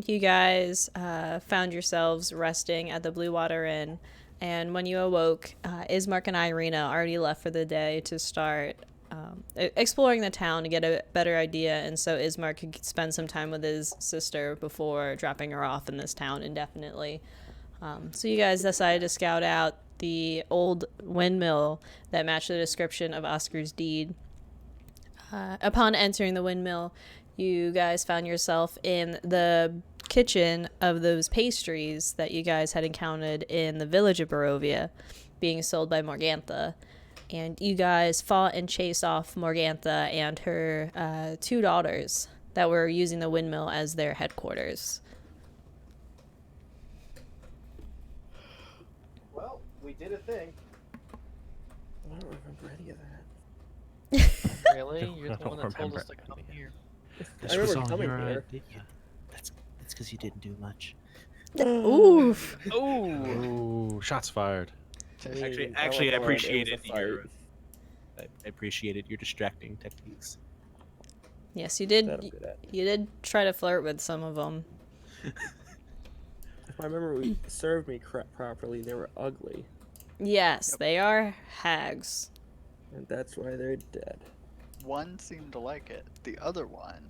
You guys found yourselves resting at the Blue Water Inn, and when you awoke, Ismark and Irina already left for the day to start exploring the town to get a better idea, and so Ismark could spend some time with his sister before dropping her off in this town indefinitely. So you guys decided to scout out the old windmill that matched the description of Oscar's deed. Upon entering the windmill, you guys found yourself in the kitchen of those pastries that you guys had encountered in the village of Barovia being sold by Morgantha. And you guys fought and chased off Morgantha and her two daughters that were using the windmill as their headquarters. Well, we did a thing. I don't remember any of that. Really? You're the one that told us to come here. I remember coming here. That's because you didn't do much. Ooh. Oh! Shots fired. Actually, I appreciated your distracting techniques. Yes, you did. That I'm good at. You did try to flirt with some of them. If my memory served me properly, they were ugly, Yes, they are hags. and that's why they're dead. One seemed to like it. The other one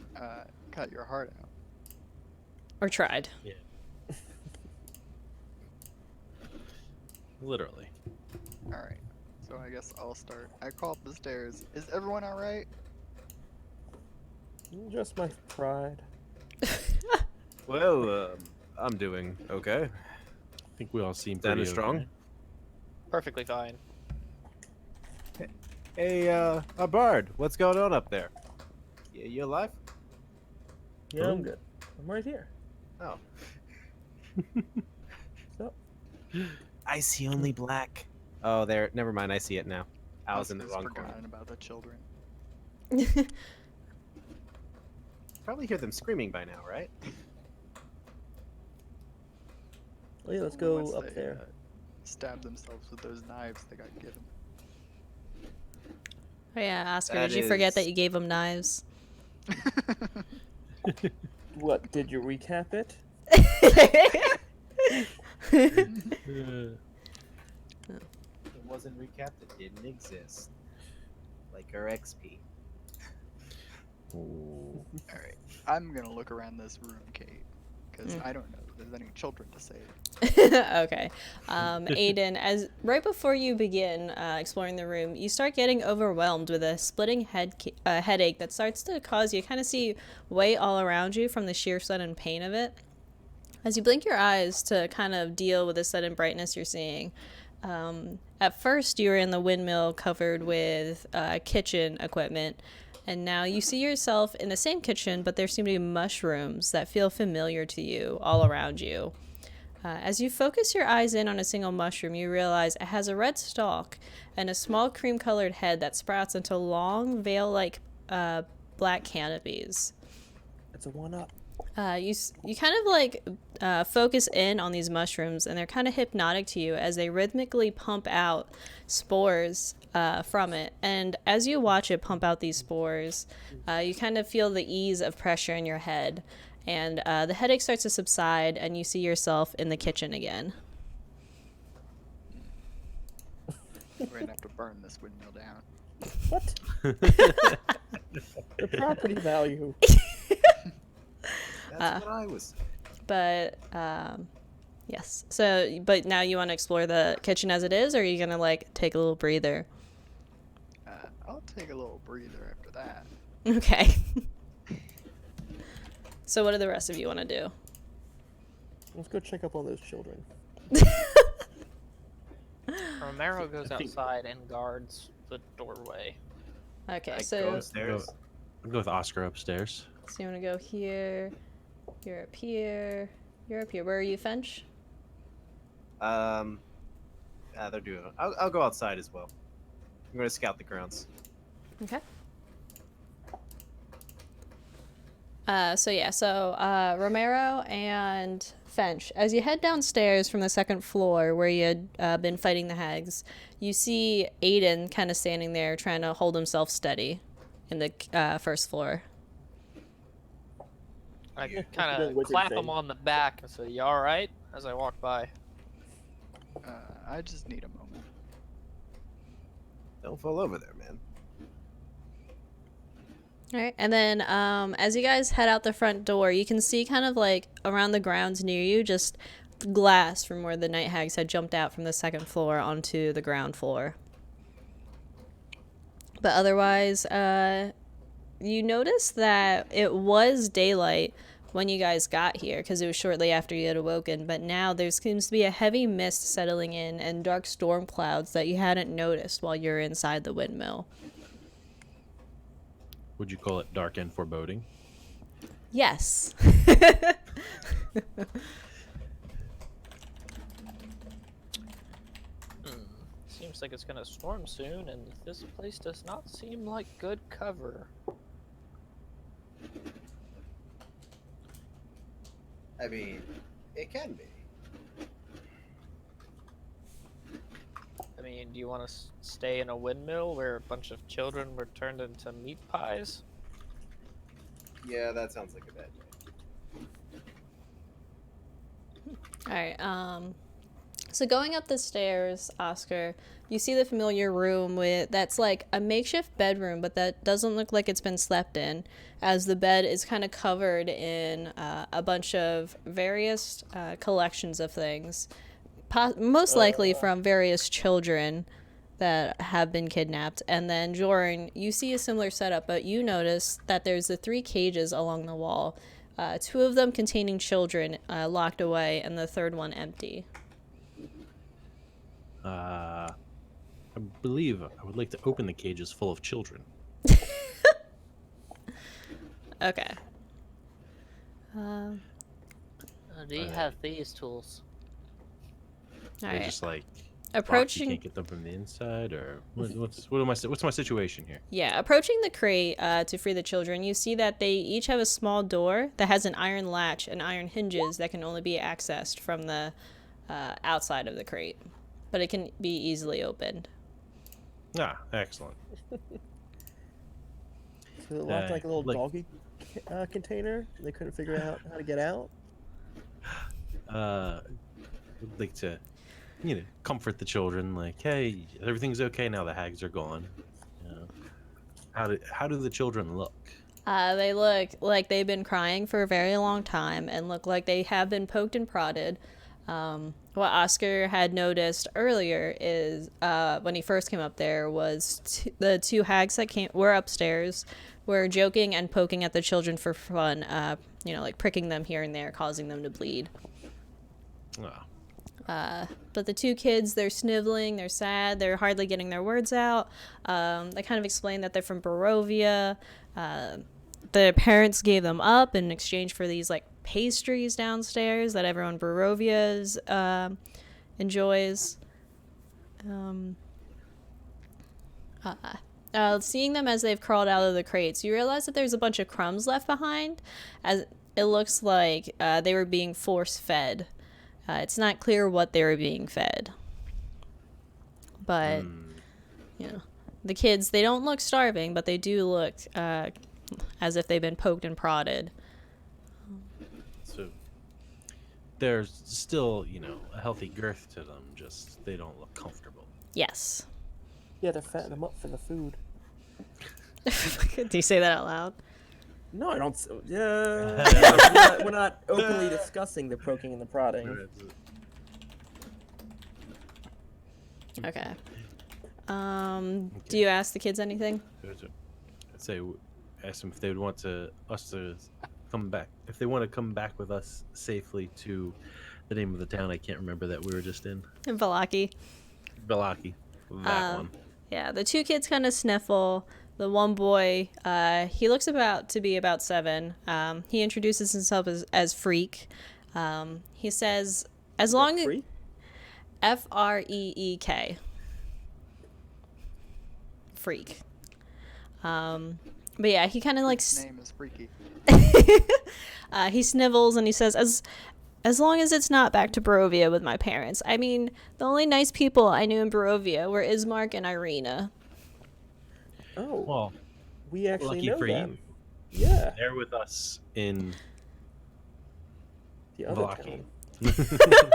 cut your heart out. Or tried. Literally. Alright, so I guess I'll start. I call up the stairs. Is everyone alright? Just my pride. Well, I'm doing okay. I think we all seem That pretty is strong. okay. Perfectly fine. Hey, a bard, what's going on up there? You alive? Yeah, I'm good. I'm right here. Oh. So, I see only black. Oh, there. Never mind. I see it now. I was in the wrong corner. forgotten about the children. Probably hear them screaming by now, right? well, yeah, let's go Unless up they, there. Stab themselves with those knives they got given. Oh yeah, Oscar, That did you forget is- that you gave them knives? What, did you recap it? It wasn't recapped. It didn't exist. Like our XP. Alright, I'm gonna look around this room, Kate, because I don't know if there's any children to save. Okay. Aiden, as right before you begin exploring the room, you start getting overwhelmed with a splitting headache that starts to cause you kind of see weight all around you from the sheer sudden pain of it. As you blink your eyes to kind of deal with the sudden brightness you're seeing, at first you were in the windmill covered with kitchen equipment, and now you see yourself in the same kitchen, but there seem to be mushrooms that feel familiar to you all around you. As you focus your eyes in on a single mushroom, you realize it has a red stalk and a small cream-colored head that sprouts into long, veil-like black canopies. It's a one-up. You kind of like focus in on these mushrooms, and they're kind of hypnotic to you as they rhythmically pump out spores from it. And as you watch it pump out these spores, you kind of feel the ease of pressure in your head. And the headache starts to subside, and you see yourself in the kitchen again. We're gonna have to burn this windmill down. What? The property value. That's what I was. But yes. So, but now you want to explore the kitchen as it is, or are you gonna like take a little breather? I'll take a little breather after that. Okay. So, what do the rest of you want to do? Let's go check up on those children. Romero goes outside and guards the doorway. Okay, I go so upstairs. I'll go with Oscar upstairs. you want to go here. You're up here. You're up here. Where are you, Fench? They're doing. I'll go outside as well. I'm gonna scout the grounds. Okay. So Romero and Fench, as you head downstairs from the second floor where you had been fighting the hags, you see Aiden kind of standing there trying to hold himself steady in the first floor. I Yeah, kind doing of wizard clap thing. him on the back and say, "You all right?" as I walk by. I just need a moment. Don't fall over there, man. All right, and then as you guys head out the front door, you can see kind of like around the grounds near you, just glass from where the night hags had jumped out from the second floor onto the ground floor. But otherwise, you notice that it was daylight when you guys got here because it was shortly after you had awoken, but now there seems to be a heavy mist settling in and dark storm clouds that you hadn't noticed while you were inside the windmill. Would you call it dark and foreboding? Yes. Seems like it's gonna storm soon, and this place does not seem like good cover. I mean, it can be. I mean, do you want to stay in a windmill where a bunch of children were turned into meat pies? Yeah, that sounds like a bad day. All right. So going up the stairs, Oscar, you see the familiar room that's like a makeshift bedroom, but that doesn't look like it's been slept in, as the bed is kind of covered in a bunch of various collections of things, most likely from various children that have been kidnapped. And then Jorin, you see a similar setup, but you notice that there's the 3 cages along the wall, 2 of them containing children locked away, and the third one empty. I believe I would like to open the cages full of children. Okay. Do you have these tools? All They're right. just like Approaching. You can't get them from the inside, or what's my situation here? Yeah, approaching the crate to free the children, you see that they each have a small door that has an iron latch and iron hinges that can only be accessed from the outside of the crate, but it can be easily opened. Ah, excellent. So it looked like a little doggy container. They couldn't figure out how to get out. Would like to, comfort the children. Like, hey, everything's okay now. The hags are gone. How do the children look? They look like they've been crying for a very long time and look like they have been poked and prodded. What Oscar had noticed earlier is when he first came up there was the 2 hags that were upstairs were joking and poking at the children for fun, like pricking them here and there, causing them to bleed. But the 2 kids, they're sniveling, they're sad, they're hardly getting their words out. They kind of explain that they're from Barovia. The parents gave them up in exchange for these like pastries downstairs that everyone Barovia's enjoys. Seeing them as they've crawled out of the crates, you realize that there's a bunch of crumbs left behind, as it looks like they were being force-fed. It's not clear what they were being fed. But, the kids, they don't look starving, but they do look as if they've been poked and prodded. So there's still, a healthy girth to them, just they don't look comfortable. Yes. Yeah, to fatten them up for the food. Do you say that out loud? No, I don't. Yeah, we're not openly discussing the poking and the prodding. Okay. Do you ask the kids anything? I'd say, ask them if they would want us to come back. If they want to come back with us safely to the name of the town I can't remember that we were just in. In Valaki. Valaki. That one. Yeah, the 2 kids kind of sniffle. The one boy, he looks to be about 7. He introduces himself as Freak. He says, as long as... Freek. Freak. But yeah, he kind of like... His name is Freaky. He snivels and he says, as long as it's not back to Barovia with my parents. I mean, the only nice people I knew in Barovia were Ismark and Irina. Oh, Well, we actually lucky know for them. you. Yeah. They're with us in The other Vlaki. town.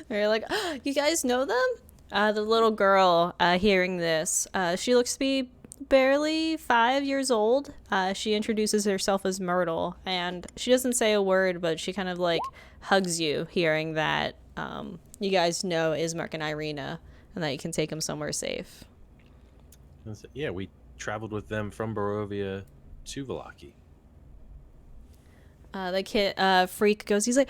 They're like, oh, you guys know them? The little girl, hearing this, she looks to be barely 5 years old. She introduces herself as Myrtle, and she doesn't say a word, but she kind of like hugs you, hearing that you guys know Ismark and Irina, and that you can take them somewhere safe. And so, yeah, we traveled with them from Barovia to Vlaki. The kid, Freak goes, he's like,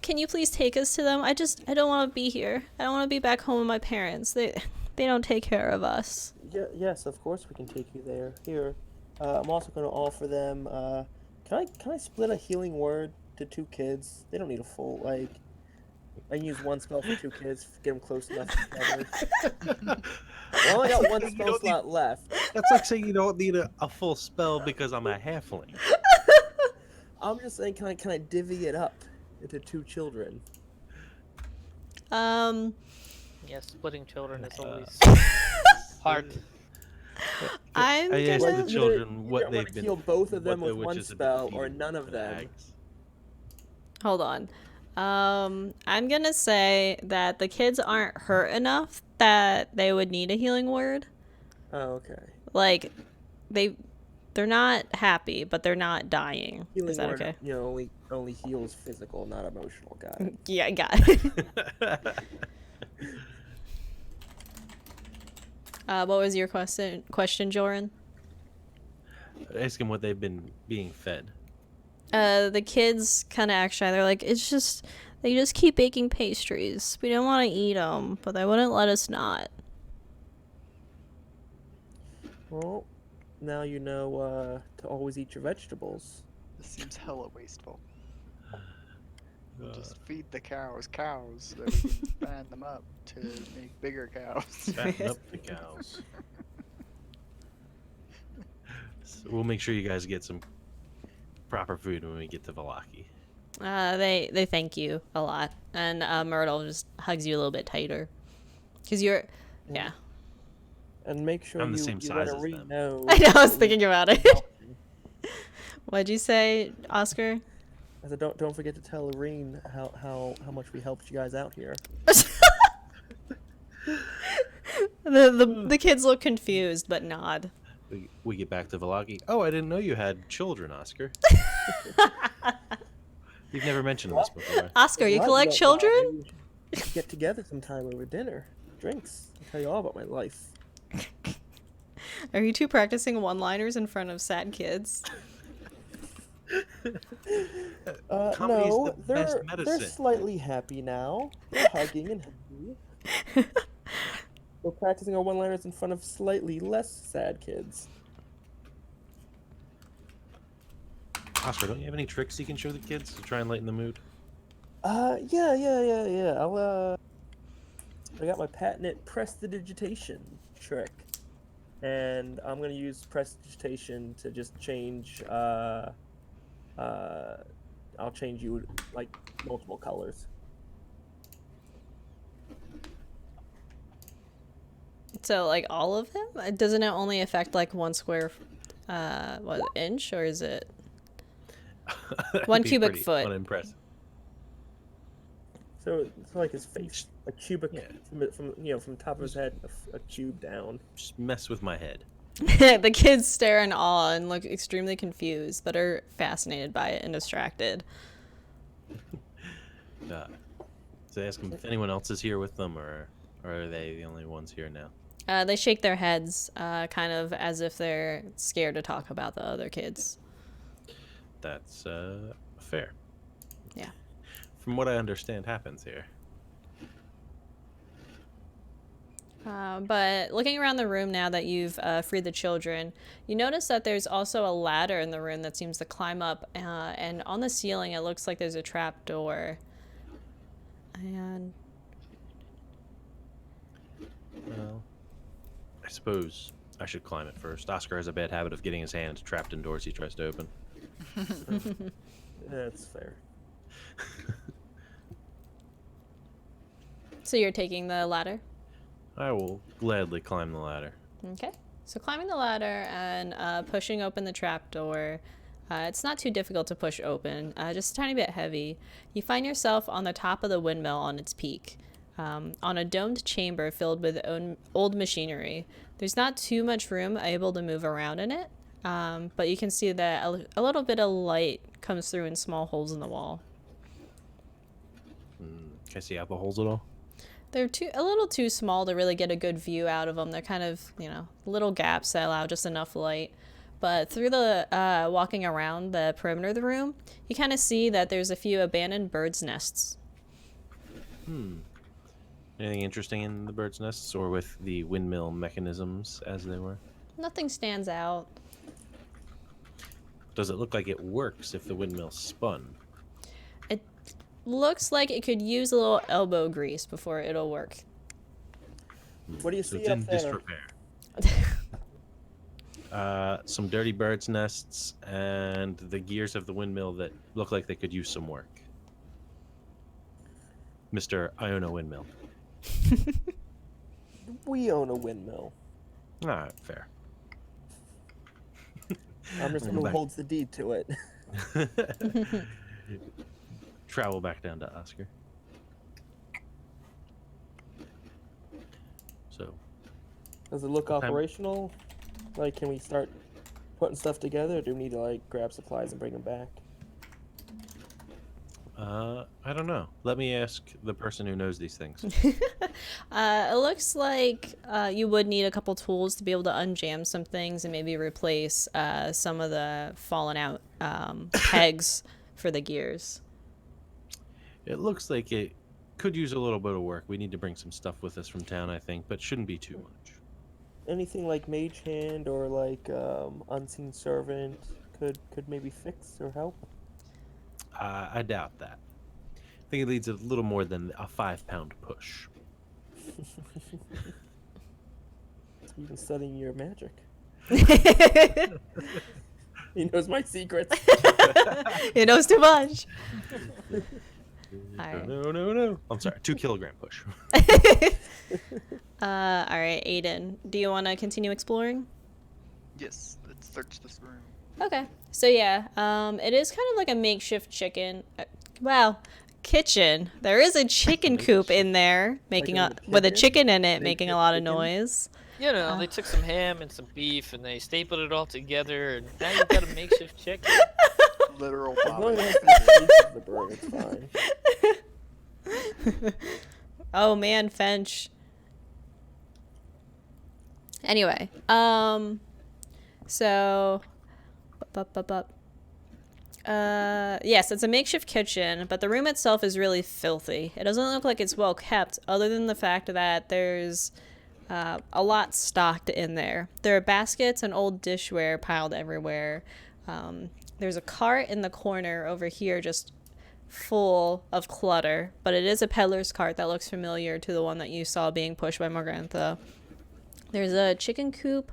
can you please take us to them? I don't want to be here. I don't want to be back home with my parents. They don't take care of us. Yeah, yes, of course we can take you there. Here, I'm also going to offer them. Can I split a healing word to 2 kids? They don't need a full I can use 1 spell for 2 kids. Get them close enough together. I only got 1 spell slot left. That's like saying you don't need a full spell because I'm a halfling. I'm just saying, can I divvy it up into 2 children? Yeah, splitting children is always hard. I'm I asked gonna- the children what I'm gonna they've been. heal both of them what the with 1 witches have been spell, or feeding none of the them. hags. Hold on. I'm gonna say that the kids aren't hurt enough that they would need a healing word. Oh, okay. Like, they're not happy, but they're not dying. Healing Is that word, okay? you know, only heals physical, not emotional. Got it. Yeah, I got it. What was your question, Jorin? Ask him what they've been being fed. The kids kind of act shy. They're like, they just keep baking pastries. We don't want to eat them, but they wouldn't let us not. Well, now you know to always eat your vegetables. This seems hella wasteful. We'll just feed the cows so that we can fan them up to make bigger cows. Fatten up the cows. So we'll make sure you guys get some proper food when we get to Vlaki. They thank you a lot, and Myrtle just hugs you a little bit tighter, cause you're, yeah. And make sure I'm the you same let size as Irene them. know. I know. I was that we thinking about it. help you. What'd you say, Oscar? I said, don't forget to tell Irene how much we helped you guys out here. The kids look confused but nod. We get back to Vlaki. Oh, I didn't know you had children, Oscar. You've never mentioned this before. Oscar, you Well, collect maybe children? we should get together sometime over dinner, drinks. I'll tell you all about my life. Are you two practicing one-liners in front of sad kids? Comedy's No, the best they're medicine. slightly happy now. They're hugging and happy. We're practicing our one-liners in front of slightly less sad kids. Oscar, don't you have any tricks you can show the kids to try and lighten the mood? Yeah. I got my patented prestidigitation trick, and I'm gonna use prestidigitation to just change. I'll change you like multiple colors. So, like, all of them? Doesn't it only affect, like, 1 square, inch? Or is it... That'd 1 be cubic pretty foot. Unimpressive. So it's like his face, a cubic Yeah. from top of his head, a cube down. Just mess with my head. The kids stare in awe and look extremely confused, but are fascinated by it and distracted. So ask them if anyone else is here with them, or are they the only ones here now? They shake their heads, kind of as if they're scared to talk about the other kids. That's fair. Yeah. From what I understand happens here. But looking around the room now that you've freed the children, you notice that there's also a ladder in the room that seems to climb up, and on the ceiling it looks like there's a trap door. And Well, I suppose I should climb it first. Oscar has a bad habit of getting his hands trapped in doors he tries to open. That's fair. so you're taking the ladder? I will gladly climb the ladder. Okay. So climbing the ladder and pushing open the trapdoor, It's not too difficult to push open, just a tiny bit heavy. You find yourself on the top of the windmill on its peak, on a domed chamber filled with old machinery. There's not too much room able to move around in it, but you can see that a little bit of light comes through in small holes in the wall. Can I see out the holes at all? They're a little too small to really get a good view out of them. They're kind of, little gaps that allow just enough light. But through the walking around the perimeter of the room, you kind of see that there's a few abandoned birds' nests. Anything interesting in the bird's nests or with the windmill mechanisms as they were? Nothing stands out. Does it look like it works if the windmill spun? It looks like it could use a little elbow grease before it'll work. What do you So see it's up in there? disrepair. Some dirty bird's nests and the gears of the windmill that look like they could use some work. Mr. I own a windmill. We own a windmill. Alright, fair. I'm just Go who back. holds the deed to it. Travel back down to Oscar. So, Does it look What time- operational? Like, can we start putting stuff together, or do we need to like grab supplies and bring them back? I don't know. Let me ask the person who knows these things. It looks like you would need a couple tools to be able to unjam some things and maybe replace some of the fallen out pegs for the gears. It looks like it could use a little bit of work. We need to bring some stuff with us from town, I think, but shouldn't be too much. Anything like mage hand or like unseen servant could maybe fix or help? I doubt that. I think it needs a little more than a 5-pound push. You've been studying your magic. He knows my secrets. He knows too much. Alright. No. I'm sorry, 2-kilogram push. Alright, Aiden, do you want to continue exploring? Yes, let's search this room. Okay. So yeah, it is kind of like a makeshift kitchen. There is a chicken coop in there, making a with a chicken? chicken in it, making a lot of chicken? noise. You know, they took some ham and some beef and they stapled it all together, and now you've got a makeshift chicken. Literal As long Bobby. as it has the piece of the bird, it's fine. Oh man, Fench. Anyway, so, yes, it's a makeshift kitchen, but the room itself is really filthy. It doesn't look like it's well kept, other than the fact that there's a lot stocked in there. There are baskets and old dishware piled everywhere. There's a cart in the corner over here just full of clutter, but it is a peddler's cart that looks familiar to the one that you saw being pushed by Morgantha. There's a chicken coop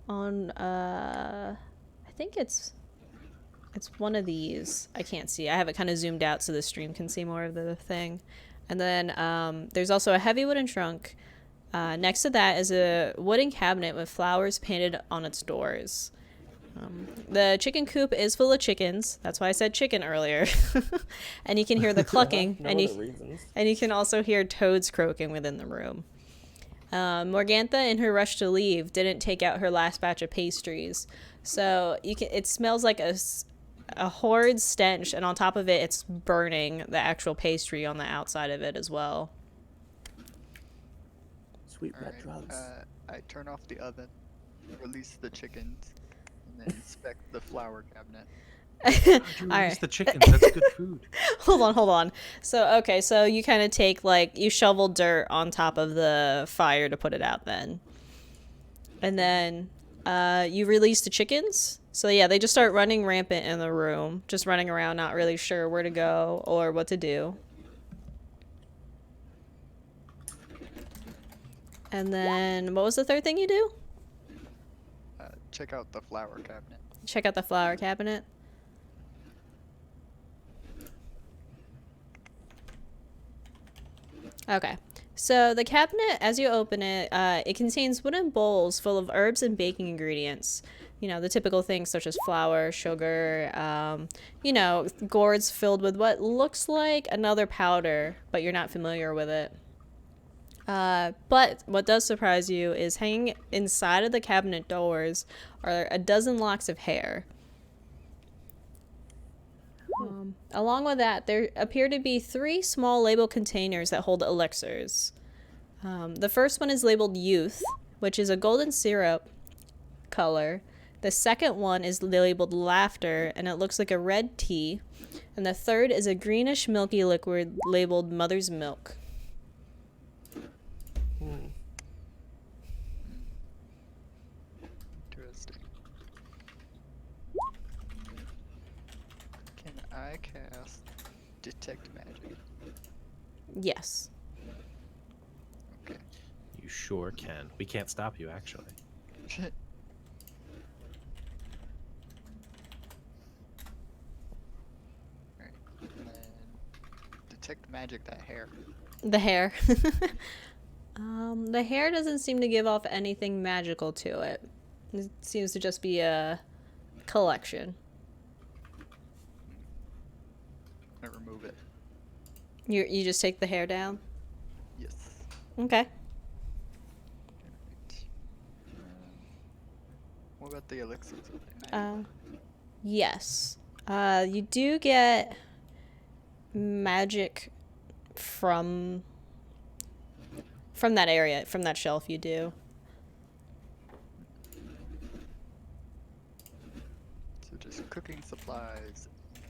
on, I think it's one of these. I can't see. I have it kind of zoomed out so the stream can see more of the thing. And then there's also a heavy wooden trunk. Next to that is a wooden cabinet with flowers painted on its doors. The chicken coop is full of chickens. That's why I said chicken earlier. And you can hear the clucking, No and other you reasons. and you can also hear toads croaking within the room. Morgantha, in her rush to leave, didn't take out her last batch of pastries, so it smells like a horrid stench, and on top of it, it's burning the actual pastry on the outside of it as well. Sweet red Alright, drugs. I turn off the oven, release the chickens, and then inspect the flower cabinet. You Alright. release the chickens. That's good food. Hold on. So you kind of take, you shovel dirt on top of the fire to put it out then. And then you release the chickens. So yeah, they just start running rampant in the room, just running around, not really sure where to go or what to do. And then, what was the third thing you do? Check out the flower cabinet. Check out the flower cabinet. Okay. So the cabinet, as you open it, it contains wooden bowls full of herbs and baking ingredients. the typical things such as flour, sugar, gourds filled with what looks like another powder, but you're not familiar with it. But what does surprise you is hanging inside of the cabinet doors are a dozen locks of hair. Along with that, there appear to be 3 small labeled containers that hold elixirs. The first one is labeled Youth, which is a golden syrup color. The second one is labeled Laughter, and it looks like a red tea. And the third is a greenish milky liquid labeled Mother's Milk. Interesting. Can I cast Detect Magic? Yes. Okay. You sure can. We can't stop you, actually. Alright. And then Detect Magic that hair. The hair. The hair doesn't seem to give off anything magical to it. It seems to just be a collection. I remove it. You just take the hair down? Yes. Okay. Alright. What about the elixirs? Are they magic? Yes. You do get magic from that area, from that shelf, you do. So just cooking supplies and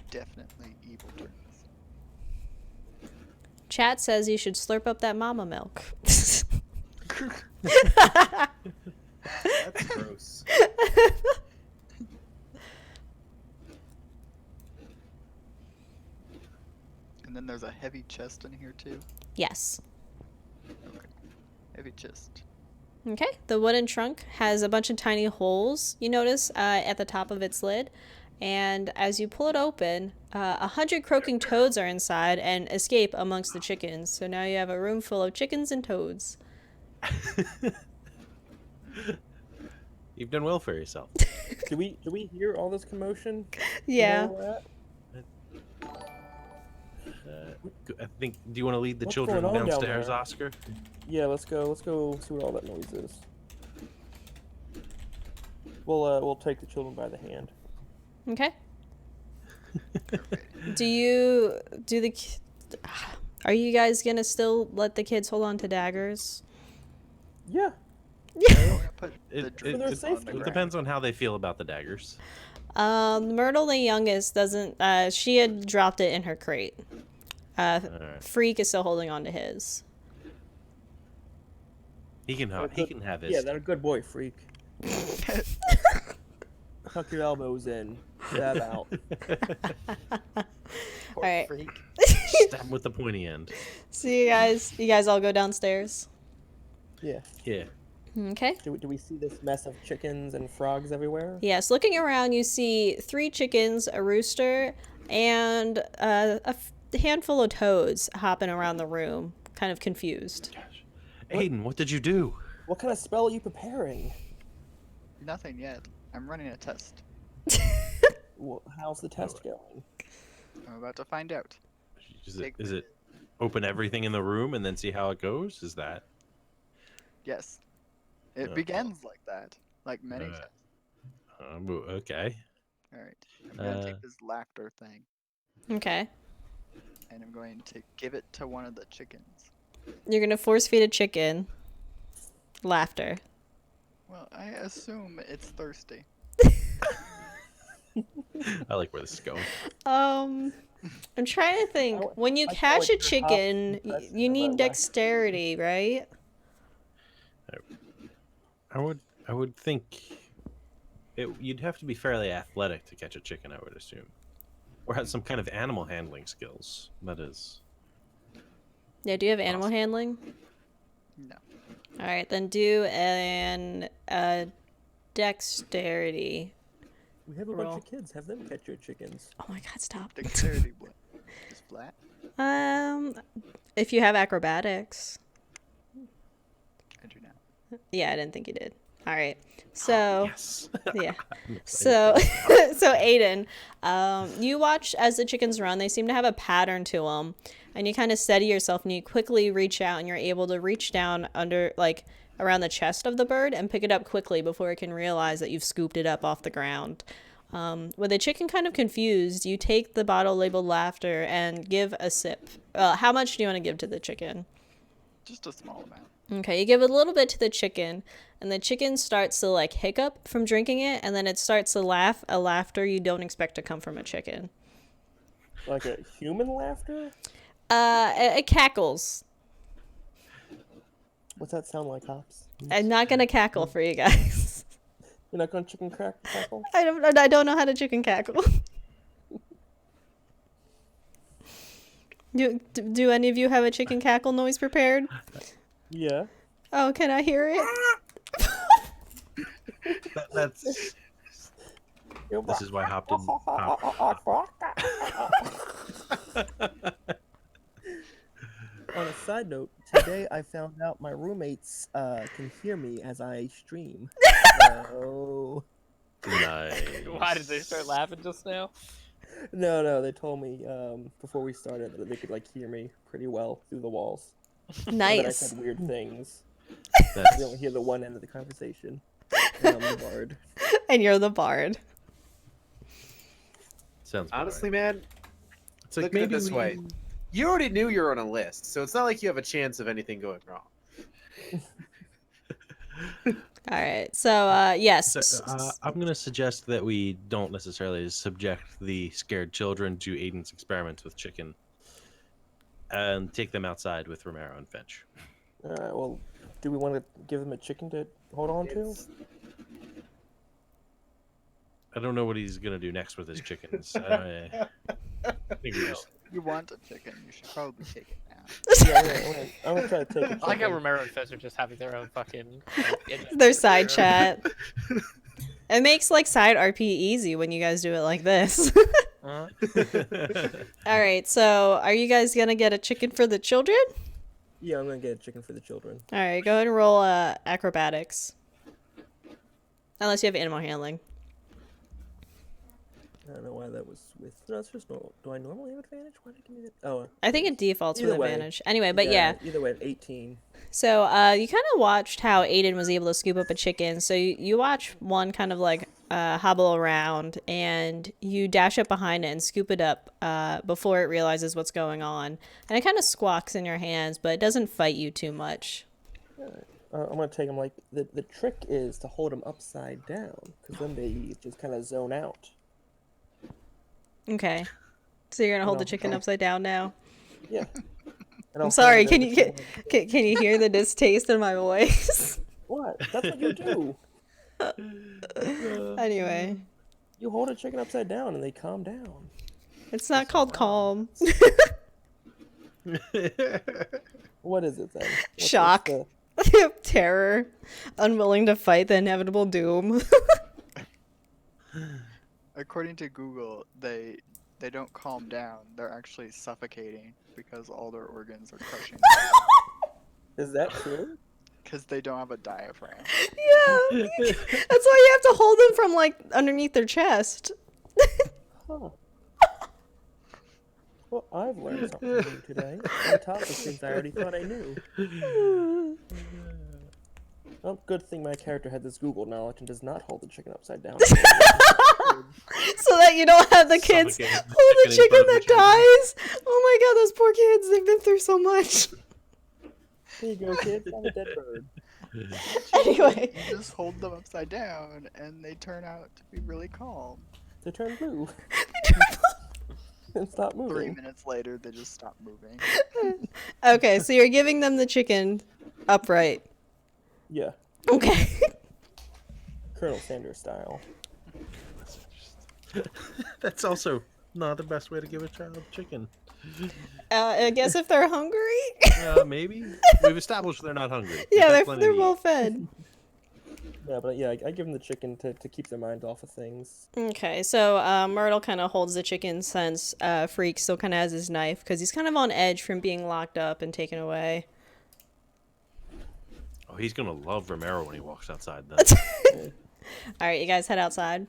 definitely evil drinks. Chat says you should slurp up that mama milk. That's gross. And then there's a heavy chest in here too. Yes. Okay. Heavy chest. Okay. The wooden trunk has a bunch of tiny holes, you notice, at the top of its lid. And as you pull it open, 100 croaking toads are inside and escape amongst the chickens. So now you have a room full of chickens and toads. You've done well for yourself. Do we hear all this commotion? Yeah. You know where we're at? I think. Do you want to lead the What's children going on down downstairs, there? Oscar? Yeah, let's go see what all that noise is. We'll take the children by the hand. Okay. Are you guys gonna still let the kids hold on to daggers? Yeah. I wanna put the It, drinks their on the safety. it ground. depends on how they feel about the daggers. Myrtle, the youngest, doesn't. She had dropped it in her crate. Alright. Freak is still holding on to his. He can have his. Yeah, they're a good boy, freak. Tuck your elbows in. Stab out. Poor Alright. freak. Stab him with the pointy end. So you guys all go downstairs. Yeah. Yeah. Okay. Do we see this mess of chickens and frogs everywhere? Yes, looking around, you see 3 chickens, a rooster, and a handful of toads hopping around the room, kind of confused. Gosh. Aiden, what did you do? What kind of spell are you preparing? Nothing yet. I'm running a test. How's the test going? I'm about to find out. Is it open everything in the room and then see how it goes? Is that? Yes. It Oh. begins like that. Like many Alright. tests. Okay. Alright. I'm gonna take this laughter thing Okay. and I'm going to give it to one of the chickens. You're gonna force feed a chicken. Laughter. Well, I assume it's thirsty. I like where this is going. I'm trying to think. When you I feel catch like a you're chicken, half you need impressed. dexterity, right? I would think you'd have to be fairly athletic to catch a chicken, I would assume, or have some kind of animal handling skills. That is. Yeah. Do you have animal handling? No. All right, then do an dexterity. We have a Roll. bunch of kids. Have them catch your chickens. Oh my God! Stop. Dexterity what? Just flat? If you have acrobatics. I do not. Yeah, I didn't think you did. All right. So Yes. yeah. I'm excited So for this. so Aiden, you watch as the chickens run. They seem to have a pattern to them, and you kind of steady yourself and you quickly reach out and you're able to reach down under like around the chest of the bird and pick it up quickly before it can realize that you've scooped it up off the ground. With the chicken kind of confused, you take the bottle labeled laughter and give a sip. How much do you want to give to the chicken? Just a small amount. Okay, you give a little bit to the chicken, and the chicken starts to like hiccup from drinking it, and then it starts to laugh a laughter you don't expect to come from a chicken. Like a human laughter? It cackles. What's that sound like, Hops? I'm not gonna cackle for you guys. You're not gonna chicken cackle? I don't know how to chicken cackle. Do any of you have a chicken cackle noise prepared? Yeah. Oh, can I hear it? That's. This is why Hop didn't. On a side note, today I found out my roommates can hear me as I stream. So... Nice. Why did they start laughing just now? No, they told me before we started that they could like hear me pretty well through the walls. And that I Nice. said weird things. That's, They only hear the one end of the conversation. And I'm the bard. And you're the bard. sounds about Honestly, right. man, It's like look at it maybe this way. You already knew you were on a list, so it's not like you have a chance of anything going wrong. All right. So, yes. So, I'm going to suggest that we don't necessarily subject the scared children to Aiden's experiments with chicken and take them outside with Romero and Fench. Alright, well, do we want to give them a chicken to hold on to? It's- I don't know what he's going to do next with his chickens. I think we just... You want a chicken, you should probably take it now. Yeah, I'm gonna try to take a chicken. I like how Romero and Fench are just having their own fucking. Their side chat. It makes like side RP easy when you guys do it like this. Uh-huh. All right. So, are you guys gonna get a chicken for the children? Yeah, I'm gonna get a chicken for the children. All right. Go ahead and roll acrobatics. Unless you have animal handling. I don't know why that was with. No, it's just normal. Do I normally have advantage? Why did it give me that? Oh, I think it defaults with Either way. advantage. Anyway, but yeah. Either way, 18. So you kind of watched how Aiden was able to scoop up a chicken. So you watch one kind of like hobble around, and you dash up behind it and scoop it up before it realizes what's going on. And it kind of squawks in your hands, but it doesn't fight you too much. I'm gonna take them like the trick is to hold them upside down, because then they just kind of zone out. Okay. So you're gonna hold No, the chicken no. upside down now. Yeah. And I'm I'll sorry. find Can them you with can, can you hear the distaste in my voice? What? That's what you do. Anyway, You hold a chicken upside down and they calm down. it's not called calm. What is it then? What's Shock. the- Terror, unwilling to fight the inevitable doom. According to Google, they don't calm down. They're actually suffocating because all their organs are crushing. Is that true? Because they don't have a diaphragm. Yeah, that's why you have to hold them from like underneath their chest. Huh. Well, I've learned something new today. On top of things I already thought I knew. Well, good thing my character had this Google knowledge and does not hold the chicken upside down. So that you don't have the kids Suffocate the hold the chicken in chicken front of that the children. dies. Oh my god, those poor kids, they've been through so much. Here you go, kids. I'm a dead bird. Anyway. You just hold them upside down, and they turn out to be really calm. They turn blue. And stop 3 moving. minutes later, they just stop moving. Okay, so you're giving them the chicken upright. Yeah. Okay. Colonel Sanders style. That's also not the best way to give a child chicken. I guess if they're hungry. Maybe. We've established they're not hungry. They've Yeah, got plenty they're to eat. well fed. Yeah, but yeah, I give them the chicken to keep their mind off of things. Okay, so Myrtle kind of holds the chicken since Freak still kind of has his knife because he's kind of on edge from being locked up and taken away. Oh, Oh, he's gonna love Romero when he walks outside. Then. All right, you guys head outside.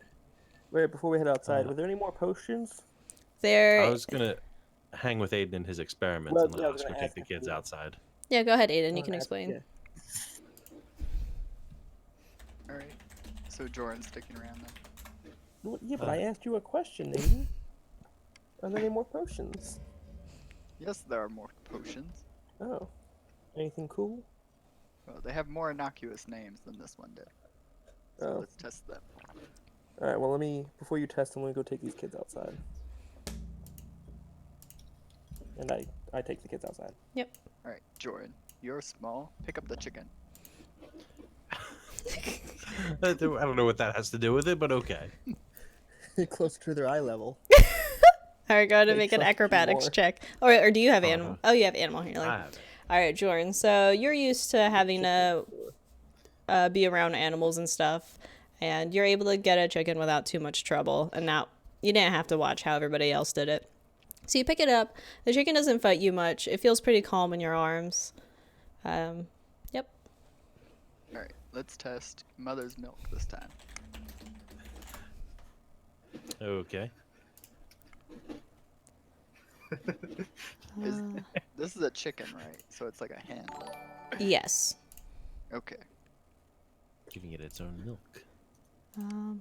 Wait, before we head outside, were there any more potions? There. I was gonna hang with Aiden in his experiments Well, and yeah, let I was Oscar gonna take ask the if kids you- outside. Yeah, go ahead, Aiden. You Oh, can that's- explain. yeah. All right. So Jorin's sticking around then. Well, yeah, but I asked you a question, Aiden. Are there any more potions? Yes, there are more potions. Oh. Anything cool? Well, they have more innocuous names than this one did. So Oh. let's test them. Alright, well, before you test them, let me go take these kids outside. And I take the kids outside. All right, Jorin, you're small. Pick up the chicken. I don't know what that has to do with it, but okay. Closer to their eye level. All right, go ahead and They make an trust you acrobatics more. check. Or do you have Uh-huh. animal? Oh, you have animal here. I have it. All right, Jordan. So you're used to having to be around animals and stuff, and you're able to get a chicken without too much trouble, and you didn't have to watch how everybody else did it. So you pick it up. The chicken doesn't fight you much. It feels pretty calm in your arms. Yep. All right, let's test mother's milk this time. Okay. This is a chicken, right? So it's like a hen. Yes. Okay. Giving it its own milk.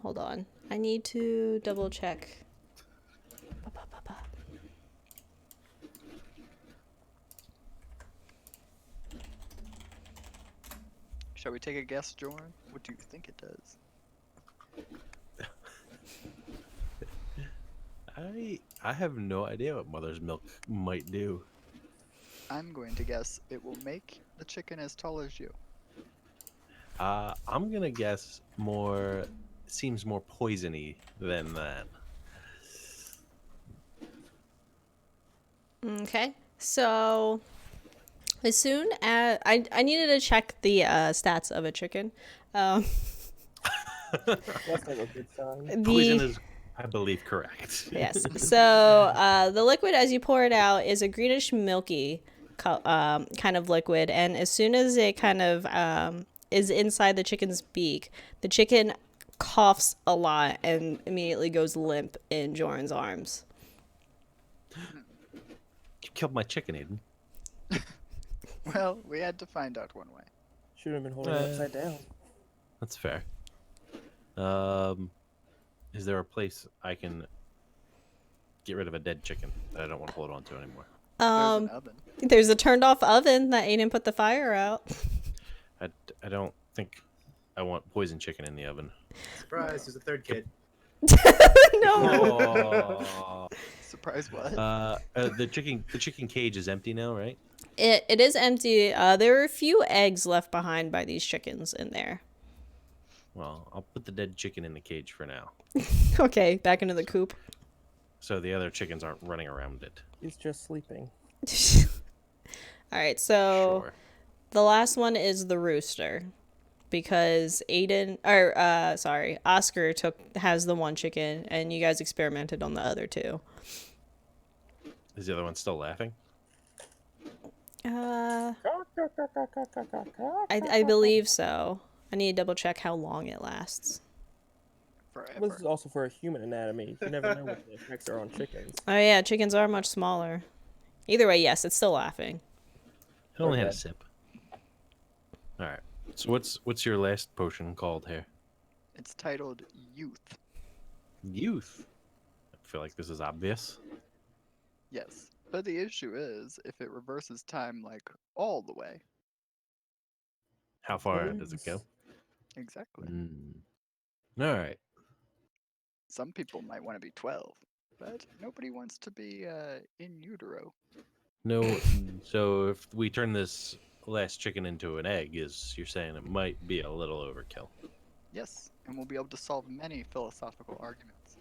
Hold on. I need to double check. Shall we take a guess, Jorin? What do you think it does? I have no idea what mother's milk might do. I'm going to guess it will make the chicken as tall as you. I'm gonna guess seems more poisony than that. Okay. So as soon as I needed to check the stats of a chicken. That's like a good sign. Poison is, I believe, correct. Yes. So the liquid, as you pour it out, is a greenish milky kind of liquid, and as soon as it kind of is inside the chicken's beak, the chicken coughs a lot and immediately goes limp in Jorin's arms. You killed my chicken, Aiden. Well, we had to find out one way. Should have been holding it upside down. That's fair. Is there a place I can get rid of a dead chicken that I don't want to hold on to anymore? There's an oven. There's a turned off oven that Aiden put the fire out. I don't think I want poison chicken in the oven. Surprise! There's a third kid. No. Oh. Surprise what? The chicken cage is empty now, right? It is empty. There are a few eggs left behind by these chickens in there. Well, I'll put the dead chicken in the cage for now, Okay, back into the coop. so the other chickens aren't running around it. He's just sleeping. All right, so Sure. the last one is the rooster, because Oscar has the one chicken, and you guys experimented on the other two. Is the other one still laughing? I believe so. I need to double check how long it lasts. Forever. This is also for a human anatomy. You never know what the effects are on chickens. Oh yeah, chickens are much smaller. Either way, yes, it's still laughing. It only had a Okay. sip. All right. So what's your last potion called here? It's titled Youth. Youth. I feel like this is obvious. Yes. But the issue is, if it reverses time like all the way. How far does it go? Exactly. All right. Some people might want to be 12, but nobody wants to be in utero. No. So if we turn this last chicken into an egg, you're saying it might be a little overkill. Yes, and we'll be able to solve many philosophical arguments.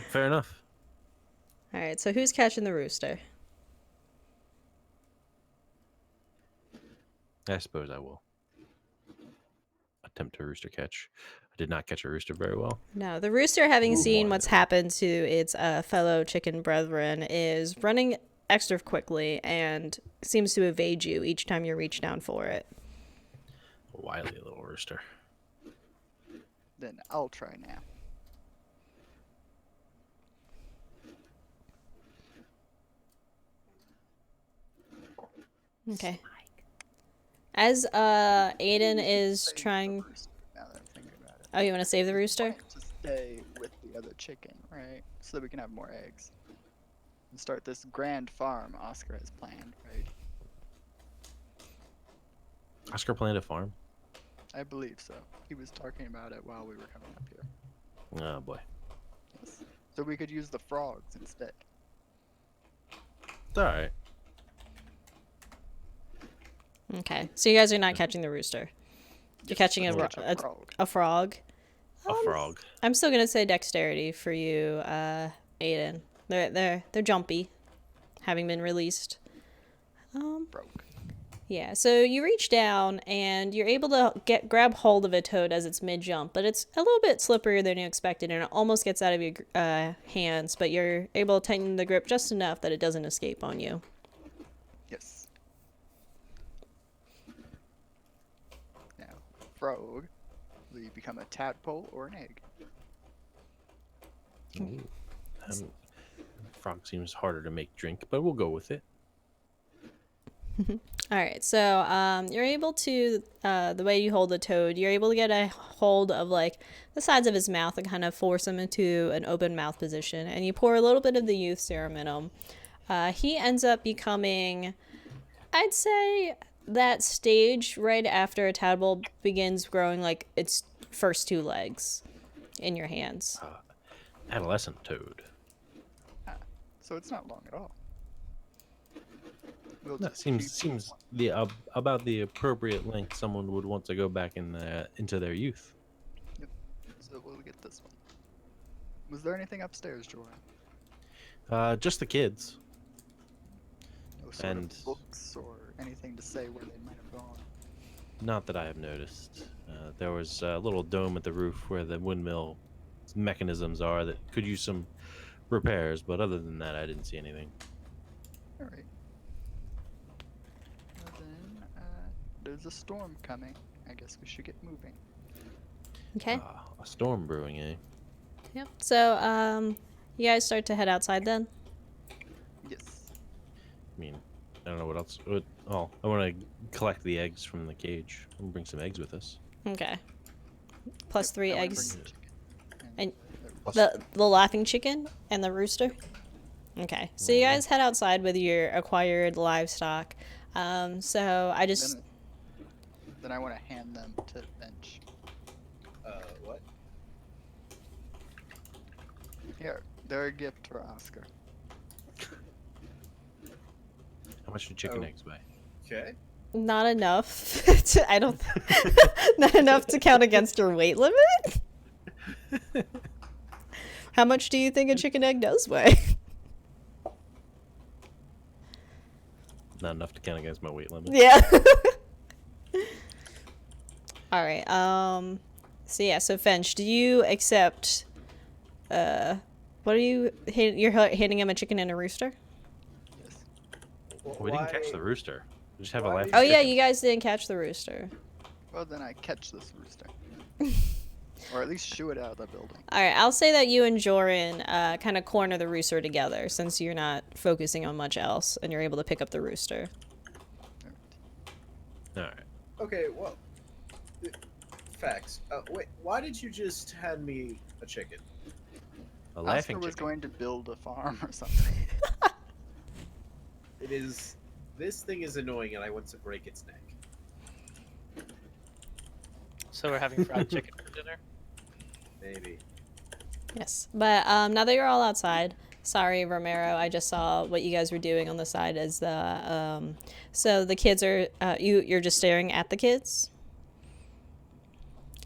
Fair enough. All right, so who's catching the rooster? I suppose I will attempt a rooster catch. I did not catch a rooster very well. No, the rooster, having Ooh, seen boy. what's happened to its fellow chicken brethren, is running extra quickly and seems to evade you each time you reach down for it. Wily little rooster. Then I'll try now. Okay. As Aiden is Save the trying... rooster, now that I'm thinking about it. Oh, you want to save the rooster? Want to stay with the other chicken, right? So that we can have more eggs. And start this grand farm Oscar has planned, right? Oscar planned a farm. I believe so. He was talking about it while we were coming up here. Oh boy. Yes. So we could use the frogs instead. It's all right. Okay. So you guys are not catching the rooster. You're catching a, Catch a, frog. a frog. A frog. I'm still gonna say dexterity for you, Aiden. They're jumpy, having been released. Broke. Yeah. So you reach down and you're able to grab hold of a toad as it's mid jump, but it's a little bit slipperier than you expected, and it almost gets out of your hands. But you're able to tighten the grip just enough that it doesn't escape on you. Yes. Now, frog, will you become a tadpole or an egg? Ooh. Frog seems harder to make drink, but we'll go with it. All right, so you're able to, the way you hold the toad, you're able to get a hold of like the sides of his mouth and kind of force him into an open mouth position. And you pour a little bit of the youth serum in him. He ends up becoming, I'd say, that stage right after a tadpole begins growing like its first two legs in your hands. Adolescent toad. So it's not long at all. We'll That just seems keep- the about the appropriate length someone would want to go back into their youth. So we'll get this one. Was there anything upstairs, Jorin? Just the kids. No sort And- of books or anything to say where they might have gone? Not that I have noticed. There was a little dome at the roof where the windmill mechanisms are that could use some repairs, but other than that, I didn't see anything. Alright. Well then, there's a storm coming. I guess we should get moving. Okay. A storm brewing, eh? Yep. So you guys start to head outside then. Yes. I mean, I don't know what else. Oh, I want to collect the eggs from the cage. We'll bring some eggs with us. Okay. Plus 3 I wanna eggs. bring the chicken. And there- The laughing chicken and the rooster. Okay, so you guys head outside with your acquired livestock. So I just then I want to hand them to Fench. What? Here, they're a gift for Oscar. How much do chicken Oh. eggs weigh? Okay. not enough. I don't. Not enough to count against your weight limit. How much do you think a chicken egg does weigh? Not enough to count against my weight limit. Yeah. All right. So yeah. So Fench, do you accept? What are you? You're handing him a chicken and a rooster. Yes. We didn't catch the rooster. We just have a why laughing Oh yeah, chicken. you guys didn't catch the rooster. Well, then I catch this rooster. Or at least shoo it out of the building. All right. I'll say that you and Jorin kind of corner the rooster together, since you're not focusing on much else, and you're able to pick up the rooster. All right. Okay, well, facts. Wait, why did you just hand me a chicken? A Oscar laughing was chicken. going to build a farm or something. It is. This thing is annoying, and I want to break its neck. So we're having fried chicken for dinner. Maybe. Yes. But now that you're all outside, sorry, Romero, I just saw what you guys were doing on the side as the so the kids are you're just staring at the kids.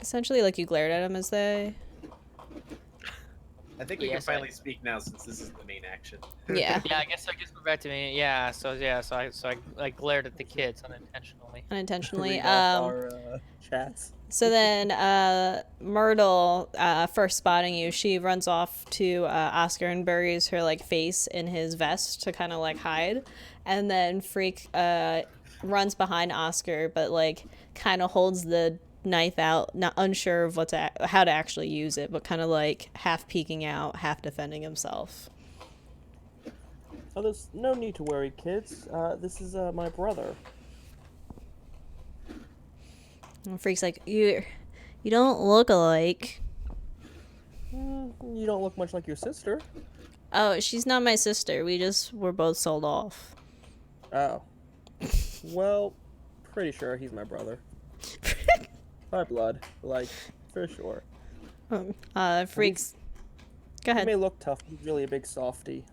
Essentially, like you glared at them as they. I think we Yes, can I- finally speak now since this is the main action. Yeah. Yeah, I guess we're back to me. Yeah, so I glared at the kids unintentionally. Unintentionally. Read off our chats. So then, Myrtle, first spotting you, she runs off to Oscar and buries her like face in his vest to kind of like hide, and then Freak runs behind Oscar, but like kind of holds the knife out, not unsure of how to actually use it, but kind of like half peeking out, half defending himself. Oh, there's no need to worry, kids. This is my brother. And Freak's like, you don't look alike. You don't look much like your sister. Oh, she's not my sister. We're both sold off. Oh. Well, pretty sure he's my brother. By blood, like, for sure. Freak's. Go He ahead. may look tough, but he's really a big softy.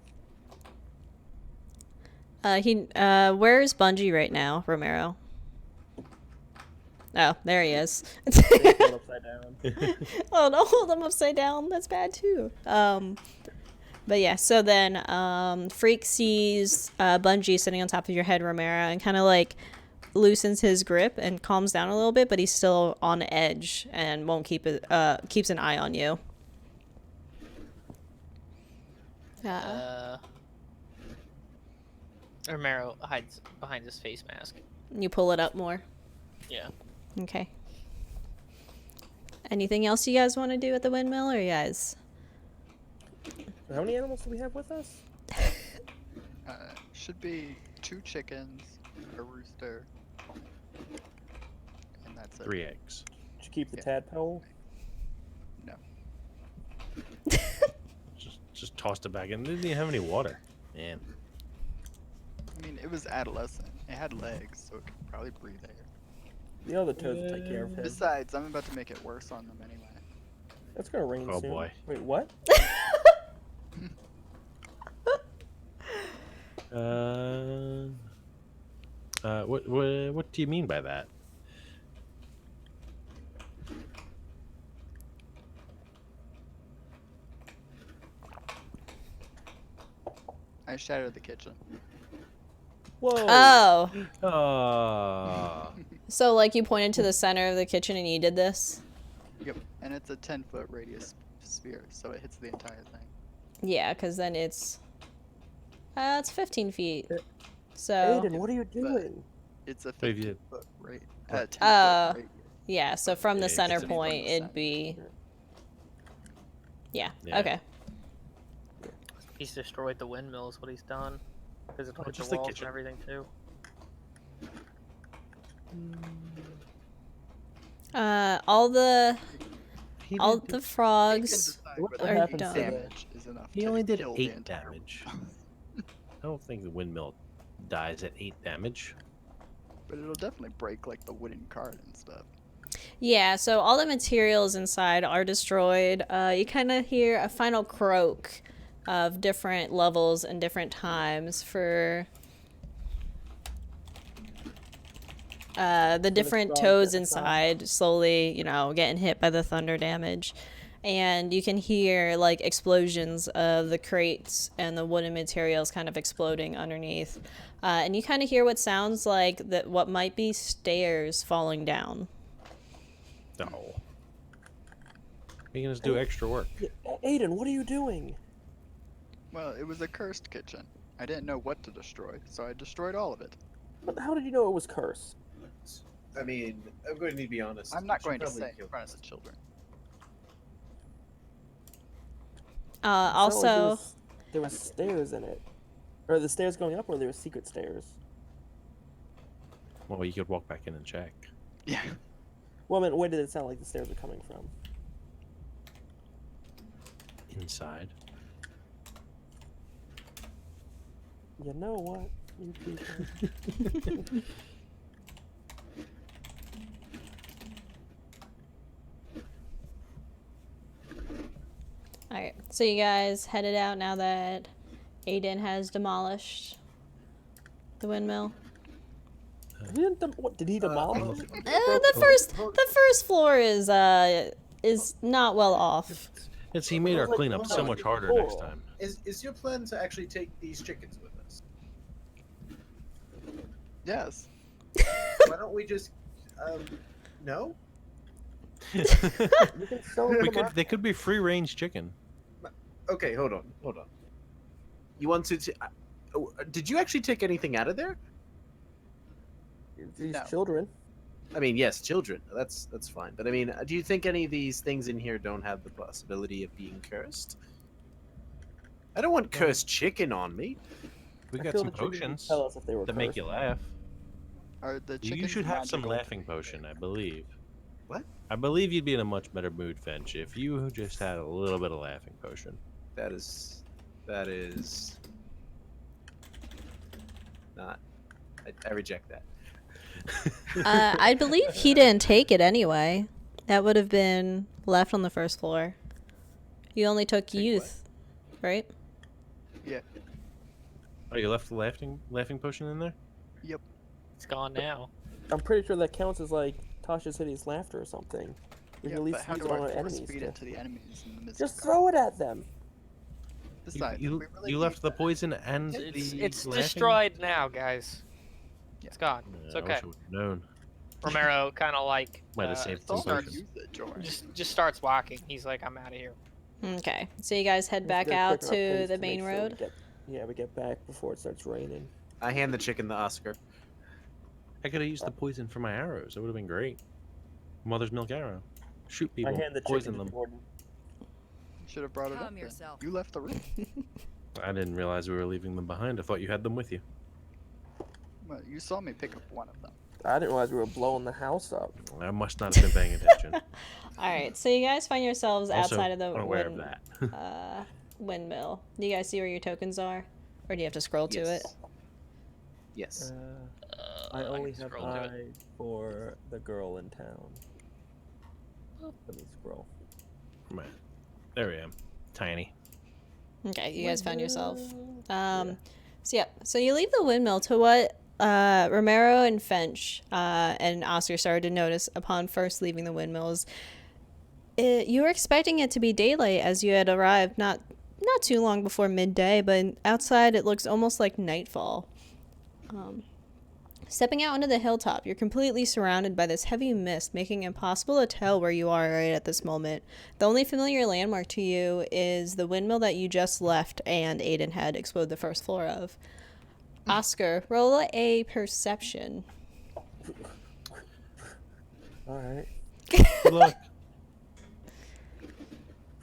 Where's Bungie right now, Romero? Oh, there he is. He's going upside down. Oh, don't hold him upside down. That's bad too. But yeah, so then Freak sees Bungie sitting on top of your head, Romero, and kind of like loosens his grip and calms down a little bit, but he's still on edge and won't keeps an eye on you. Romero hides behind his face mask. You pull it up more. Yeah. Okay. Anything else you guys want to do at the windmill, or you guys? How many animals do we have with us? Should be 2 chickens, a rooster, and that's it. 3 eggs. Did you keep the Yeah. tadpole? No. Just tossed it back in. Didn't even have any water. Man. I mean, it was adolescent. It had legs, so it could probably breathe air. The other toads will take care of him. Besides, I'm about to make it worse on them anyway. It's gonna rain Oh, soon. boy. Wait, what? What do you mean by that? I shattered the kitchen. Whoa. Oh, Oh. so like you pointed to the center of the kitchen and you did this? Yep. And it's a 10-foot radius sphere, so it hits the entire thing. Yeah, because then it's 15 feet. So Aiden, what are you doing? It's a If you- 15-foot radius. What? 10-foot radius. yeah, so from the Yeah, center it's a- point, it'd be. Yeah. Yeah. Okay. He's destroyed the windmill is what he's done. Because it Oh, hit just the the walls kitchen. and everything too. All the He all didn't the You can frogs. decide What whether happened to damage is enough He to only did kill the 8 entire damage. wall. I don't think the windmill dies at 8 damage. But it'll definitely break like the wooden cart and stuff. Yeah, so all the materials inside are destroyed. You kind of hear a final croak of different levels and different times for the different frogs toads at a time. inside slowly, getting hit by the thunder damage. And you can hear like explosions of the crates and the wooden materials kind of exploding underneath. And you kind of hear what sounds like what might be stairs falling down. No. Making us do extra work. Aiden, what are you doing? Well, it was a cursed kitchen. I didn't know what to destroy, so I destroyed all of it. But how did you know it was cursed? I mean, I'm going to need to be honest. I'm you not should going to probably say in kill front of the this. children. It's not like Also, there was stairs in it. Or the stairs going up, or there were secret stairs? Well, you could walk back in and check. Yeah. Well, I mean, where did it sound like the stairs were coming from? Inside. You know what? You people. alright, so you guys headed out now that Aiden has demolished the windmill. What did he demolish? The first floor is not well off. It's he made our Like, cleanup hold so on, much harder next cool. time. Is your plan to actually take these chickens with us? Yes. Why don't we just no? You can sell them We to could. They could be free range chicken. Okay, hold on. You want to? Did you actually take anything out of there? these No. children. I mean, yes, children. That's fine. But I mean, do you think any of these things in here don't have the possibility of being cursed? I don't want cursed chicken on me. We I got feel some the chickens would potions tell us if they were that make cursed. you laugh. Are the You chickens should have some magical? laughing potion, I believe. What? I believe you'd be in a much better mood, Fench, if you just had a little bit of laughing potion. That is not. I reject that. I believe he didn't take it anyway. That would have been left on the first floor. You only took Take youth, right? Yeah. Oh, you left the laughing potion in there? Yep. It's gone now. I'm pretty sure that counts as like Tasha's hideous laughter or something. We Yeah, can at least but how use do it on I our force enemies. feed it to the enemies in the midst Just of throw it at them. Besides, You we really left need the that. poison and It's the laughing? destroyed now, guys. Yeah. It's gone. Yeah, It's I okay. wish I would have known. Romero kind of like Might have saved some Don't potions. use it, Jorin. just starts walking. He's like, I'm out of here. Okay. So you guys head We back should go out quick enough to pace the make main sure we road. we get back before it starts raining. I hand the chicken to Oscar. I could have used the poison for my arrows. That would have been great. Mother's milk arrow. Shoot people. I hand the Poison chicken them. to Jordan. Should have brought it up Calm then. yourself. You left the room. I didn't realize we were leaving them behind. I thought you had them with you. Well, you saw me pick up one of them. I didn't realize we were blowing the house up. I must not have been paying attention. All right. So you guys find yourselves Also, outside of the unaware of that. windmill. Do you guys see where your tokens are, or do you have to scroll to it? Yes. I only can have scroll to it. eye for the girl in town. Let me scroll. Man, there we am. Tiny. Okay. You guys found yourself. So yeah. So you leave the windmill to what Romero and Fench and Oscar started to notice upon first leaving the windmills. You were expecting it to be daylight as you had arrived not too long before midday, but outside it looks almost like nightfall. Stepping out onto the hilltop, you're completely surrounded by this heavy mist, making it impossible to tell where you are right at this moment. The only familiar landmark to you is the windmill that you just left and Aiden had exploded the first floor of. Oscar, roll a perception. Alright. Good luck.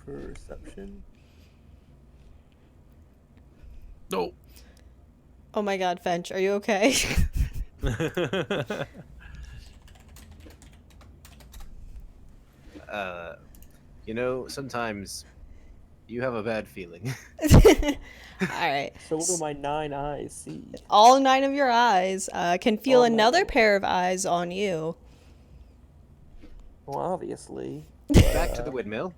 Perception. No. Oh my god, Fench, are you okay? Sometimes you have a bad feeling. Alright. So what do my 9 eyes see? All 9 of your eyes can feel All 9. another pair of eyes on you. Well, obviously. Back to the windmill.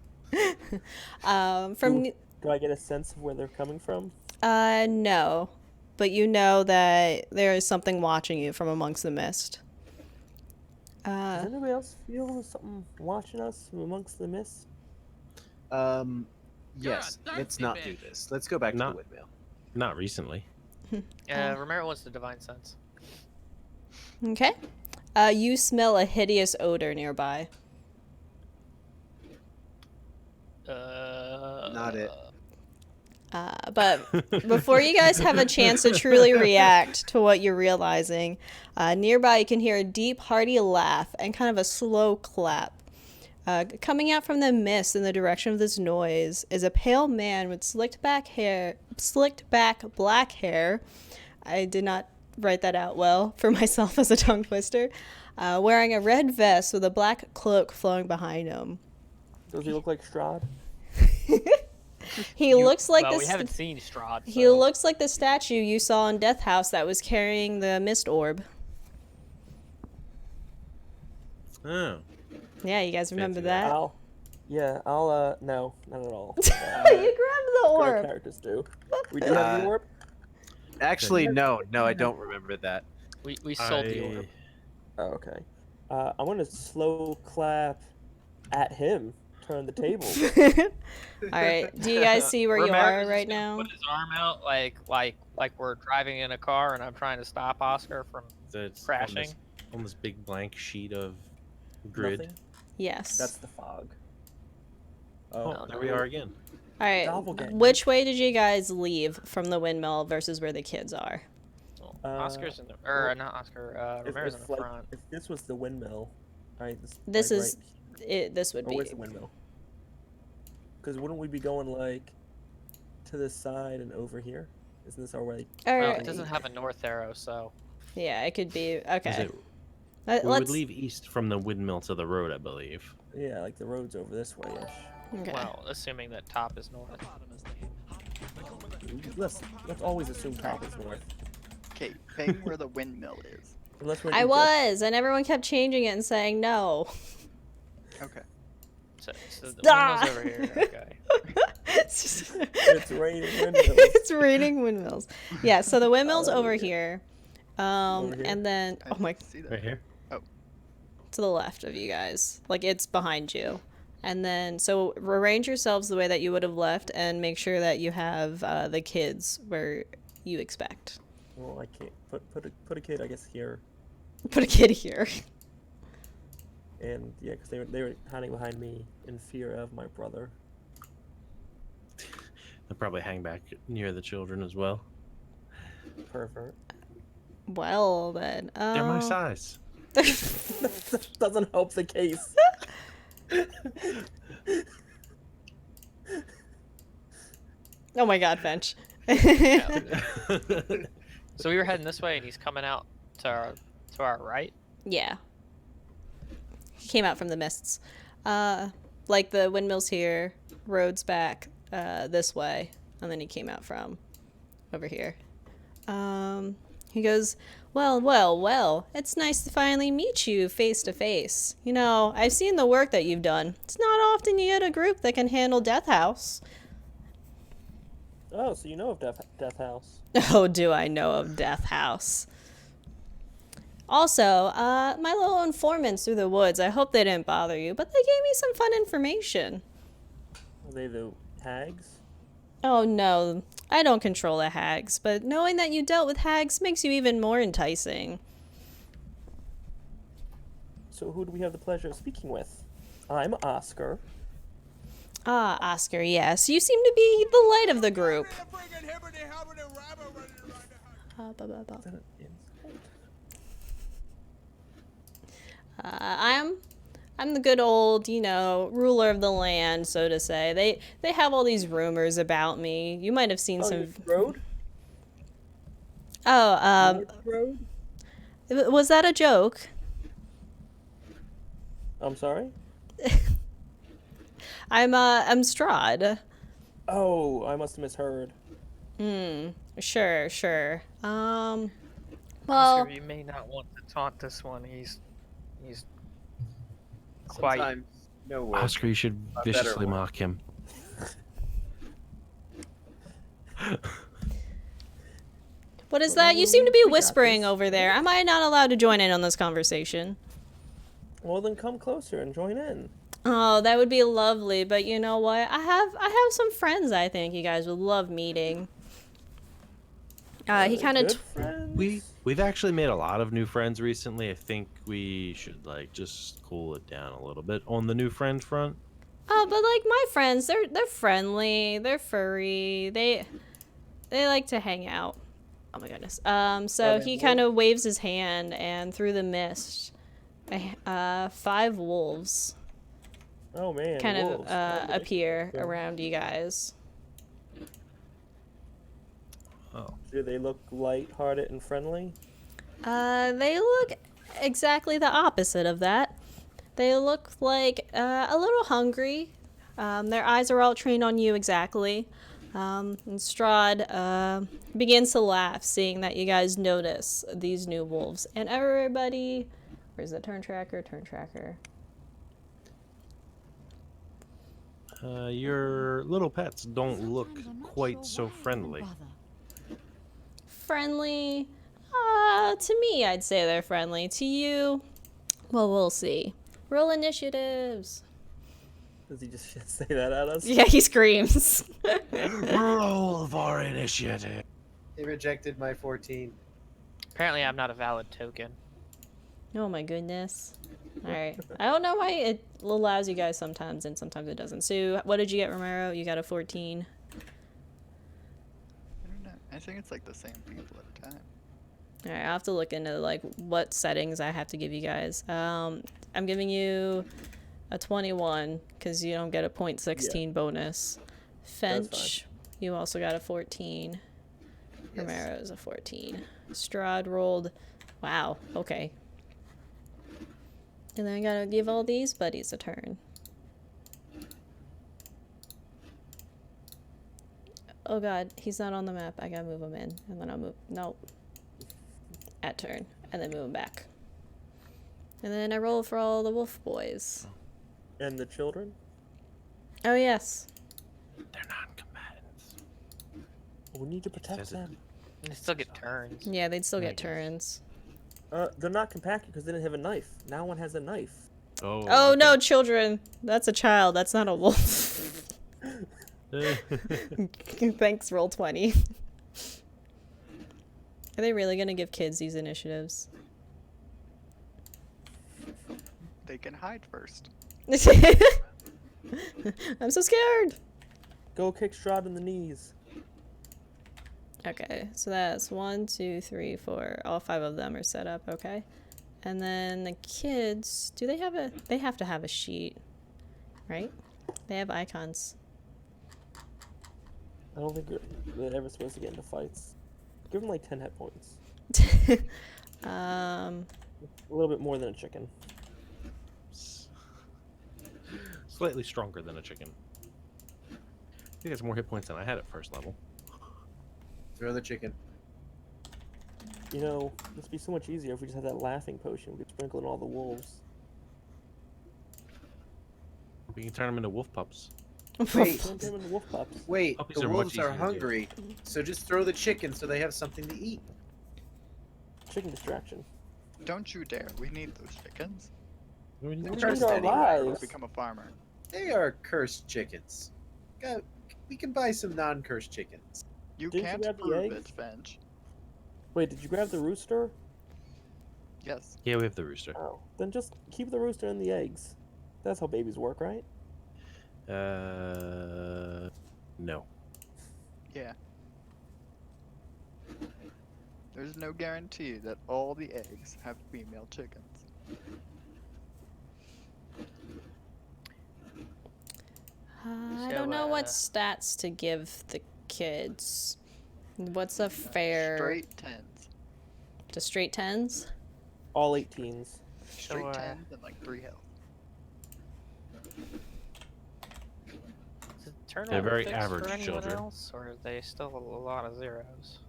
From Do I get a sense of where they're coming from? no, but you know that there is something watching you from amongst the mist. Does anybody else feel something watching us from amongst the mist? Yes. Let's not do this. Let's go back to the windmill. Not recently. Romero wants the divine sense. Okay. You smell a hideous odor nearby. Not it. But before you guys have a chance to truly react to what you're realizing, nearby you can hear a deep, hearty laugh and kind of a slow clap. Coming out from the mist in the direction of this noise is a pale man with slicked back black hair. I did not write that out well for myself as a tongue twister. Wearing a red vest with a black cloak flowing behind him. Does he look like Strahd? He looks like well, this. we haven't seen Strahd. He so- looks like the statue you saw in Death House that was carrying the mist orb. Oh. Yeah, you guys remember Fancy that? I'll no, not at all. You grabbed the Our orb. characters do. We do have the orb? Actually, no, I don't remember that. We sold the orb. Oh, okay. I'm gonna slow clap at him turn the table. All right. Do you guys see where you Romero's are just right gonna now? Put his arm out like we're driving in a car and I'm trying to stop Oscar from So it's crashing. on this big blank sheet of grid. Nothing. Yes. That's the fog. Oh, there we are again. All right. Doppelganger. Which way did you guys leave from the windmill versus where the kids are? Well, Uh, Oscar's in the well, not Oscar. Romero's in the front. If this was the windmill, right? This like, is it. This would Or be. where's the windmill? Because wouldn't we be going like to this side and over here? Isn't this already? All Well, right. it doesn't have a north arrow, so Yeah, it could be. Is Okay. it- we would Let's. leave east from the windmill to the road, I believe. Yeah, like the road's over this way-ish. Okay. well, assuming that top is north. Let's always assume top is north. Okay, ping where the windmill is. Unless we're I was, and everyone kept changing it and saying no. Okay. So the Stop! windmill's over here. Okay. it's It's raining windmills. it's raining windmills. Yeah, so the windmill's over Hallelujah. here. Over here? And then I oh my, didn't see that. Right here. to the left of you guys, like it's behind you. And then so arrange yourselves the way that you would have left, and make sure that you have the kids where you expect. Well, I can't put a kid, I guess, here. Put a kid here. And yeah, because they were hiding behind me in fear of my brother. They'll probably hang back near the children as well. Pervert. Well then, They're my size. That doesn't help the case. Oh my God, Fench. So we were heading this way, and he's coming out to our right. Yeah. He came out from the mists. Like the windmill's here, road's back this way, and then he came out from over here. He goes, well, it's nice to finally meet you face to face. You know, I've seen the work that you've done. It's not often you get a group that can handle Death House. Oh, so you know of Death House. Oh, do I know of Death House. Also, my little informants through the woods, I hope they didn't bother you, but they gave me some fun information. Are they the hags? Oh no, I don't control the hags, but knowing that you dealt with hags makes you even more enticing. So who do we have the pleasure of speaking with? I'm Oscar. Ah, Oscar, yes, you seem to be the light of the group. Ba, ba, ba. Is that an insult? I'm the good old, ruler of the land, so to say. They have all these rumors about me. You might have seen Oh, some. you're Road? Oh, Road? was that a joke? I'm sorry? I'm Strahd. Oh, I must have misheard. Sure. Well, Oscar, you may not want to taunt this one. He's quite. Sometimes no word. Oscar, you should A better viciously one. mock him. what is that? You seem to be we got whispering this. over there. Am I not allowed to join in on this conversation? Well, then come closer and join in. Oh, that would be lovely, but you know what? I have some friends I think you guys would love meeting. He kind of Good friends? We've actually made a lot of new friends recently. I think we should just cool it down a little bit on the new friend front. Oh, but like my friends, they're friendly, they're furry, they like to hang out. Oh my goodness. So they he kind of waves his hand, and through the mist, 5 wolves Oh man, kind of wolves. appear Yeah. around you guys. Oh. Do they look light-hearted and friendly? They look exactly the opposite of that. They look like a little hungry. Their eyes are all trained on you exactly. And Strahd begins to laugh, seeing that you guys notice these new wolves. And everybody... Where's the turn tracker? Turn tracker. Your little pets don't look quite so friendly. Friendly? To me, I'd say they're friendly. To you, well, we'll see. Roll initiatives. Does he just say that at us? Yeah, he screams. Roll for initiative. They rejected my 14. Apparently, I'm not a valid token. Oh my goodness. Alright. I don't know why it allows you guys sometimes and sometimes it doesn't. So, what did you get, Romero? You got a 14. I don't know. I think it's like the same people at a time. Alright, I'll have to look into like what settings I have to give you guys. I'm giving you a 21 because you don't get a 0.16 bonus. Fench, you also got a 14. Yes. Romero's a 14. Strahd rolled. Wow, okay. And then I gotta give all these buddies a turn. Oh god, he's not on the map. I gotta move him in. And then I'll move. Nope. At turn. And then move him back. And then I roll for all the wolf boys. And the children? Oh, yes. They're non-combatants. We need to protect Says it. them. They still get turns. Yeah, they'd still I get guess. turns. They're not compacted because they didn't have a knife. Now one has a knife. Oh. Oh, no, okay. children. That's a child. That's not a wolf. Thanks, roll 20. Are they really gonna give kids these initiatives? They can hide first. I'm so scared. Go kick Strahd in the knees. Okay, so that's 1, 2, 3, 4. All 5 of them are set up, okay? And then the kids, do they have a... They have to have a sheet, right? They have icons. I don't think they're ever supposed to get into fights. Give them like 10 hit points. A little bit more than a chicken. Slightly stronger than a chicken. I think it's more hit points than I had at first level. Throw the chicken. You know, this would be so much easier if we just had that laughing potion. We could sprinkle in all the wolves. We can turn them into wolf pups. Wait, Turn them into wolf pups. wait. Puppies The are much wolves easier are to do. hungry, so just throw the chicken so they have something to eat. Chicken distraction. Don't you dare. We need those chickens. We need We're to gonna Cursed need our anyway. lives. Become a farmer. They are cursed chickens. We can buy some non-cursed chickens. You Didn't you can't grab the prove eggs? it, Fench. Wait, did you grab the rooster? Yes. Yeah, we have the rooster. Oh. Then just keep the rooster and the eggs. That's how babies work, right? No. Yeah. There's no guarantee that all the eggs have female chickens. I So, don't know what stats to give the kids. What's a fair... Straight tens. Just straight 10s? All 18s. Straight So, tens and like 3 health. Is it turn They're very fixed average for anyone children. else, or are they still a lot of zeros?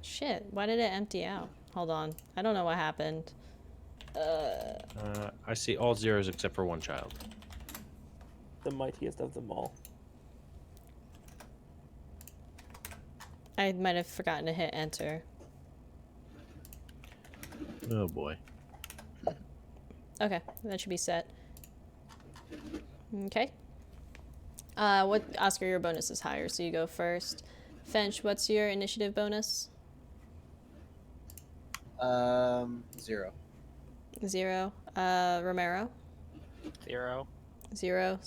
Shit, why did it empty out? Hold on. I don't know what happened. I see all zeros except for one child. The mightiest of them all. I might have forgotten to hit enter. Oh boy. Okay, that should be set. Okay. What Oscar, your bonus is higher, so you go first. Fench, what's your initiative bonus? 0. 0. Romero? 0. 0.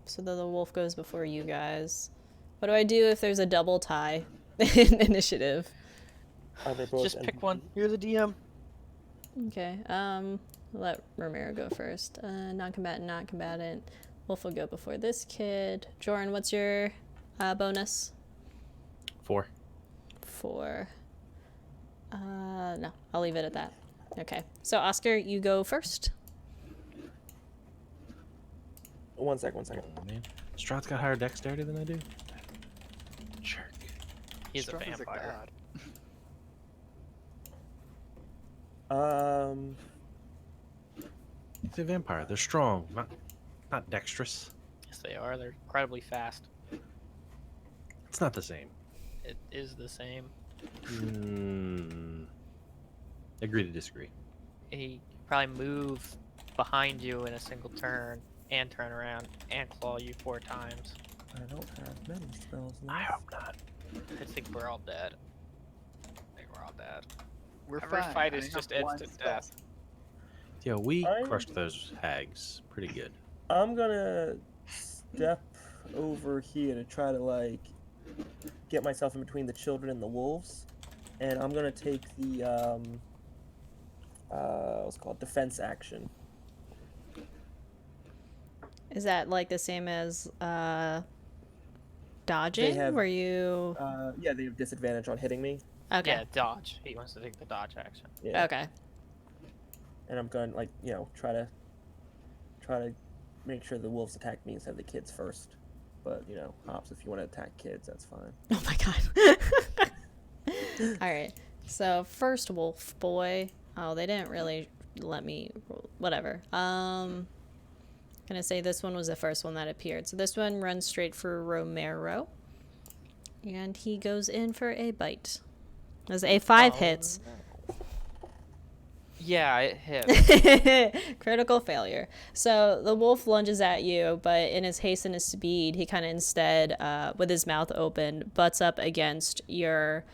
So the wolf goes before you guys. What do I do if there's a double tie in initiative? Are they both Just pick NPCs? one. You're the DM. Okay. Let Romero go first. Non-combatant, not combatant. Wolf will go before this kid. Jorin, what's your bonus? 4. 4. No, I'll leave it at that. Okay. So Oscar, you go first. 1 second. Oh man. Strahd's got higher dexterity than I do. Jerk. He's a Strahd is vampire. god. He's a vampire. They're strong, not dexterous. Yes, they are. They're incredibly fast. It's not the same. It is the same. Agree to disagree. He could probably move behind you in a single turn and turn around and claw you 4 times. I don't have many spells I left. hope not. I think we're all dead. I think we're all dead. We're Every fine. fight I is have just one instant spell. death. Yeah, we I'm- crushed those hags pretty good. I'm gonna step over here to try to like get myself in between the children and the wolves, and I'm gonna take the what's it called, defense action. Is that like the same as dodging? have- Where you? Yeah, they have disadvantage on hitting me. Okay. Yeah, dodge. He wants to take the dodge action. Yeah. Okay. And I'm gonna like try to make sure the wolves attack me instead of the kids first. But Hops, if you want to attack kids, that's fine. Oh my god. All right. So first wolf boy. Oh, they didn't really let me. Whatever. Gonna say this one was the first one that appeared. So this one runs straight for Romero, and he goes in for a bite. As a 5 hits. No. Yeah, it hit. Critical failure. So the wolf lunges at you, but in his haste and his speed, he kind of instead, with his mouth open, butts up against your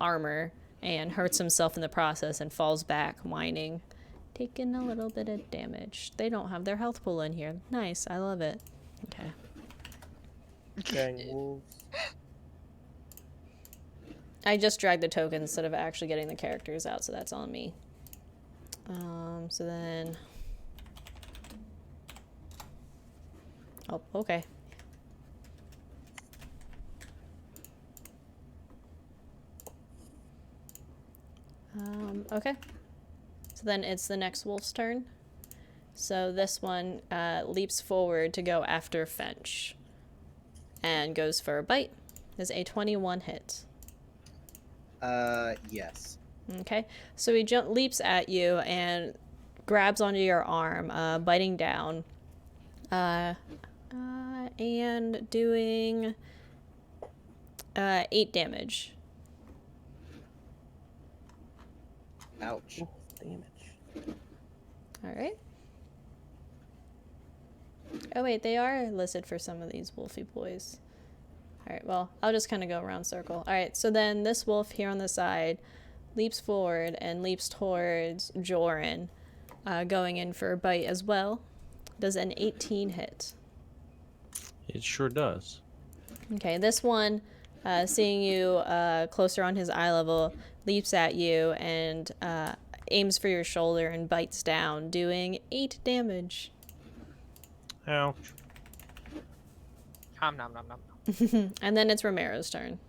armor and hurts himself in the process and falls back, whining, taking a little bit of damage. They don't have their health pool in here. Nice. I love it. Okay. Dang wolves. I just dragged the token instead of actually getting the characters out, so that's on me. So then... Oh, okay. Okay. So then it's the next wolf's turn. So this one leaps forward to go after Fench. And goes for a bite. Is a 21 hit. Yes. Okay, so he leaps at you and grabs onto your arm, biting down, and doing 8 damage. Ouch. Ooh, damage. All right. Oh wait, they are listed for some of these wolfy boys. All right, well, I'll just kind of go around circle. All right, so then this wolf here on the side leaps forward and leaps towards Jorin, going in for a bite as well. Does an 18 hit? It sure does. Okay, this one, seeing you closer on his eye level, leaps at you and aims for your shoulder and bites down, doing 8 damage. Ouch. Nom nom nom nom. And then it's Romero's turn.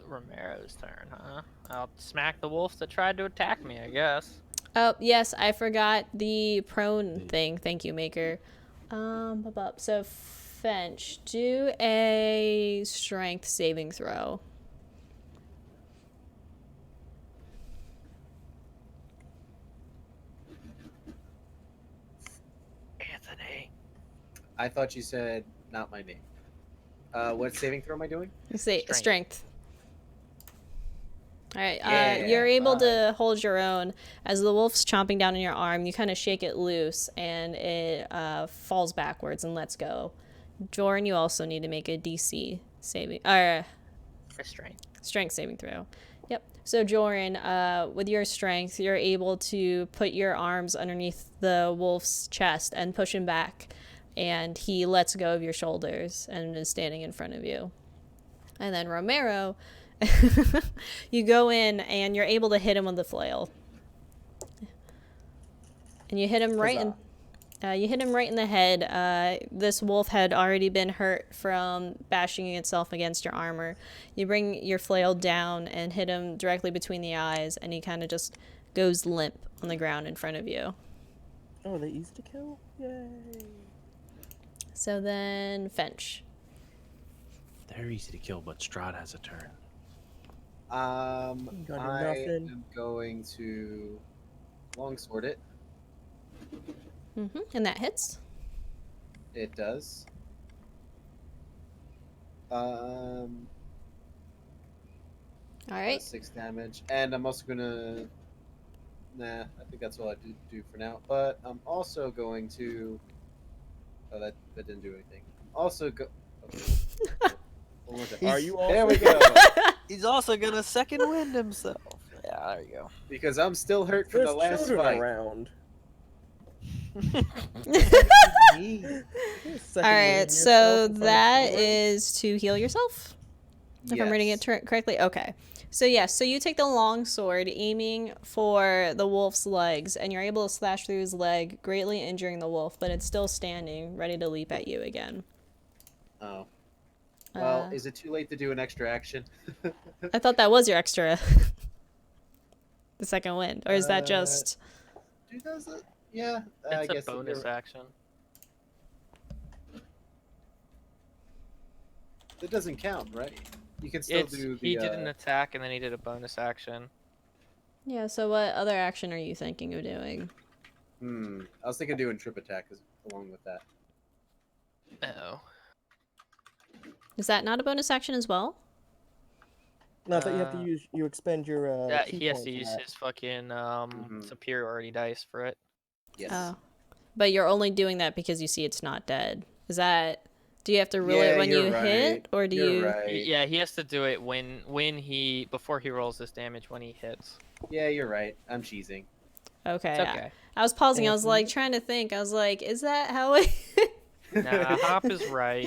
Romero's turn, huh? I'll smack the wolf that tried to attack me, I guess. Oh, yes, I forgot the prone thing. Thank you, Maker. So Fench, do a strength saving throw. Anthony. I thought you said not my name. What saving throw am I doing? Say Strength. strength. All right, Yeah, you're able fine. to hold your own. As the wolf's chomping down on your arm, you kind of shake it loose, and it falls backwards and lets go. Jorin, you also need to make a DC saving, Restraint. strength saving throw. Yep. So Jorin, with your strength, you're able to put your arms underneath the wolf's chest and push him back, and he lets go of your shoulders and is standing in front of you. And then Romero, you go in and you're able to hit him with the flail. And you hit him right in. You hit him right in the head. This wolf had already been hurt from bashing itself against your armor. You bring your flail down and hit him directly between the eyes, and he kind of just goes limp on the ground in front of you. Oh, are they easy to kill? Yay. So then Fench. They're easy to kill, but Strahd has a turn. Gotta do I nothing. am going to longsword it. And that hits. It does. All right. 6 damage, and I'm also gonna Nah, I think that's all I do for now. But I'm also going to. Oh, that didn't do anything. Also go. Okay. One more time. Are you There also- we go. He's also gonna second wind himself. Yeah, there you go. Because I'm still hurt from There's the last children fight. around. All right, so that is to heal yourself, if I'm reading it correctly. Okay. So yes, so you take the long sword, aiming for the wolf's legs, and you're able to slash through his leg, greatly injuring the wolf, but it's still standing, ready to leap at you again. Oh. Well, Uh, is it too late to do an extra action? I thought that was your extra. The second wind, or is that just? Does it? Yeah, I It's a guess bonus action. It doesn't count, right? You can still do the. He did an attack and then he did a bonus action. Yeah. So what other action are you thinking of doing? I was thinking of doing trip attack along with that. Oh. Is that not a bonus action as well? No, I thought you have to use. You expend your. Yeah, key he has points to for use that. his fucking superiority dice for it. Yes. Oh, but you're only doing that because you see it's not dead. Is that? Do you have to roll it when you hit, or do you? Right. Yeah, he has to do it before he rolls this damage when he hits. Yeah, you're right. I'm cheesing. Okay. It's okay. I was pausing. I was like trying to think. I was like, is that how it? Nah, Hop is right.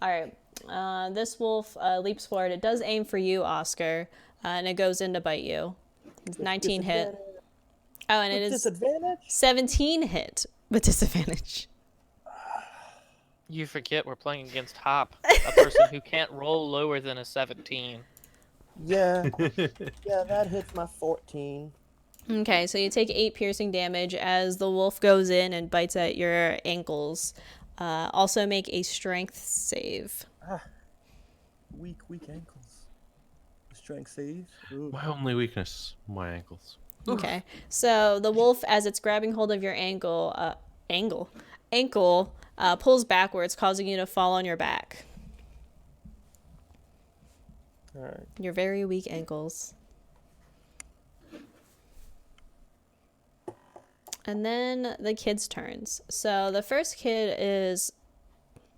All right. This wolf leaps forward. It does aim for you, Oscar, and it goes in to bite you. It's 19 hit. Oh, and it is disadvantage. 17 hit with disadvantage. You forget we're playing against Hop, a person who can't roll lower than a 17. Yeah, yeah, that hits my 14. Okay, so you take 8 piercing damage as the wolf goes in and bites at your ankles. Also make a strength save. Weak ankles. Strength save. Ooh. My only weakness, my ankles. Okay, so the wolf, as it's grabbing hold of your ankle, pulls backwards, causing you to fall on your back. All right. Your very weak ankles. And then the kids' turns. So the first kid is,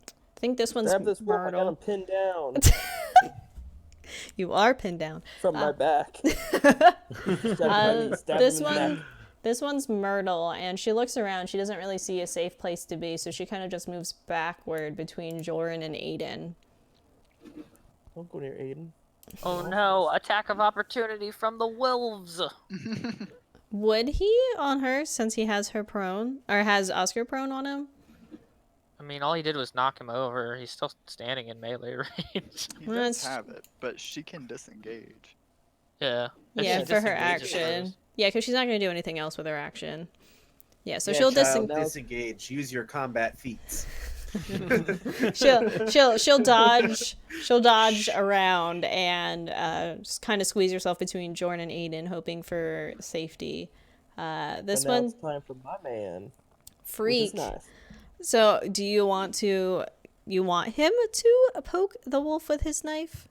I think this one's Grab this wolf. I got him Myrtle. pinned down You are pinned down. from my back. This one's Myrtle, and she looks around. She doesn't really see a safe place to be, so she kind of just moves backward between Jorin and Aiden. Don't go near Aiden. Oh no, attack of opportunity from the wolves! Would he on her, since he has her prone, or has Oscar prone on him? I mean, all he did was knock him over. He's still standing in melee range. He Well, does that's- have it, but she can disengage. Yeah. If Yeah, she for her disengages action. hers. Yeah, because she's not going to do anything else with her action. Yeah, so Yeah, she'll child, disengage. disengage. Use your combat feats. she'll dodge around and just kind of squeeze herself between Jordan and Aiden, hoping for safety. This And now one, it's time for my man. Freak. Which is nice. So, do you want him to poke the wolf with his knife?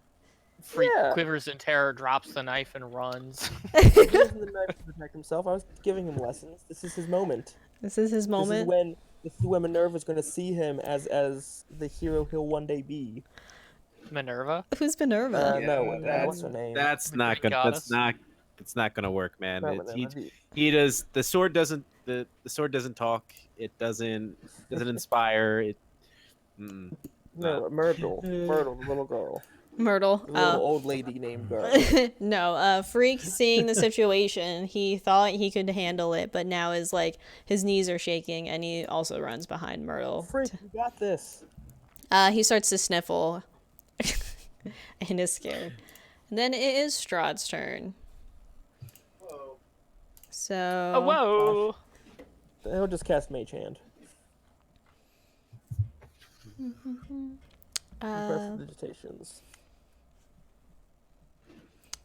Freak Yeah. quivers in terror, drops the knife, and runs. He's using the knife to protect himself. I was giving him lessons. This is his moment. This is his moment. This is when Minerva's going to see him as the hero he'll one day be. Minerva? Who's Minerva? No, that's- what's her name? That's The not Greek gonna. goddess? That's not gonna work, man. Not It's- Minerva. he does. The sword doesn't. The sword doesn't talk. It doesn't inspire. It. No, Myrtle. Myrtle, the little girl. Myrtle. The little old lady named girl. No, Freak, seeing the situation, he thought he could handle it, but now is like his knees are shaking, and he also runs behind Myrtle. Freak, you got this. He starts to sniffle and is scared. And then it is Strahd's turn. So Oh, whoa! He'll just cast Mage Hand. Prestidigitations.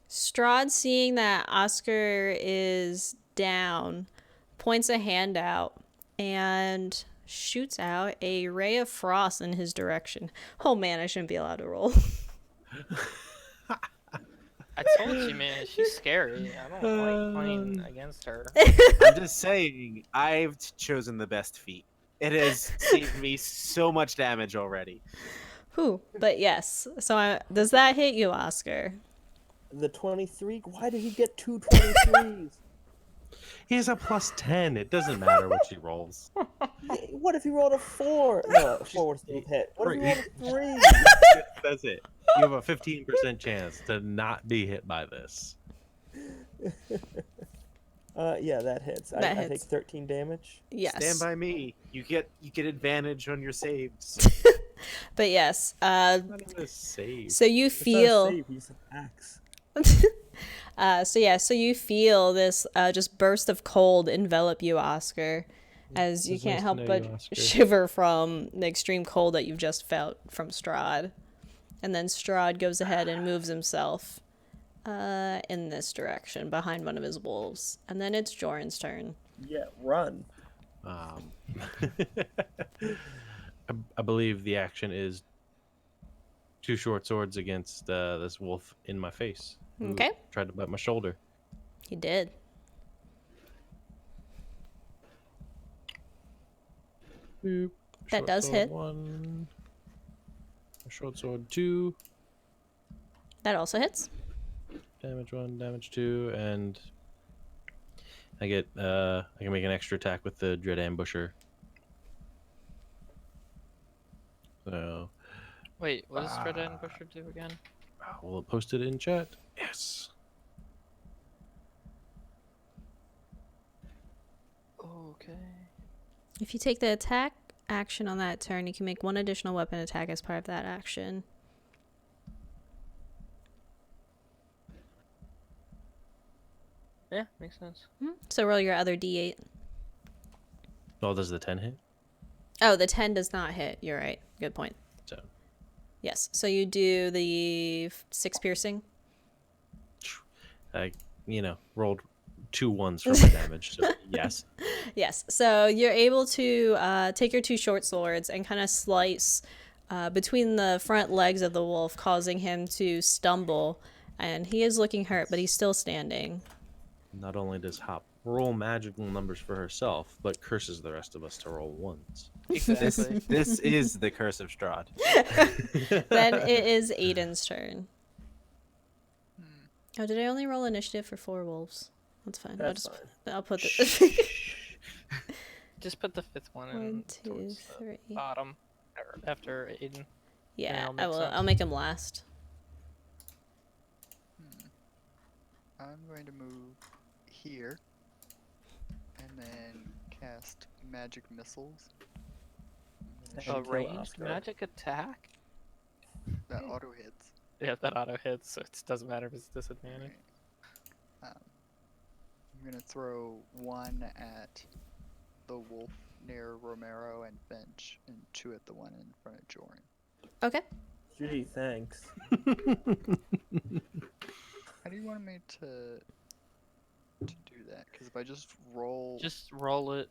Strahd, seeing that Oscar is down, points a hand out and shoots out a ray of frost in his direction. Oh man, I shouldn't be allowed to roll. I told you, man, she's scary. I don't like playing against her. I'm just saying, I've chosen the best feat. It has saved me so much damage already. Whew. But yes. So does that hit you, Oscar? The 23. Why did he get two 23s? He has a +10. It doesn't matter what she rolls. Yeah, what if he rolled a 4? No, a 4 would still hit. What if he rolled a 3? That's it. You have a 15% chance to not be hit by this. Yeah, that hits. That I take hits. 13 damage. Yes. Stand by me. You get advantage on your saves. But yes. Not even a save. So you It's not a feel. save, he's an axe. So you feel this just burst of cold envelop you, Oscar, as you It's can't nice to help know but you, Oscar. shiver from the extreme cold that you've just felt from Strahd. And then Strahd goes ahead and moves himself in this direction behind one of his wolves. And then it's Jorin's turn. Yeah, run. I believe the action is 2 short swords against this wolf in my face. Who Okay. tried to bite my shoulder. He did. Boop. That Short does sword hit. 1. Short sword 2. That also hits. Damage 1, damage 2, and I can make an extra attack with the Dread Ambusher. So Wait, what does Stryder and Busher do again? we'll post it in chat. Yes. Okay. If you take the attack action on that turn, you can make one additional weapon attack as part of that action. Yeah, makes sense. So roll your other d8. Oh, does the 10 hit? Oh, the 10 does not hit. You're right. Good point. So Yes. So you do the 6 piercing. I, rolled 2 1s for my damage. So yes. Yes. So you're able to take your 2 short swords and kind of slice between the front legs of the wolf, causing him to stumble. And he is looking hurt, but he's still standing. Not only does Hop roll magical numbers for herself, but curses the rest of us to roll 1s. Exactly. This is the Curse of Strahd. Then it is Aiden's turn. Oh, did I only roll initiative for 4 wolves? That's fine. That's I'll put the Just put the 5th one in 1, 2, towards the 3. bottom or after Aiden. Yeah, That'll I make will. sense. I'll make him last. I'm going to move here and then cast magic missiles. I'm gonna A kill ranged Oscar. magic attack? shoot that auto hits. Yeah, that auto hits, so it doesn't matter if it's disadvantage. Alright. I'm gonna throw 1 at the wolf near Romero and Fench, and 2 at the one in front of Jorin. Okay. Gee, thanks. How do you want me to do that? Because if I just roll, Just roll it.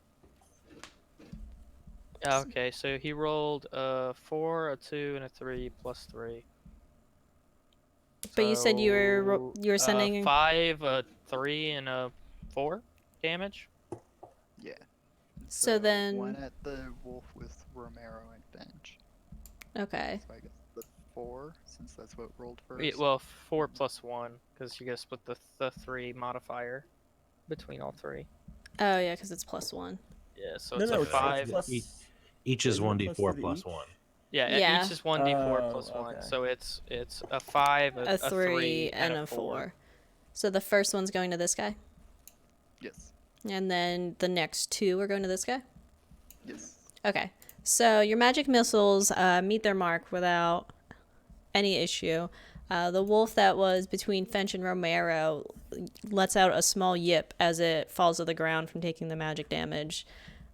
Okay, so he rolled a 4, a 2, and a 3 plus 3. But you said you were So, sending 5, a 3, and a 4 damage. yeah. So then- 1 at the wolf with Romero and Fench. Okay. So I guess the 4, since that's what rolled first. Yeah, well, 4 plus 1, because you gotta split the 3 modifier between all 3. Oh yeah, because it's +1. Yeah, so No, it's no, a it's 5. plus- Each is Isn't it 1d4 plus plus three 1. Yeah, Yeah. each is 1d4 Oh, plus 1. okay. So it's a 5, A 3 and a 4. So the first one's going to this guy, Yes. and then the next 2 are going to this guy. Yes. Okay. So your magic missiles meet their mark without any issue. The wolf that was between Fench and Romero lets out a small yip as it falls to the ground from taking the magic damage.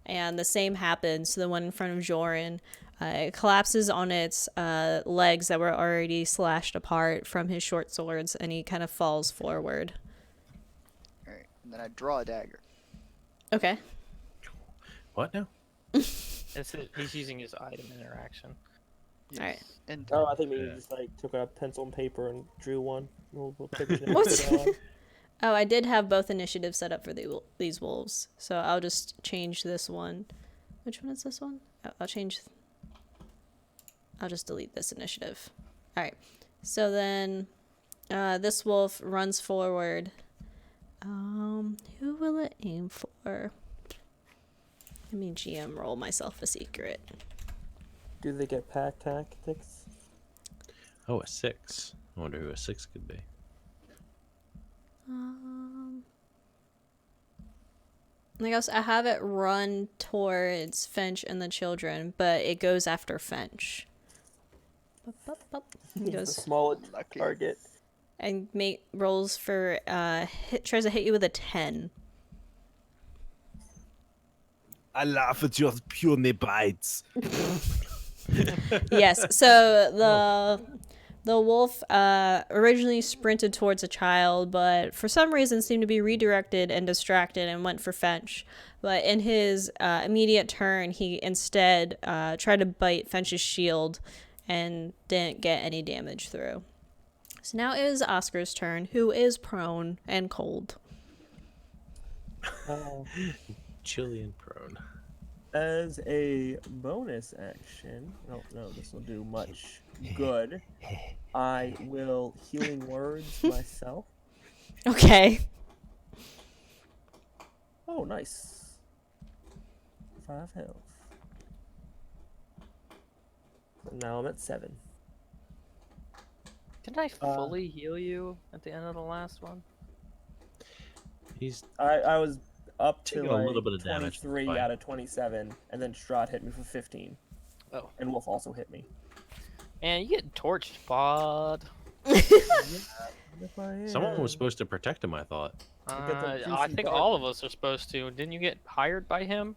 And the same happens to the one in front of Jorin. It collapses on its legs that were already slashed apart from his short swords, and he kind of falls forward. Alright. And then I draw a dagger. Okay. What now? He's using his item interaction. Yes. Alright. And Oh, I think maybe you Yeah. just like took a pencil and paper and drew one. Little picture and What? put it on. Oh, I did have both initiatives set up for these wolves, so I'll just change this one. Which one is this one? Oh, I'll just delete this initiative. All right. So then, this wolf runs forward. Who will it aim for? Let me GM roll myself a secret. Do they get pack tactics? Oh, a 6. I wonder who a 6 could be. I guess I have it run towards Fench and the children, but it goes after Fench. It The goes smallest lucky. target. and rolls for tries to hit you with a 10. I laugh at your puny bites. Yes. So the wolf originally sprinted towards a child, but for some reason seemed to be redirected and distracted and went for Fench. But in his immediate turn, he instead tried to bite Fench's shield and didn't get any damage through. So now it is Oscar's turn, who is prone and cold. Chilly and prone. As a bonus action, no, this will do much good. I will healing words myself. Okay. Oh, nice. 5 health. So now I'm at 7. Didn't I fully heal you at the end of the last one? He's I was up to taking a little bit of damage. 23 out of 27, and then Strahd hit me for 15. Oh. And Wolf also hit me. And you get torched, bud. Someone was supposed to protect him, I thought. I juicy think dart. all of us are supposed to. Didn't you get hired by him?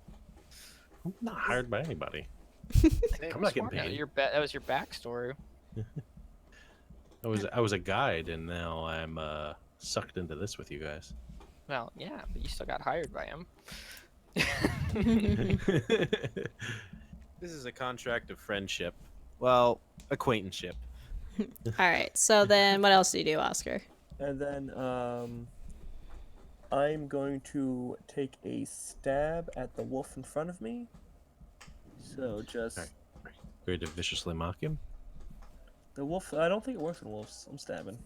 I'm not hired by anybody. I'm I'm not getting paid. That was your backstory. I was a guide, and now I'm sucked into this with you guys. Well, yeah, but you still got hired by him. This is a contract of friendship. Well, acquaintanceship. All right. So then, what else do you do, Oscar? And then I'm going to take a stab at the wolf in front of me. So just Alright. Going to viciously mock him. the wolf. I don't think it works on wolves. I'm stabbing.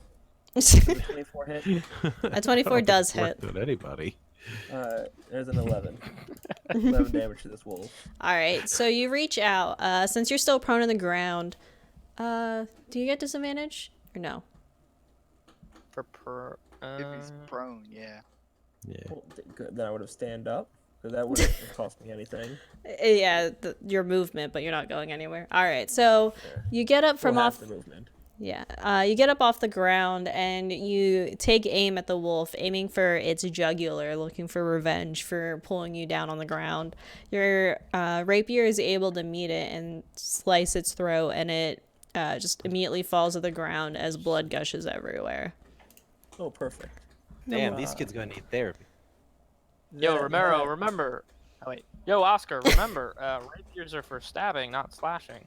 A 24 hit. 24 does hit. With anybody. There's an 11. 11 damage to this wolf. All right. So you reach out. Since you're still prone on the ground, do you get disadvantage or no? if he's prone, yeah. Yeah. Well, good. Then I would have stand up. Because that wouldn't have cost me anything. Yeah, your movement, but you're not going anywhere. All right. So you get up from Well, off. half the movement. Yeah. You get up off the ground and you take aim at the wolf, aiming for its jugular, looking for revenge for pulling you down on the ground. Your rapier is able to meet it and slice its throat, and it just immediately falls to the ground as blood gushes everywhere. Oh, perfect. Damn, these kids gonna need therapy. Yo, That- Romero, that- remember. Oh, wait. Yo, Oscar, remember, rapiers are for stabbing, not slashing.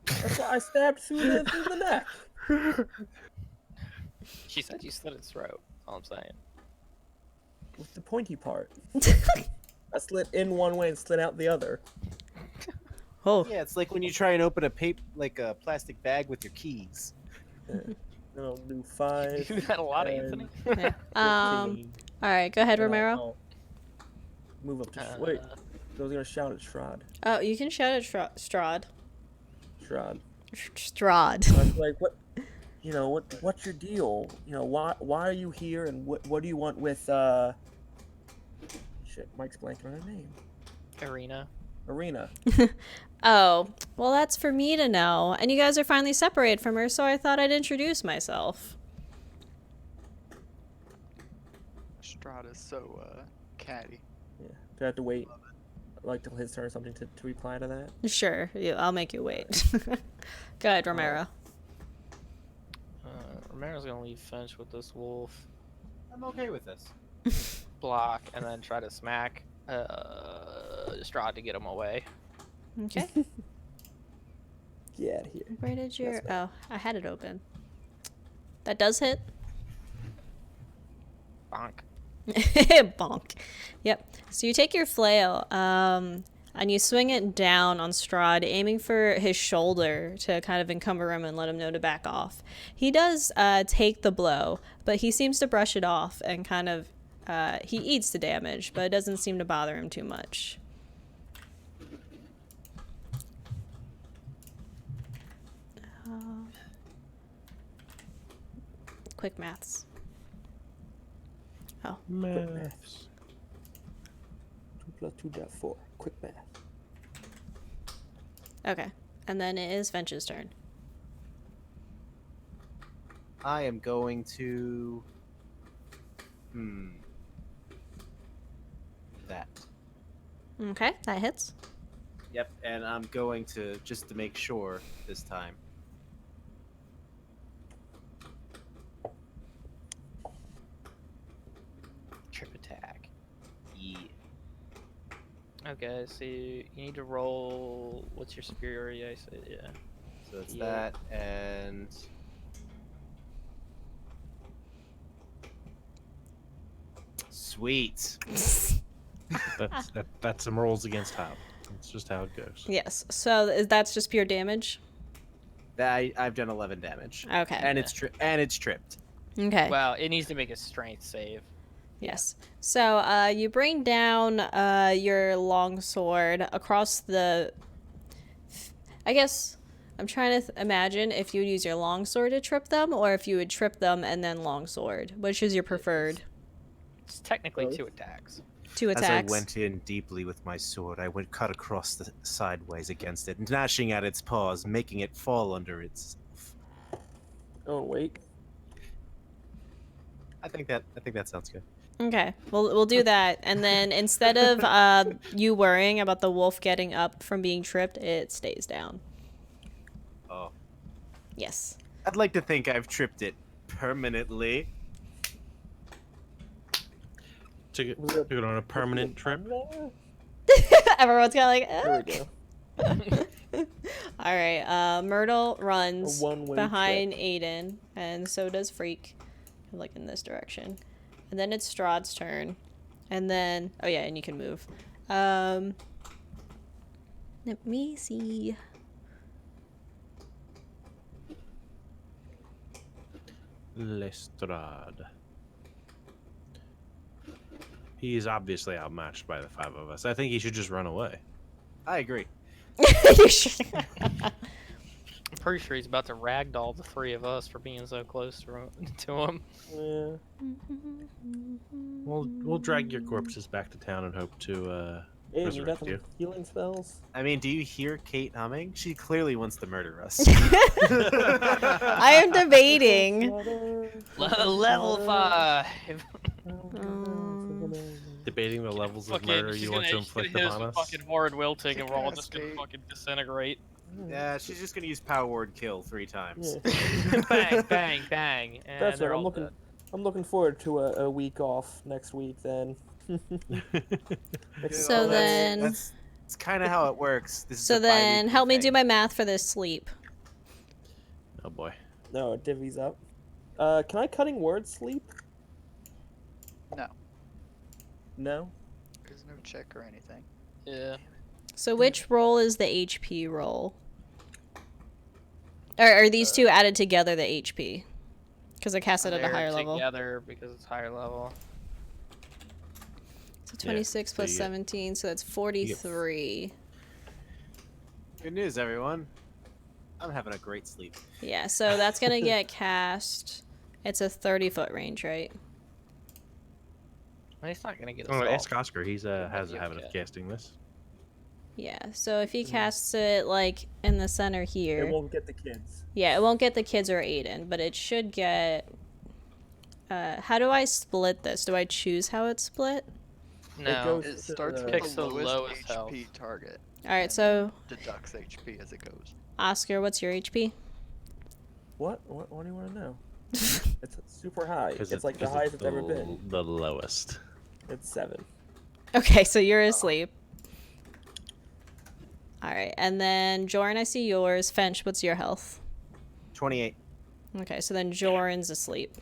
That's why I stabbed through the neck. She said you slit its throat. That's all I'm saying. With the pointy part. I slit in one way and slit out the other. Oh. Yeah, it's like when you try and open a a plastic bag with your keys. Then I'll do You 5. do that a lot, 10, Anthony? Yeah. 15, All right. Go ahead, then Romero. I'll move up to wait. I was gonna shout at Strahd. Oh, you can shout at Strahd. Strahd. Strahd. I was like, what? You know What's your deal? You know why are you here? And what do you want with Shit, Mike's blanking on her name. Arena. Oh, well, that's for me to know. And you guys are finally separated from her, so I thought I'd introduce myself. Strahd is so catty. Yeah. Do I have to wait? Like till his turn or something to reply to that? Sure, yeah, I'll make you wait. Go ahead, Romero. Romero's gonna leave Fench with this wolf, I'm okay with this. block, and then try to smack Strahd to get him away. Okay. Get out of here. Where did your... That's Oh, I had it open. That does hit. Bonk. Bonk. Yep. So you take your flail, and you swing it down on Strahd, aiming for his shoulder to kind of encumber him and let him know to back off. He does take the blow, but he seems to brush it off and kind of... he eats the damage, but it doesn't seem to bother him too much. Quick maths. Oh. Maths. 2 + 2 = 4. Quick math. Okay. And then it is Fench's turn. I am going to. That. Okay, that hits. Yep, and I'm going to, just to make sure this time. Trip attack. Yeah. Okay, so you need to roll. What's your superiority? I said, yeah. So it's Yeah. that, and. Sweet. That's some rolls against Hop. That's just how it goes. Yes. So that's just pure damage? I've done 11 damage. Okay. And it's tripped. Okay. Well, it needs to make a strength save. Yes. So you bring down your longsword across the... I guess I'm trying to imagine if you would use your longsword to trip them, or if you would trip them and then longsword. Which is your preferred? It's technically Both. 2 attacks. 2 attacks. As I went in deeply with my sword, I went cut across the sideways against it, gnashing at its paws, making it fall under itself. Oh, wait. I think that sounds good. Okay, we'll do that, and then instead of you worrying about the wolf getting up from being tripped, it stays down. Oh. Yes. I'd like to think I've tripped it permanently. Took it on a permanent trip. Everyone's kind of like, There we go. all right. Myrtle runs A one-way behind Aiden, and so does Freak, like in this direction. And then it's Strahd's turn, and then oh yeah, and you can move. Let me see. Lestrade. He is obviously outmatched by the 5 of us. I think he should just run away. I agree. You should- I'm pretty sure he's about to ragdoll the 3 of us for being so close to him. Yeah. We'll drag your corpses back to town and hope to Aiden, you got resurrect some you. healing spells? I mean, do you hear Kate humming? She clearly wants to murder us. I am debating. Level 5. Debating the levels of Fucking, murder she's you want to gonna inflict hit us upon with us. fucking horrid wilting, and we're all Kick just ass, gonna Kate. fucking disintegrate. Yeah, she's just gonna use power word kill 3 times. Yeah. Bang, bang, bang, and That's they're what all I'm looking. dead. I'm looking forward to a week off next week. Then. So then- that's kind of how it works. This is So a then, bi-weekly help me thing. do my math for this sleep. Oh boy. No, it divvies up. Can I cutting word sleep? No, No. there's no check or anything. Yeah. So which roll is the HP roll? Or are these two added together the HP? Because I cast it at a They're higher level. together because it's higher level. So 26 so plus you get- 17, so that's 43. Good news, everyone. I'm having a great sleep. Yeah, so that's going to get cast. It's a 30-foot range, right? Well, he's not gonna get us Oh, all. ask Oscar. He's might has be a habit okay. of casting this. Yeah, so if he casts it, like, in the center here... It won't get the kids. Yeah, it won't get the kids or Aiden, but it should get... how do I split this? Do I choose how it's split? No. goes- It to starts the- with Picks the the lowest, lowest HP health. target. Alright, so, Deducts HP as it goes. Oscar, what's your HP? What? What do you want to know? It's super high. 'Cause It's like the 'cause highest it's ever been. The lowest. It's 7. Okay, so you're asleep. All right, and then Jorin, I see yours. Fench, what's your health? 28. Okay, so then Jorin's asleep.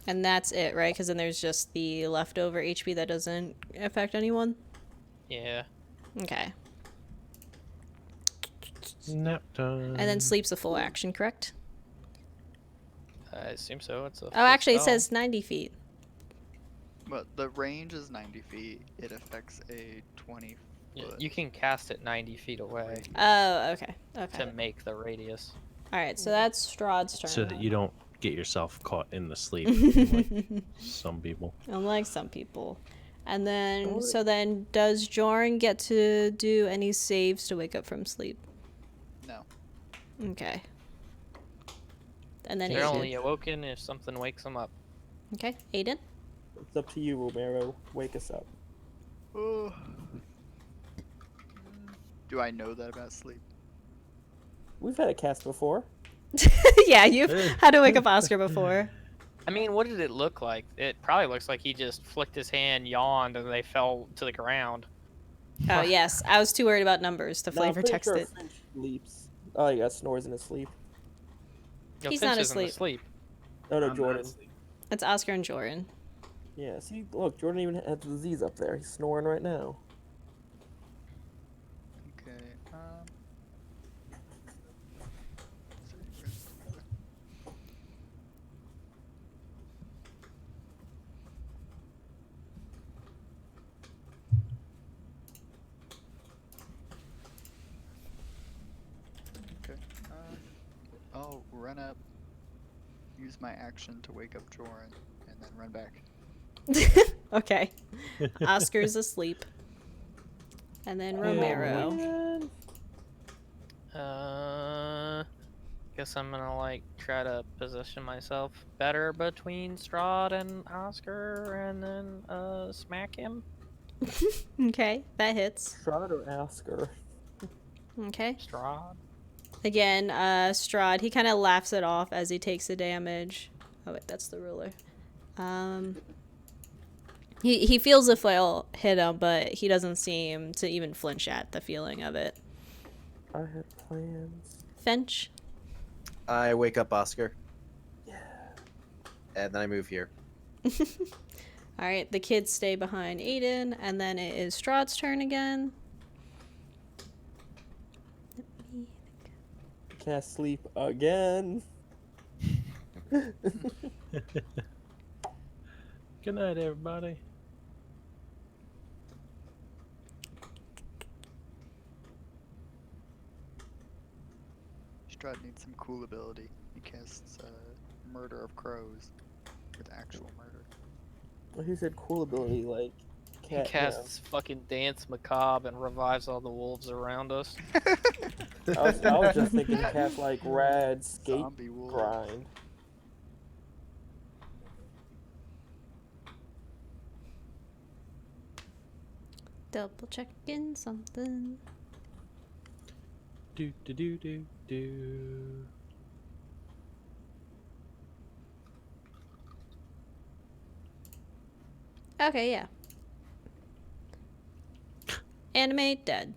And that's it, right? Because then there's just the leftover HP that doesn't affect anyone? Yeah. Okay. Nap time. And then sleep's a full action, correct? I assume so. It's a Oh, full actually, it spell. says 90 feet. But the range is 90 feet. It affects a 20 Yeah, foot. you can cast it 90 feet away Oh, okay. Okay. to make the radius. All right, so that's Strahd's turn. So that you don't get yourself caught in the sleep like some people. Unlike some people. And then, Alright. so then, does Jorin get to do any saves to wake up from sleep? No. Okay. And then They're Aiden. only awoken if something wakes them up. Okay, Aiden? It's up to you, Romero. Wake us up. Oh. Do I know that about sleep? We've had a cast before. Yeah, you've had to wake up Oscar before. I mean, what did it look like? It probably looks like he just flicked his hand, yawned, and they fell to the ground. Oh, yes. I was too worried about numbers to No, flavor I'm pretty text sure it. Fench sleeps. Oh, yeah, snores in his sleep. Yo, He's Finch not isn't asleep. Oh, no, I'm not Jordan. asleep. It's Oscar and Jorin. Yeah, see, look, Jordan even has the disease up there. He's snoring right now. Okay. Okay. I'll run up, use my action to wake up Jorin, and then run back. Okay. Oscar's asleep. And then Romero. Man. Guess I'm gonna like try to position myself better between Strahd and Oscar, and then smack him. Okay, that hits. Stryder or Oscar? Okay. Strahd. Again, Strahd, he kind of laughs it off as he takes the damage. Oh, wait, that's the ruler. He feels the flail hit him, but he doesn't seem to even flinch at the feeling of it. I had plans. Fench? I wake up Oscar, Yeah. and then I move here. Alright, the kids stay behind Aiden, and then it is Strahd's turn again. Can't sleep again. Good night, everybody. Strahd needs some cool ability. He casts Murder of Crows with actual murder. Well, he said cool ability, like He cat. casts fucking Dance Macabre and revives all the wolves around us. I was just thinking cast like rad skate Zombie wolf. grind. Double checking something. Do do do do do. Okay, yeah. Animate dead.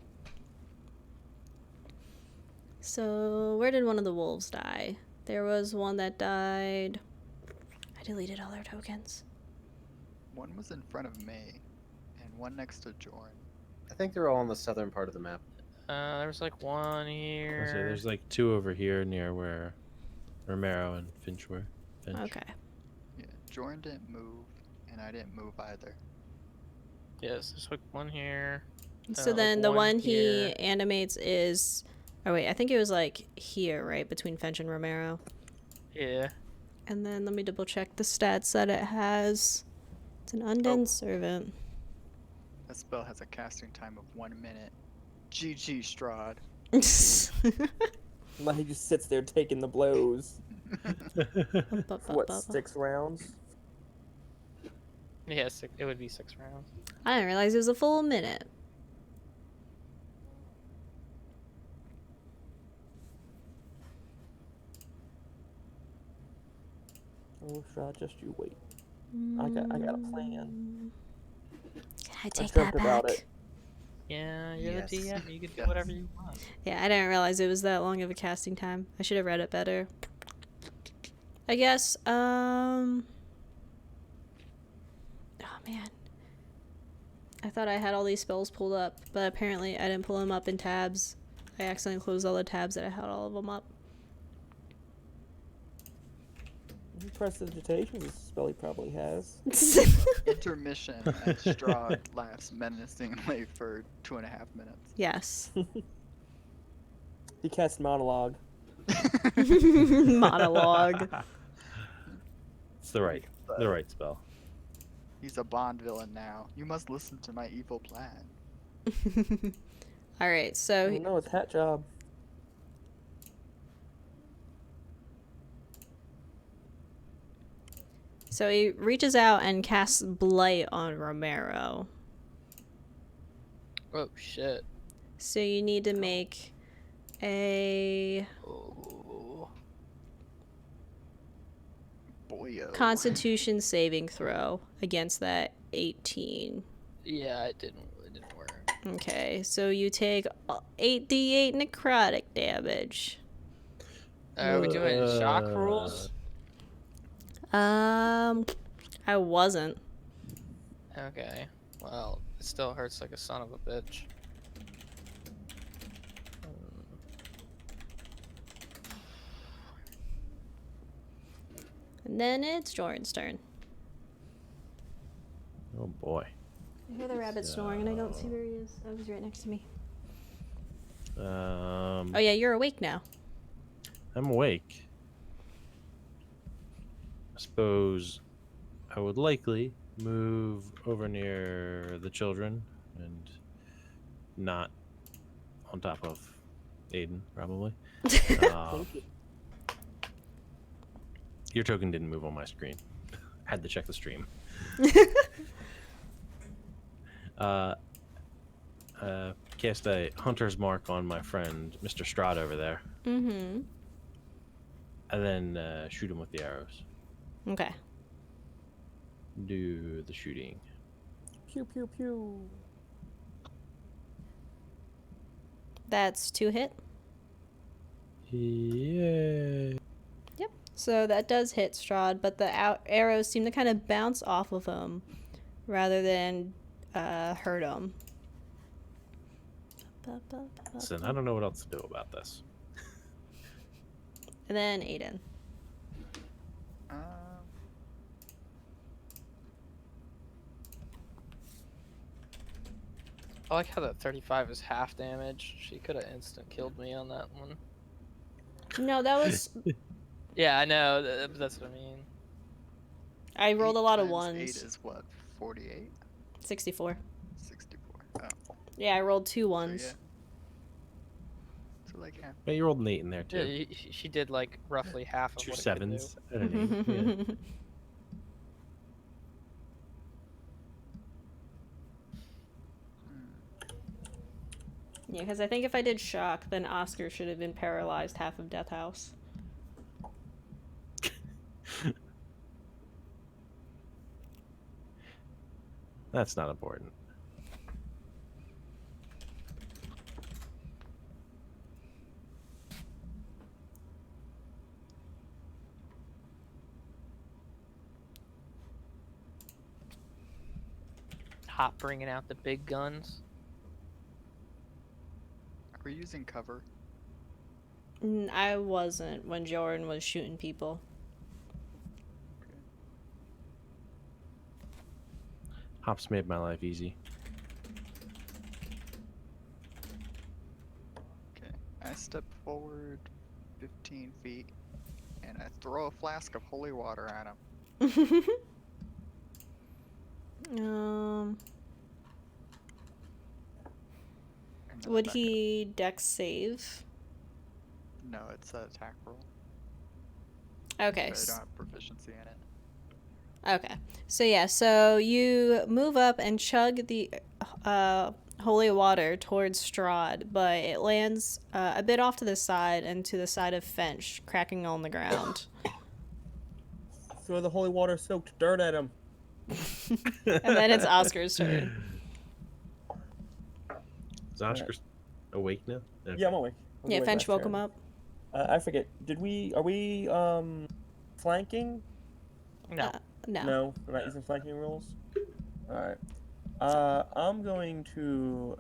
So, where did one of the wolves die? There was one that died. I deleted all their tokens. One was in front of May, and one next to Jorin. I think they're all on the southern part of the map. There's like one here. So there's like two over here near where Romero and Finch were. Finch. Okay. Yeah, Jorin didn't move, and I didn't move either. Yes, there's like one here. So like then the one here. he animates is... Oh wait, I think it was like here, right? Between Fench and Romero. Yeah. And then let me double check the stats that it has. It's an undead servant. That spell has a casting time of 1 minute. GG, Strahd. Like he just sits there taking the blows. For what, I 6 rounds? Yeah, it would be 6 rounds. didn't realize it was a full minute. Oh, Strahd, just you wait. I got a plan. Can I take dreamt that about back? it. Yeah, you're Yes. the DM. You can do Yes. whatever you want. Yeah, I didn't realize it was that long of a casting time. I should have read it better. I guess, oh man. I thought I had all these spells pulled up, but apparently I didn't pull them up in tabs. I accidentally closed all the tabs that I had all of them up. Prestidigitation is a spell he probably has. Intermission as Strahd laughs menacingly for 2.5 minutes. Yes. He casts monologue. Monologue. It's the right spell. He's a Bond villain now. You must listen to my evil plan. Alright, Oh so no, it's hat job. he reaches out and casts Blight on Romero. Oh shit. So you need to make a Oh. Boyo. Constitution saving throw against that 18. Yeah, it didn't work. Okay, so you take 8d8 necrotic damage. Are we doing shock rules? I wasn't. Okay. Well, it still hurts like a son of a bitch. And then it's Jorin's turn. Oh boy. I hear the rabbit snoring and I don't see where he is. Oh, he's right next to me. Oh yeah, you're awake now. I'm awake. I suppose I would likely move over near the children and not on top of Aiden, probably. Your token didn't move on my screen. Had to check the stream. Cast a hunter's mark on my friend, Mr. Strahd over there. Mm-hmm. And then shoot him with the arrows. Okay. Do the shooting. Pew pew pew. That's 2 hit. Yeah. Yep. So that does hit Strahd, but the arrows seem to kind of bounce off of him rather than hurt him. Listen, I don't know what else to do about this. And then Aiden. I like how that 35 is half damage. She could have instant killed me on that one. No, that was... Yeah, I know. That's what I mean. I rolled a lot of 8 ones. is what? 48? 64. 64. Oh. Yeah, I rolled 2 So, ones. yeah. So like half. But you rolled an 8 in there too. Yeah, she did like roughly half of 2 what it could do. 7s and an 8. Yeah. Yeah, because I think if I did shock, then Oscar should have been paralyzed half of Death House. That's not important. Hop bringing out the big guns. Are we using cover? I wasn't when Jorin was shooting people. Hops made my life easy. Okay. I step forward 15 feet and I throw a flask of holy water at him. Um, And then would back he dex save? up. No, it's an attack roll. Okay. But I don't have proficiency in it. Okay. So yeah, so you move up and chug the holy water towards Strahd, but it lands a bit off to the side and to the side of Fench, cracking on the ground. Throw the holy water soaked dirt at him. And then it's Oscar's turn. Is Oscar awake now? Okay. Yeah, I'm awake. Yeah, Fench woke him up. I forget. Are we flanking? No. No. No, we're not using flanking rules. All right. I'm going to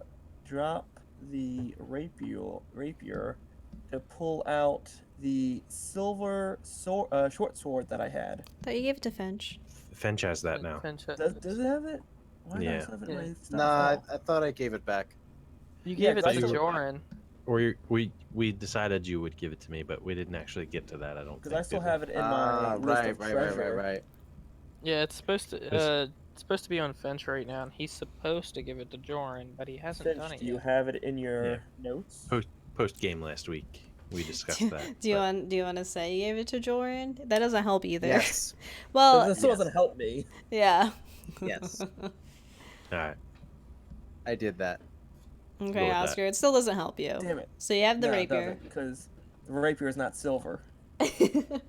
drop the rapier to pull out the silver short sword that I had. Thought you gave it to Fench. Fench has that now. Fench- Does it have it? Why Yeah. not have it in Yeah. my stuff? Nah, Oh. I thought I gave it back. You Yeah, gave it 'cause to I still- Jorin. Or we decided you would give it to me, but we didn't actually get to that. I don't think. Because I still did we? have it in my Ah, list right, of right, treasure. right. Yeah, it's supposed to be on Fench right now, and he's supposed to give it to Jorin, but he hasn't done Finch, it do you yet. have it in your Yeah. notes? Post game last week. We discussed that. Do you but want to say you gave it to Jorin? That doesn't help either. Yes. Well, This still doesn't help me. yeah. Yes. All right. I did that. Go Okay, with Oscar, it still doesn't help you. Damn it. So you have the rapier. Because the rapier is not silver. I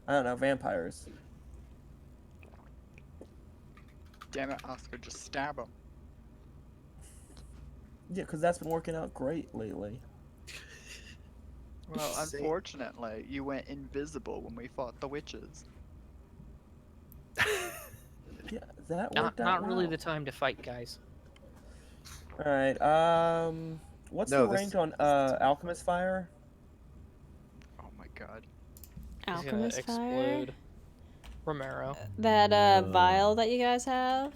don't know, vampires. Damn it, Oscar, just stab him. Yeah, because that's been working out great lately. Well, Say- unfortunately, you went invisible when we fought the witches. Yeah, that Not worked out not really well. the time to fight, guys. All right. What's No, the this- range on alchemist fire? Oh my god. He's gonna Alchemist fire? explode. Romero. That vial that you guys have?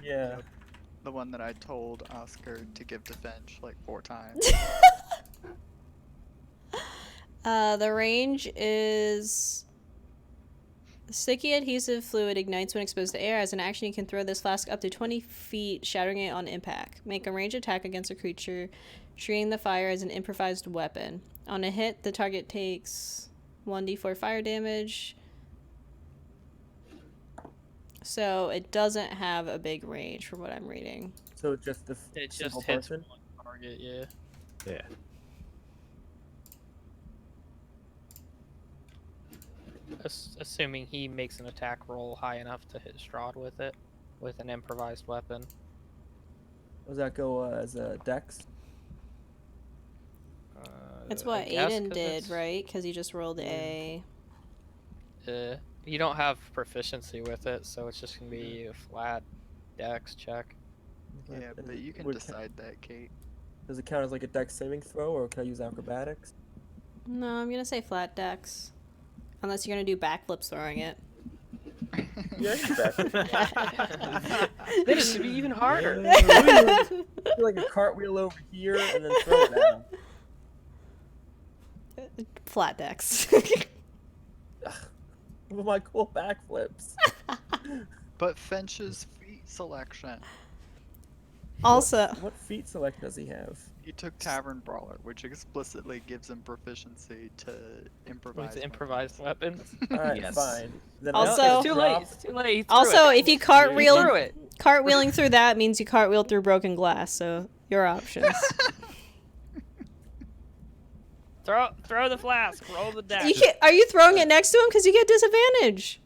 Yeah. The one that I told Oscar to give to Fench like 4 times. The range is sticky adhesive fluid ignites when exposed to air. As an action, you can throw this flask up to 20 feet, shattering it on impact. Make a ranged attack against a creature, treating the fire as an improvised weapon. On a hit, the target takes 1d4 fire damage. So it doesn't have a big range from what I'm reading. So it's just the It single just hits person? one target, yeah. Yeah. Assuming he makes an attack roll high enough to hit Strahd with it, with an improvised weapon. Does that go as a dex? It's I what guess Aiden 'cause did, it's- right? Because he just rolled a... You don't have proficiency with it, so it's just gonna be a flat dex check. Yeah, but you can Would- decide that, Kate. Does it count as like a dex saving throw, or can I use acrobatics? No, I'm going to say flat dex. Unless you're going to do backflips throwing it. Yeah, I can do that. Then it should be even harder. Do like a cartwheel over here and then throw it at him. Flat dex. With my cool backflips. But Fench's feat selection. Also, What feat select does he have? He took Tavern Brawler, which explicitly gives him proficiency to improvise. With improvised weapons. Alright, Yes. fine. Then Also- I'll it's too late. drop- It's too late. He threw also, it. if you He cartwheel, threw it. cartwheeling through that means you cartwheel through broken glass. So your options. Throw the flask. Roll the dex. You can't, are you throwing it next to him? Because you get disadvantage.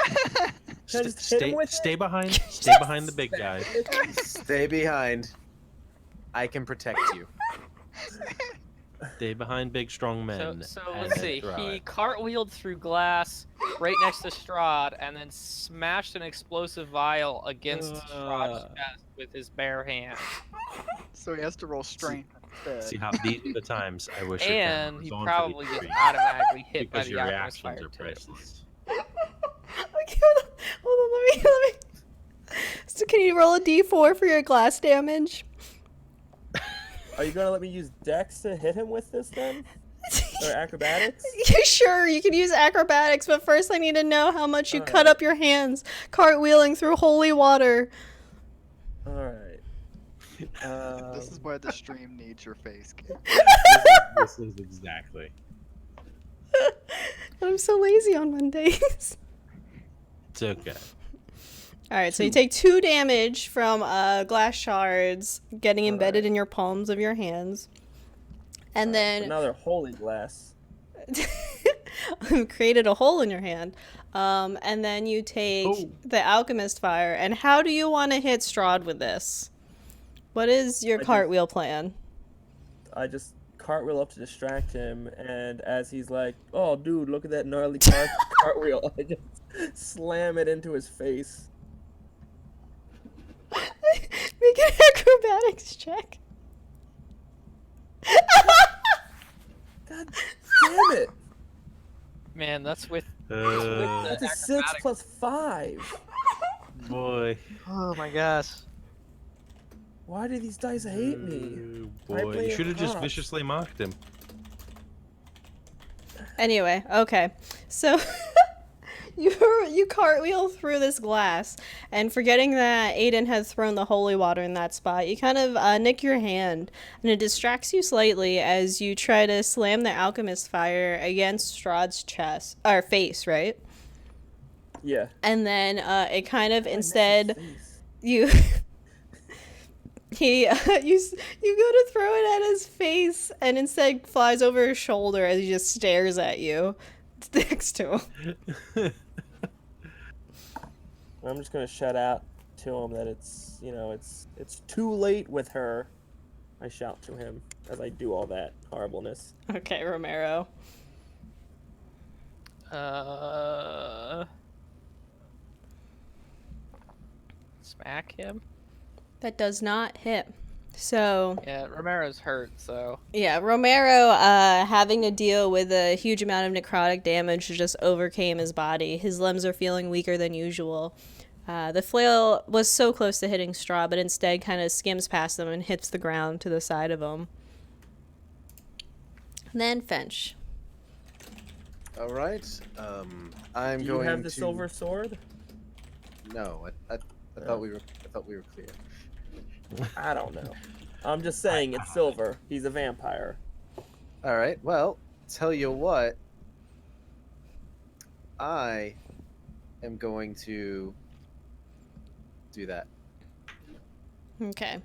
Can I just hit him with it? Stay behind the big guy. Stay behind. I can protect you. Stay behind big strong men. So and let's see. thrive. He cartwheeled through glass right next to Strahd, and then smashed an explosive vial against Strahd's chest with his bare hand. So he has to roll strength instead. See how these are the times I wish your camera And was he on for probably these gets streams, automatically hit by because the your alchemist reactions fire are too. priceless. Okay, hold on, let me. So can you roll a d4 for your glass damage? Are you gonna let me use dex to hit him with this then? Or acrobatics? Sure, you can use acrobatics, but first I need to know how much you cut Alright. up your hands cartwheeling through holy water. Alright. This is why the stream needs your face, Kate. This is exactly. I'm so lazy on Mondays. It's okay. Alright, so you take 2 damage from glass shards getting embedded in your palms of your hands. And then Another holy glass. created a hole in your hand. And then you take Oh. the alchemist fire. And how do you want to hit Strahd with this? What is your I just- cartwheel plan? I just cartwheel up to distract him, and as he's like, "Oh, dude, look at that gnarly cartwheel!" I just slam it into his face. Make an acrobatics check. God damn it! Man, that's with. That's a 6 plus 5. Boy. Oh my gosh. Why do these dice hate me? Oh, I boy. blame You should have just cops. viciously mocked him. Anyway, okay. So you cartwheel through this glass, and forgetting that Aiden had thrown the holy water in that spot, you kind of nick your hand, and it distracts you slightly as you try to slam the alchemist fire against Strahd's chest or face, right? Yeah. And then it kind of I miss his instead face. you you go to throw it at his face, and instead flies over his shoulder as he just stares at you next to him. I'm just gonna shout out to him that it's it's too late with her. I shout to him as I do all that horribleness. Okay, Romero. Smack him. That does not hit. So Yeah, Romero's hurt, so. yeah, Romero, having to deal with a huge amount of necrotic damage, just overcame his body. His limbs are feeling weaker than usual. The flail was so close to hitting Strahd, but instead kind of skims past them and hits the ground to the side of him. And then Fench. All right. I'm Do you going have the to. silver sword? No, I thought we were clear. I don't know. I'm just saying it's silver. He's a vampire. All right. Well, tell you what. I am going to do that. Okay.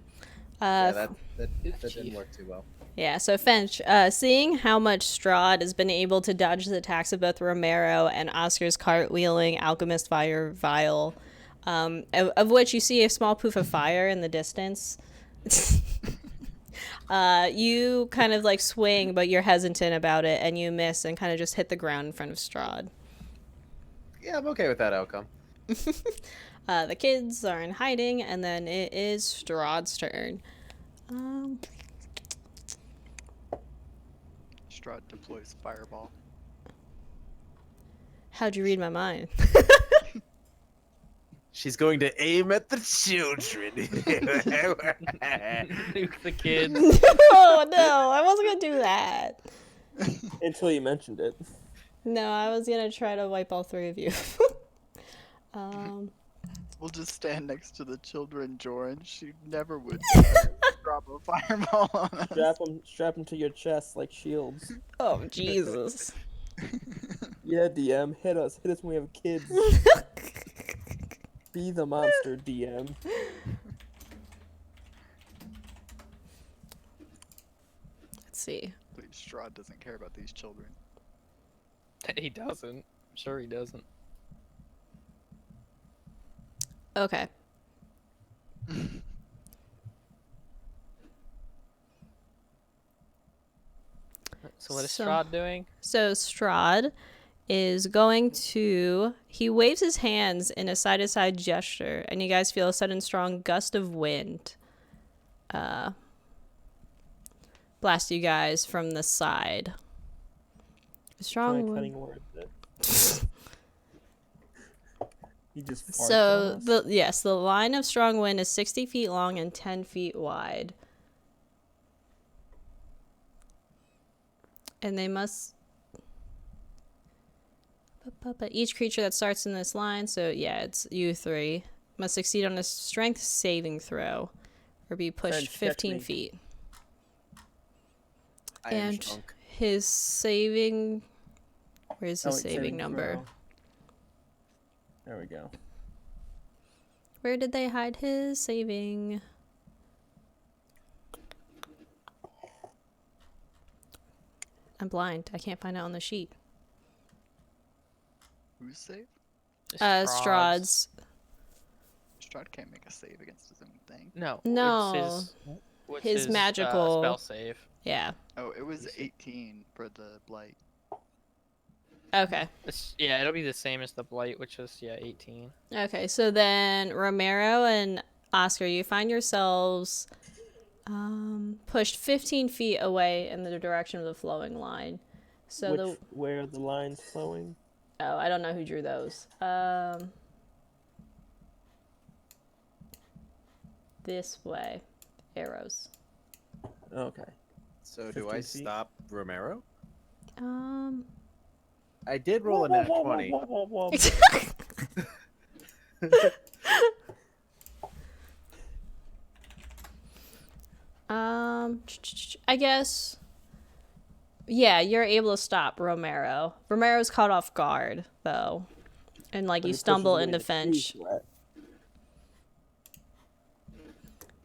Yeah, that didn't work too well. Yeah, so Fench, seeing how much Strahd has been able to dodge the attacks of both Romero and Oscar's cartwheeling alchemist fire vial, of which you see a small poof of fire in the distance. You kind of like swing, but you're hesitant about it, and you miss and kind of just hit the ground in front of Strahd. Yeah, I'm okay with that outcome. The kids are in hiding, and then it is Strahd's turn. Strahd deploys fireball. How'd you read my mind? She's going to aim at the children. Nuke the kids. Oh no, I wasn't gonna do that. Until you mentioned it. No, I was gonna try to wipe all three of you. We'll just stand next to the children, Jorin. She never would drop a fireball on us. Strap them to your chest like shields. Oh Jesus. Yeah, DM, hit us when we have kids. Be the monster, DM. Let's see. Please, Strahd doesn't care about these children. He doesn't. I'm sure he doesn't. Okay. So what is So- Strahd doing? So Strahd is going to. He waves his hands in a side to side gesture, and you guys feel a sudden strong gust of wind. Blast you guys from the side. Strong wind. Cutting words. That... He just farts So on us? the line of strong wind is 60 feet long and 10 feet wide. And they must. But each creature that starts in this line, so yeah, it's you three, must succeed on a strength saving throw or be pushed French, check 15 me. feet. I am And drunk. his saving. Where's his Oh, wait, saving number? throw. There we go. Where did they hide his saving? I'm blind. I can't find it on the sheet. Who's safe? Strahd's. Strahd's. Strahd can't make a save against his own thing. No. No. What's His magical- spell save? Yeah. Oh, it was 18 for the blight. Okay. Yeah, it'll be the same as the blight, which is 18. Okay, so then Romero and Oscar, you find yourselves pushed 15 feet away in the direction of the flowing line. So where are the lines flowing? Oh, I don't know who drew those. This way. Arrows. Okay. So do 15 I feet? stop Romero? Um. I did roll a nat 20. I guess. Yeah, you're able to stop Romero. Romero's caught off guard, though. And, like, But you he pushes stumble away into the Fench. tree threat.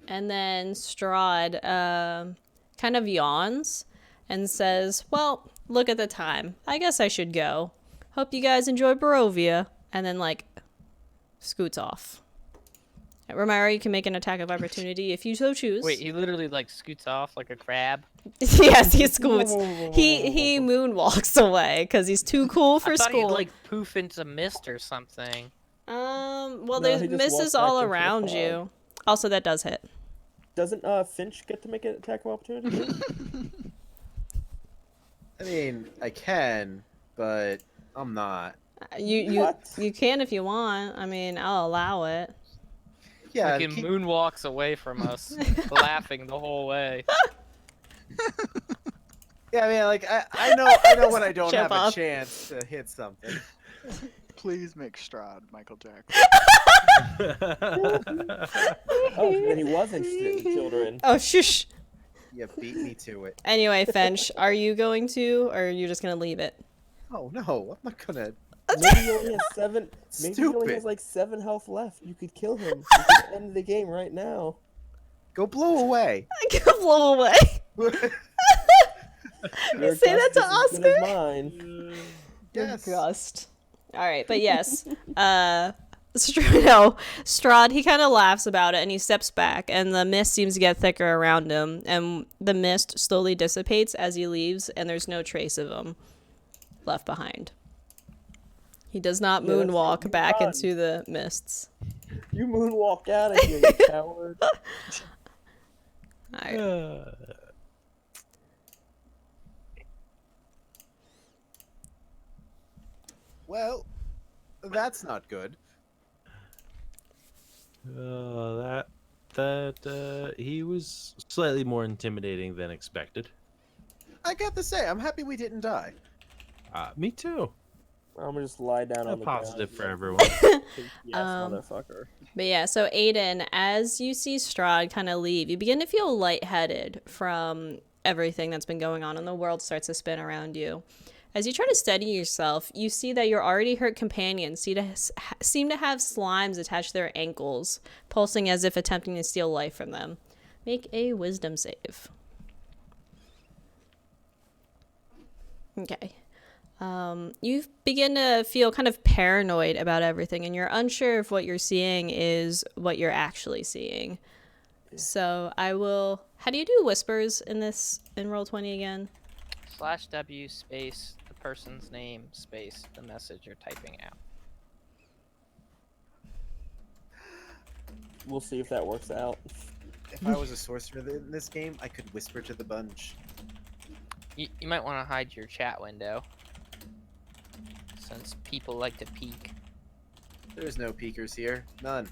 And then Strahd kind of yawns and says, well, look at the time. I guess I should go. Hope you guys enjoy Barovia. And then, like, scoots off. Romero, you can make an attack of opportunity if you so choose. Wait, he literally like scoots off like a crab. Yes, he scoots. He moonwalks away because he's too cool for I thought school. he'd like poof into mist or something. Well, No, there's he just misses walks back all into the around fog. you. Also, that does hit. Doesn't Finch get to make an attack of opportunity? I mean, I can, but I'm not. You What? you can if you want. I mean, I'll allow it. Yeah, Fucking moonwalks away from us, laughing the whole way. yeah. I mean, like I know when I don't Jump have off. a chance to hit something. Please make Strahd Michael Jackson. Oh, then he was interested in children. Oh, shush. You beat me to it. Anyway, Fench, are you going to, or are you just gonna leave it? Oh no, I'm not gonna. Maybe he only has 7. Maybe he only Stupid. has like 7 health left. You could kill him. You could end the game right now. Go blow away. I can blow away. Your Say that to gust is as good as Oscar? mine. Yes. Gust. All right, but yes, Strahd, he kind of laughs about it and he steps back, and the mist seems to get thicker around him, and the mist slowly dissipates as he leaves, and there's no trace of him left behind. He does not Yeah, that's moonwalk right. back Run. into the mists. You moonwalk out of here, you coward. All right. Well, that's not good. He was slightly more intimidating than expected. I got to say, I'm happy we didn't die. Me too. I'm gonna just lie down A on the positive for ground. everyone. Yes, motherfucker. But yeah, so Aiden, as you see Strahd kind of leave, you begin to feel lightheaded from everything that's been going on, and the world starts to spin around you. As you try to steady yourself, you see that your already hurt companions seem to have slimes attached to their ankles, pulsing as if attempting to steal life from them. Make a wisdom save. Okay. You begin to feel kind of paranoid about everything, and you're unsure if what you're seeing is what you're actually seeing. So I will... How do you do whispers in Roll20 again? /W space the person's name space the message you're typing out. We'll see if that works out. If I was a sorcerer in this game, I could whisper to the bunch. You might want to hide your chat window, since people like to peek. There's no peekers here. None.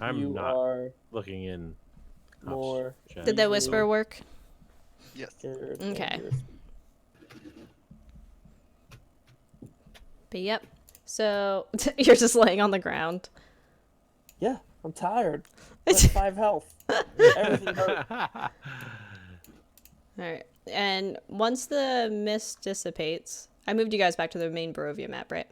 I'm You not are looking in. more chat. Did the whisper work? Yes. scared. Okay. dangerous. But yep. So you're just laying on the ground. Yeah, I'm tired. That's 5 health. Everything hurt. All right. And once the mist dissipates, I moved you guys back to the main Barovia map, right?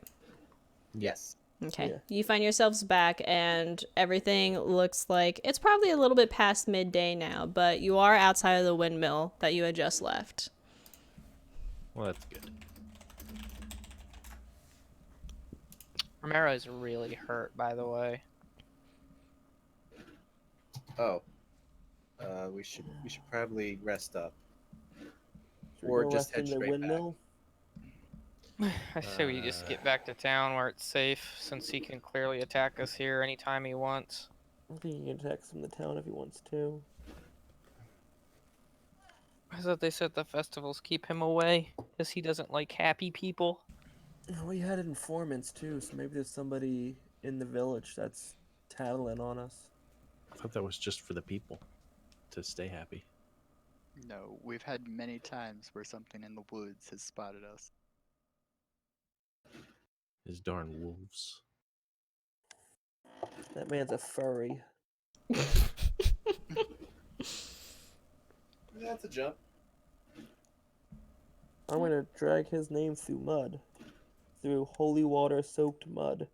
Yes. Okay. Yeah. You find yourselves back, and everything looks like it's probably a little bit past midday now, but you are outside of the windmill that you had just left. Well, that's good. Romero is really hurt, by the way. Oh. We should probably rest up. Should we Or go just rest head in the straight back. windmill? I say we just get back to town where it's safe, since he can clearly attack us here anytime he wants. I think he can attack us from the town if he wants to. I thought they said the festivals keep him away, because he doesn't like happy people. We had informants too, so maybe there's somebody in the village that's tattling on us. I thought that was just for the people to stay happy. No, we've had many times where something in the woods has spotted us. His darn wolves. That man's a furry. That's a jump. I'm gonna drag his name through mud. Through holy water soaked mud.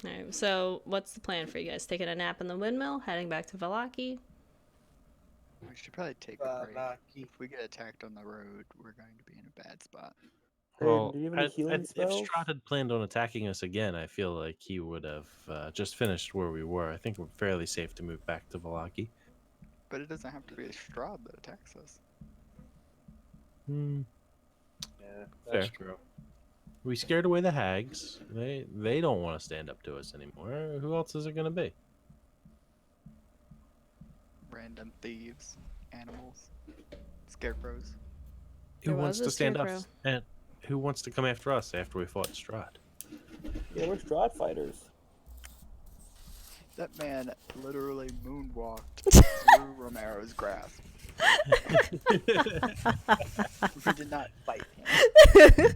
Alright, so what's the plan for you guys? Taking a nap in the windmill, heading back to Valaki? We should probably take a break. Valaki. If we get attacked on the road, we're going to be in a bad spot. Aiden, do you have any healing if spells? Strahd had planned on attacking us again, I feel like he would have just finished where we were. I think we're fairly safe to move back to Valaki. But it doesn't have to be a Strahd that attacks us. Hmm. Yeah, that's true. We scared away the hags. They don't want to stand up to us anymore. Who else is it going to be? Random thieves, animals, scarecrows. Who There wants was a to stand scarecrow. up? And who wants to come after us after we fought Strahd? Yeah, we're Strahd fighters. That man literally moonwalked through Romero's grasp. We did not fight him.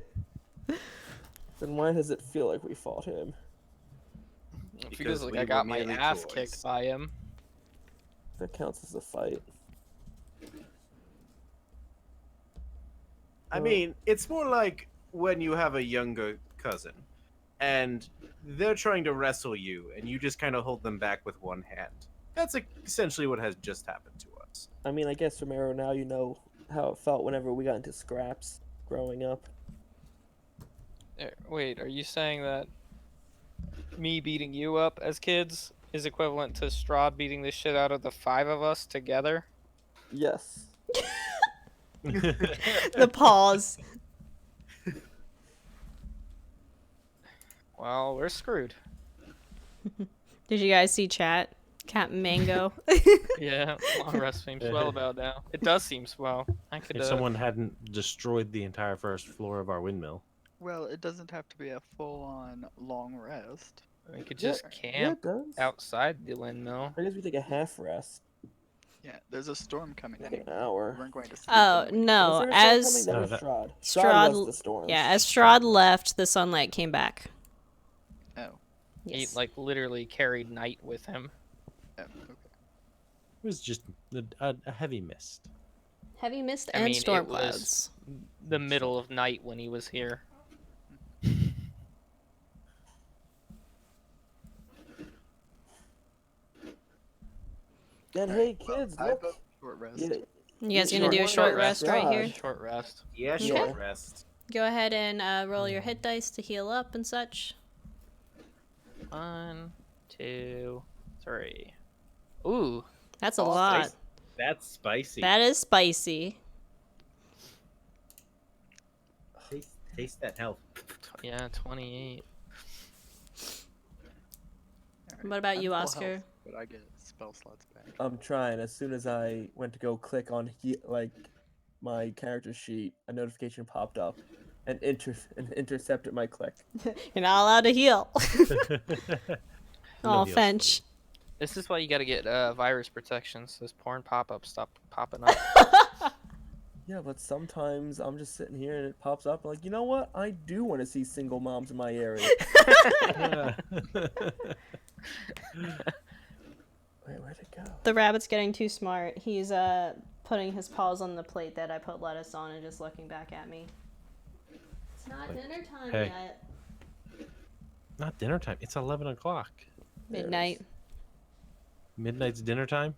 Then why does it feel like we fought him? It Because feels like we I were got my merely ass toys. kicked by him. That counts as a fight. I mean, it's more like when you have a younger cousin and they're trying to wrestle you and you just kind of hold them back with one hand. That's essentially what has just happened to us. I mean, I guess, Romero, now you know how it felt whenever we got into scraps growing up. Wait, are you saying that me beating you up as kids is equivalent to Strahd beating the shit out of the 5 of us together? Yes. The pause. Well, we're screwed. Did you guys see chat? Captain Mango. Yeah, long rest seems swell about now. It does seem swell. I could. If someone hadn't destroyed the entire first floor of our windmill. Well, it doesn't have to be a full-on long rest. We could Yeah, just yeah, camp it does. outside the windmill. I guess we take a half rest. Yeah, there's a storm coming Like in. an hour. We weren't going to sleep. Oh in the no! Was there a storm As coming? That No, was that- Strahd. Strahd, was the storm. yeah, as Strahd left, the sunlight came back. Oh, Yes. He like literally carried night with him. okay. It was just a heavy mist. Heavy mist I and mean, storm it was- clouds. The middle of night when he was here. Then hey kids, I look. vote short rest. Yeah, You guys Yeah, gonna do a short short rest, rest right here? Strahd. Short rest. Yeah, Okay. short rest. Go ahead and roll your hit dice to heal up and such. 1, 2, 3. Ooh, That's a Oh, lot. nice. That's spicy. That is spicy. Taste that health. yeah, 28. Alright, What about I'm you, full Oscar? health, but I get spell slots back. I'm trying. As soon as I went to go click on my character sheet, a notification popped up and intercepted my click. You're not allowed to heal. No Oh, heals. Fench. This is why you gotta get virus protection so this porn pop-up stop popping up. Yeah, but sometimes I'm just sitting here and it pops up. I'm like, you know what? I do want to see single moms in my area. Wait, where'd it go? The rabbit's getting too smart. He's putting his paws on the plate that I put lettuce on and just looking back at me. It's not Like, dinner time hey. yet. Not dinner time. It's 11 o'clock. There it Midnight. Midnight's dinner time.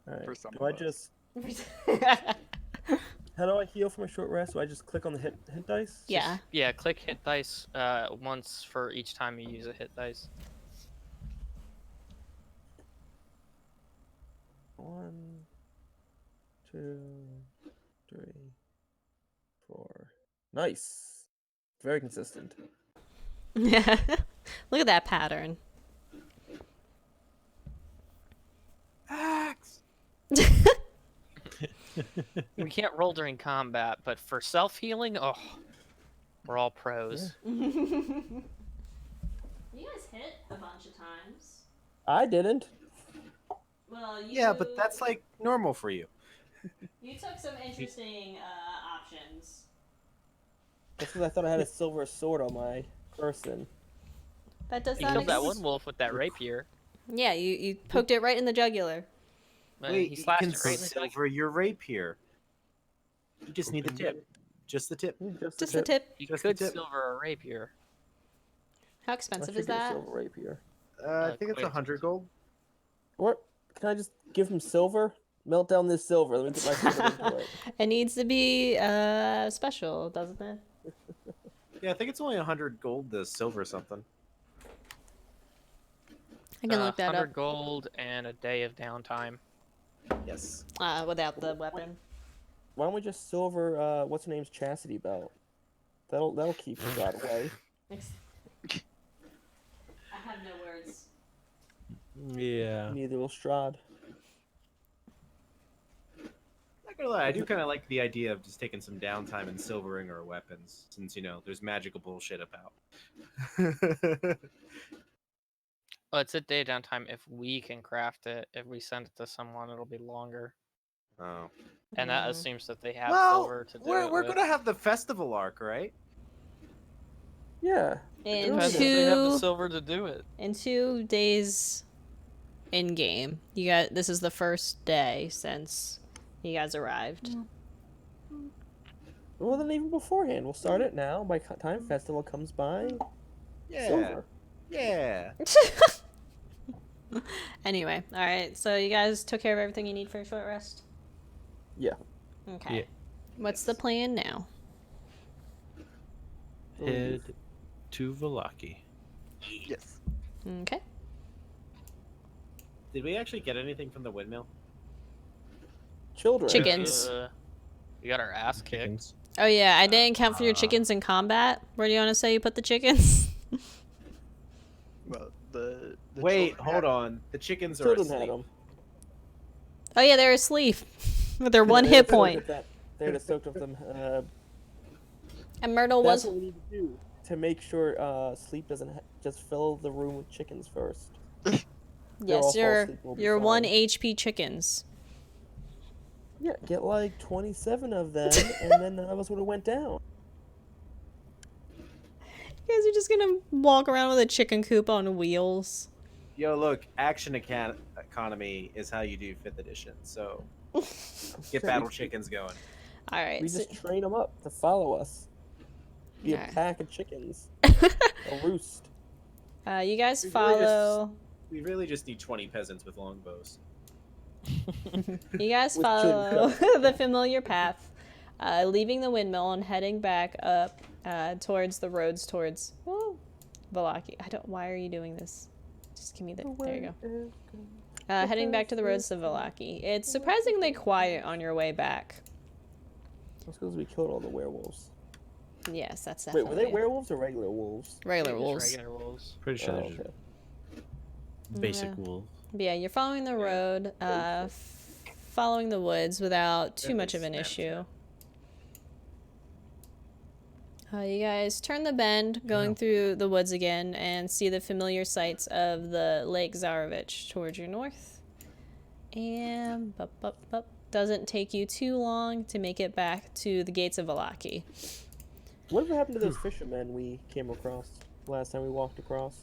All right. For some Do I of us. just How do I heal from a short rest? Do I just click on the hit dice? Yeah. Yeah, click hit dice once for each time you use a hit dice. 1, 2, 3, 4. Nice. Very consistent. Yeah. Look at that pattern. Axe. We can't roll during combat, but for self healing, oh, we're all pros. You guys hit a bunch of times. I didn't. Well, Yeah, but that's like normal for you. You took some interesting options. That's because I thought I had a silver sword on my person. That does You not killed that exist. one wolf with that rapier. Yeah, you poked it right in the jugular. Wait, He you slashed can it right in the jugular. silver your rapier. You just need the tip. Just the tip. Just the tip. You Just the could tip. silver a rapier. How I expensive should is get a that? silver rapier. I think it's Quite 100 gold. What? Can I just give him silver? Melt down this silver. Let me get my silver into it. It needs to be special, doesn't it? Yeah, I think it's only 100 gold to silver something. I can look that 100 up. gold and a day of downtime. Yes. Without the weapon. Why don't we just silver what's her name's chastity belt? That'll keep God away. I have no words. Yeah. Neither will Strahd. Not gonna lie, I do kind of like the idea of just taking some downtime and silvering our weapons, since there's magical bullshit about. Well, it's a day downtime if we can craft it. If we send it to someone, it'll be longer. Oh. And that assumes that they have Well, silver to do we're it we're with. gonna have the festival arc, right? Yeah. In Depends if they have the two silver to do it. in 2 days in game. This is the first day since you guys arrived. Well, then even beforehand, we'll start it now. By time festival comes by, Yeah. silver. Yeah. Anyway, all right. So you guys took care of everything you need for a short rest? Yeah. Okay. Yeah. What's the plan now? Head to Valaki. Yes. Okay. Did we actually get anything from the windmill? Children. Chickens. We got our ass kicked. Chickens. Oh yeah, I didn't count for your chickens in combat. Where do you want to say you put the chickens? Well, the Wait, children hold had- on. The chickens are Children asleep. had them. Oh yeah, they're asleep with their one hit point. They're just soaked up them. And Myrtle That's was. what we need to do to make sure sleep doesn't just fill the room with chickens first. They'll all Yes, fall your asleep, we'll be your 1 fine. HP chickens. Yeah, get like 27 of them, and then none of us would have went down. You guys are just gonna walk around with a chicken coop on wheels. Yo, look, economy is how you do 5th edition. So get battle chickens going. All right. We So, just train them up to follow us. Be a Alright. pack of chickens. A roost. you guys We really follow. We really just need 20 peasants with longbows. You guys With follow chin the familiar path, leaving the windmill and heading back up towards the roads towards Valaki. Why are you doing this? Just give me the. There you go. Heading back to the roads to Valaki. It's surprisingly quiet on your way back. That's because we killed all the werewolves. Yes, that's Wait, definitely were they werewolves or regular wolves? regular Just wolves. Regular wolves. Pretty sure Oh, they're just okay. basic Yeah. wolves. But yeah, you're following the road, following the woods without too much of an issue. You guys turn the bend, going through the woods again, and see the familiar sights of the Lake Zarovich towards your north. And doesn't take you too long to make it back to the gates of Valaki. Whatever happened to those fishermen we came across last time we walked across?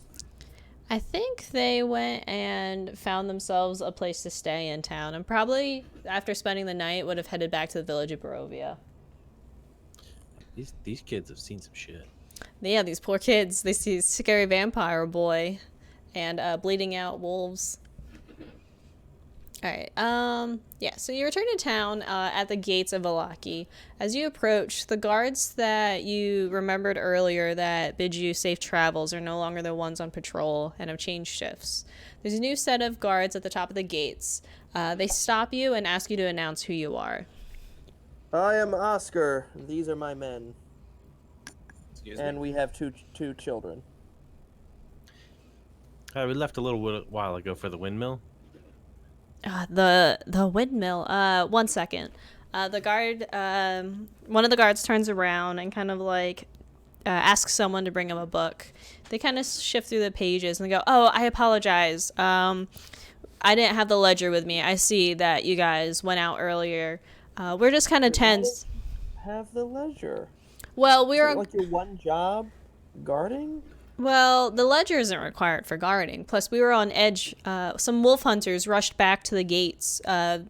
I think they went and found themselves a place to stay in town, and probably after spending the night would have headed back to the village of Barovia. These kids have seen some shit. Yeah, these poor kids. They see scary vampire boy and bleeding out wolves. All right. Yeah. So you return to town at the gates of Valaki. As you approach, the guards that you remembered earlier that bid you safe travels are no longer the ones on patrol and have changed shifts. There's a new set of guards at the top of the gates. They stop you and ask you to announce who you are. I am Oscar. These are my men, Excuse and me. we have two children. We left a little while ago for the windmill. The windmill. One second. One of the guards turns around and kind of like asks someone to bring him a book. They kind of shift through the pages and they go, "Oh, I apologize. I didn't have the ledger with me. I see that you guys went out earlier. We're just kind of tense. Have the leisure. Well, Is we're it like your one job, guarding? Well, the ledger isn't required for guarding. Plus, we were on edge. Some wolf hunters rushed back to the gates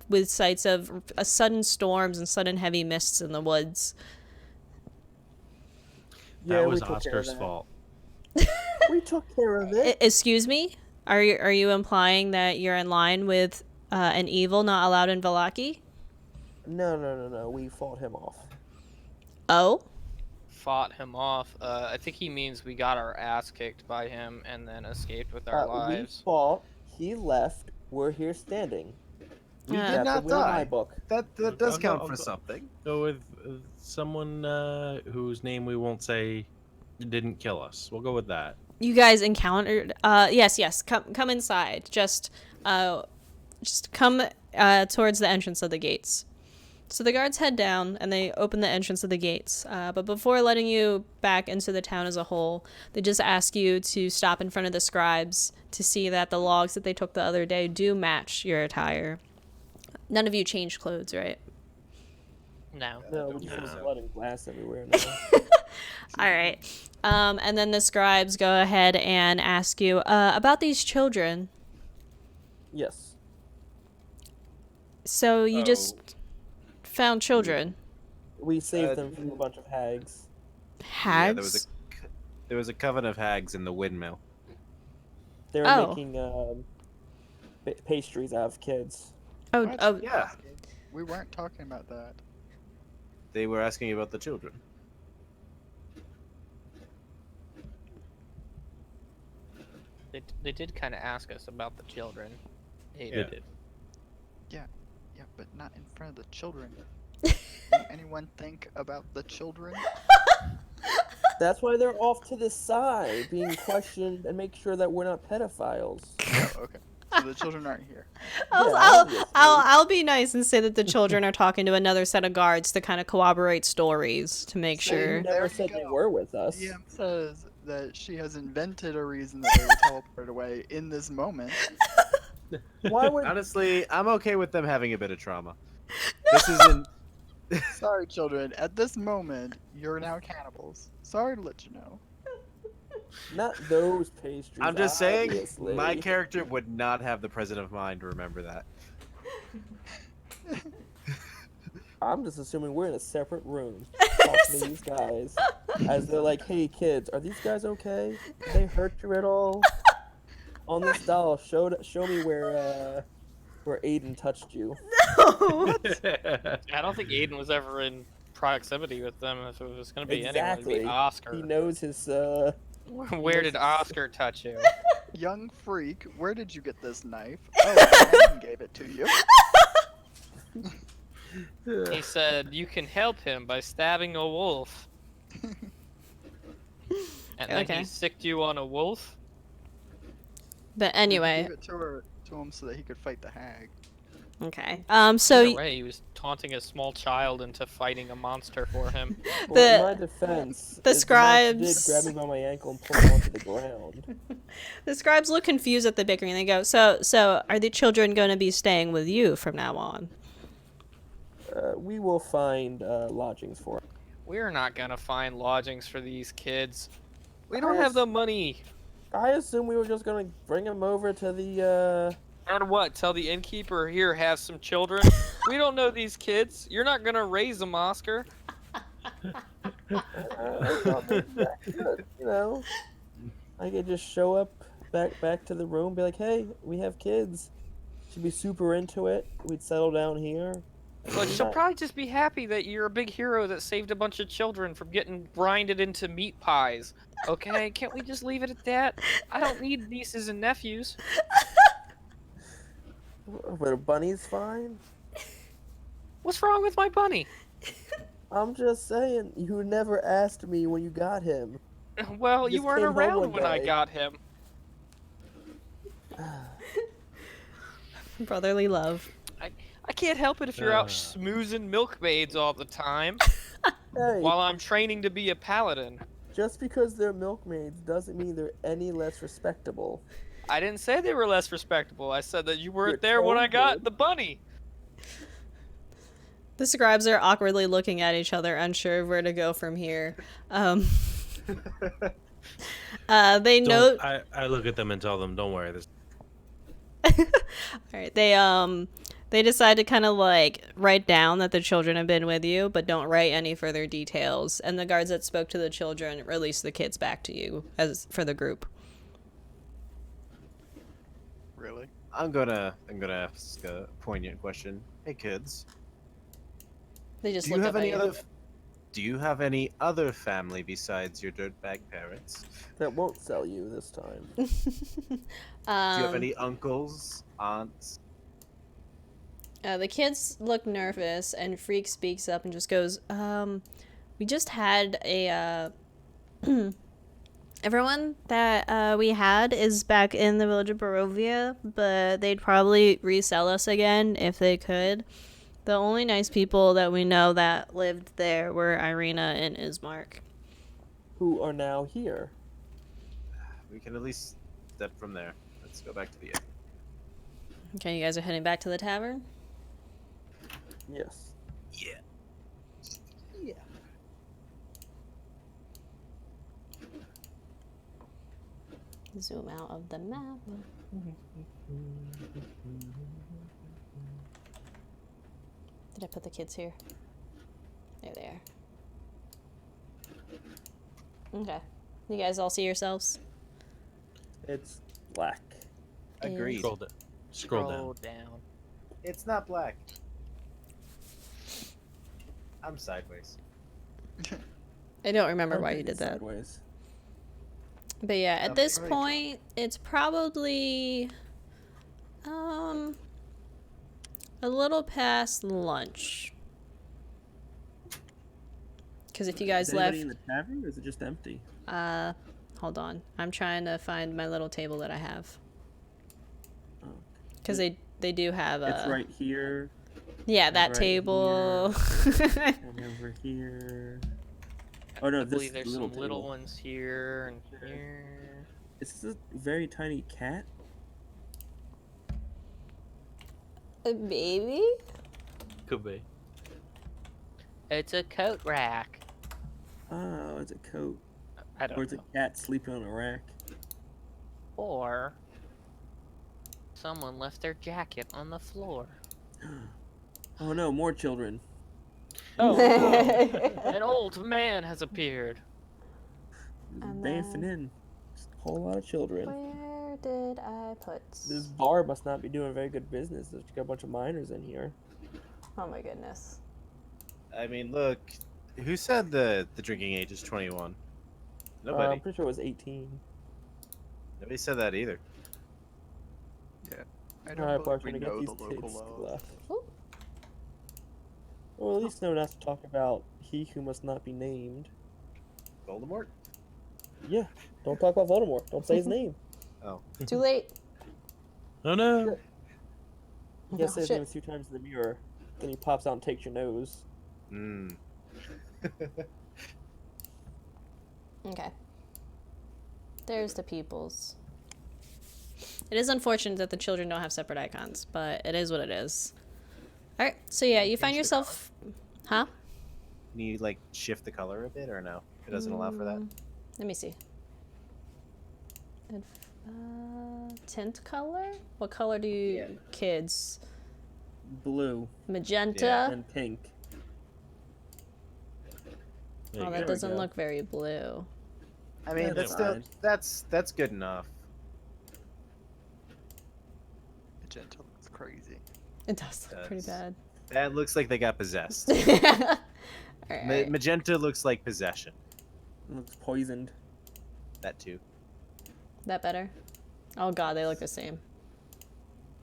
with sights of sudden storms and sudden heavy mists in the woods. That we was took care of Oscar's that. fault. We took care of it. Excuse me? Are you implying that you're in line with an evil not allowed in Valaki? No. We fought him off. Oh? Fought him off. I think he means we got our ass kicked by him and then escaped with our We lives. fought. He left. We're here standing. We Yeah. did That's not the win in my die. book. That does I'll go- count I'll for go. something. Go with someone whose name we won't say didn't kill us. We'll go with that. You guys encountered yes, come inside. Just come towards the entrance of the gates. So the guards head down and they open the entrance of the gates. But before letting you back into the town as a whole, they just ask you to stop in front of the scribes to see that the logs that they took the other day do match your attire. None of you changed clothes, right? No. No, we just No. have blood and glass everywhere now. All right. And then the scribes go ahead and ask you about these children. Yes. So you just found children. We saved them from a bunch of hags. Hags? Yeah, there was a coven of hags in the windmill. They were Oh. making pastries out of kids. Oh, What? oh, Yeah, We weren't talking about that. they were asking about the children. They did kind of ask us about the children. Aiden. They did. Yeah, but not in front of the children. Did anyone think about the children? That's why they're off to the side, being questioned and make sure that we're not pedophiles. Oh, okay. So the children aren't here. I'll be nice and say that the children are talking to another set of guards to kind of corroborate stories to make So you sure. never There said you they go. were with us. DM says that she has invented a reason that they were teleported away in this moment. Why would Honestly, I'm okay with them having a bit of trauma. This isn't. Sorry, children. At this moment, you're now cannibals. Sorry to let you know. not those pastries? I'm just saying, obviously. my character would not have the presence of mind to remember that. I'm just assuming we're in a separate room talking to these guys as they're like, "Hey kids, are these guys okay? Did they hurt you at all?" On this doll, show me where Aiden touched you. I don't think Aiden was ever in proximity with them. If it was going to be anyone, it'd Exactly. be Oscar. He knows his Where did Oscar touch you? Young freak, where did you get this knife? Oh, Aiden gave it to you. He said you can help him by stabbing a wolf. And then Okay. he sicked you on a wolf? But anyway, Gave it to him so that he could fight the hag. okay. So Either way, he was taunting a small child into fighting a monster for him. Well, in my defense, the monster scribes- did grab me by my ankle and pull me onto the ground. the scribes look confused at the bickering. They go, "So are the children going to be staying with you from now on?" We will find lodgings for him. We're not gonna find lodgings for these kids. We don't have the money. I assume we were just gonna bring him over to the. And what? Tell the innkeeper, here, have some children? We don't know these kids. You're not gonna raise them, Oscar. I thought maybe that could, you know, I could just show up back to the room, be like, "Hey, we have kids." She'd be super into it. We'd settle down here. But she'll probably just be happy that you're a big hero that saved a bunch of children from getting grinded into meat pies. Okay, can't we just leave it at that? I don't need nieces and nephews. But a bunny's fine. What's wrong with my bunny? I'm just saying, you never asked me when you got him. Well, He you just weren't came home around one when I day. got him. Brotherly love. I can't help it if you're out schmoozing milkmaids all the time Hey, while I'm training to be a paladin. just because they're milkmaids doesn't mean they're any less respectable. I didn't say they were less respectable. I said that you weren't Your there when I tone got did. the bunny. The scribes are awkwardly looking at each other, unsure of where to go from here. They note. I look at them and tell them, "Don't worry, this." All right, they decide to kind of like write down that the children have been with you, but don't write any further details. And the guards that spoke to the children release the kids back to you as for the group. Really? I'm gonna ask a poignant question. Hey kids, They just do you look have up at any you. other? Do you have any other family besides your dirtbag parents? That won't sell you this time. Do you have any uncles, aunts? The kids look nervous, and Freak speaks up and just goes, we just had a, everyone that, we had is back in the village of Barovia, but they'd probably resell us again if they could. The only nice people that we know that lived there were Irina and Ismark. Who are now here. We can at least step from there. Let's go back to the inn. Okay, you guys are heading back to the tavern? Yes. Yeah. Zoom out of the map. Did I put the kids here? There they are. Okay. You guys all see yourselves? It's black. Agreed. Scroll down. down. It's not black. I'm sideways. I don't remember why Okay, you did that. Sideways. But yeah, at Oh, this right. point, it's probably a little past lunch. Because if you guys Is left, anybody in the tavern, or is it just empty? hold on, I'm trying to find my little table that I have. Oh. Because they do have a. It's right here. Yeah, that right table. And over here. Oh no, I this believe is the there's some little table. ones here and here. Is this a very tiny cat? A baby? Could be. It's a coat rack. Oh, it's a coat. I Or don't it's know. a cat sleeping on a rack. Or someone left their jacket on the floor. Oh no, more children. Oh, no. An old man has appeared. And Dancing then- in. Just a whole lot of children. Where did I put? This bar must not be doing very good business. There's got a bunch of minors in here. Oh my goodness. I mean, look, who said the drinking age is 21? Nobody. I'm pretty sure it was 18. Nobody said that either. I don't Alright, believe we bartender, get know these the local kids laws. left. Ooh. Well, at least no one has to talk about he who must not be named. Voldemort? Yeah, don't talk about Voldemort. Don't say his name. Oh. Too late. Oh no! You gotta Oh, say his shit. name a few times in the mirror. Then he pops out and takes your nose. Mm. Okay. There's the peoples. It is unfortunate that the children don't have separate icons, but it is what it is. Alright, so yeah, you find Change the yourself... Huh? Can you, like, shift the color a bit, or no? It doesn't allow for that? Let me see. Tint color? What color do you... Kids? Blue Magenta? and pink. There Oh, you that go. we doesn't go. look very blue. I mean, Yeah, that's that's still... fine. That's good enough. Magenta looks crazy. It does look pretty bad. That looks like they got possessed. All right. Magenta looks like possession. It looks poisoned. That too. That better? Oh god, they look the same.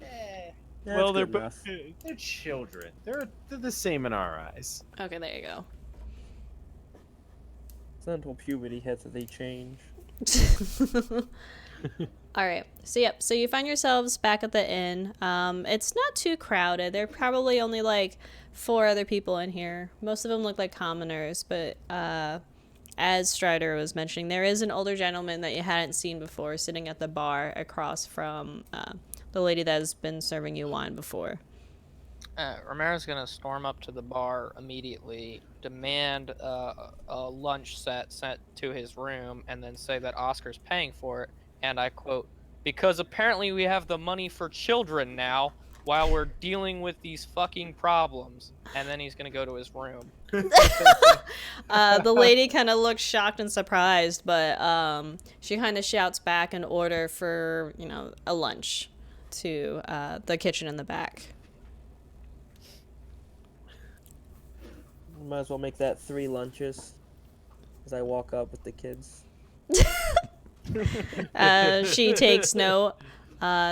Yeah, Well, that's they're good enough. they're children. They're the same in our eyes. Okay, there you go. It's not until puberty hits that they change. All right. So yep. So you find yourselves back at the inn. It's not too crowded. There are probably only like 4 other people in here. Most of them look like commoners, but as Stryder was mentioning, there is an older gentleman that you hadn't seen before sitting at the bar across from the lady that has been serving you wine before. Romero's gonna storm up to the bar immediately, demand a lunch set sent to his room, and then say that Oscar's paying for it. And I quote, "Because apparently we have the money for children now, while we're dealing with these fucking problems." And then he's gonna go to his room. The lady kind of looks shocked and surprised, but she kind of shouts back an order for, you know, a lunch to the kitchen in the back. Might as well make that 3 lunches. As I walk up with the kids. She takes note.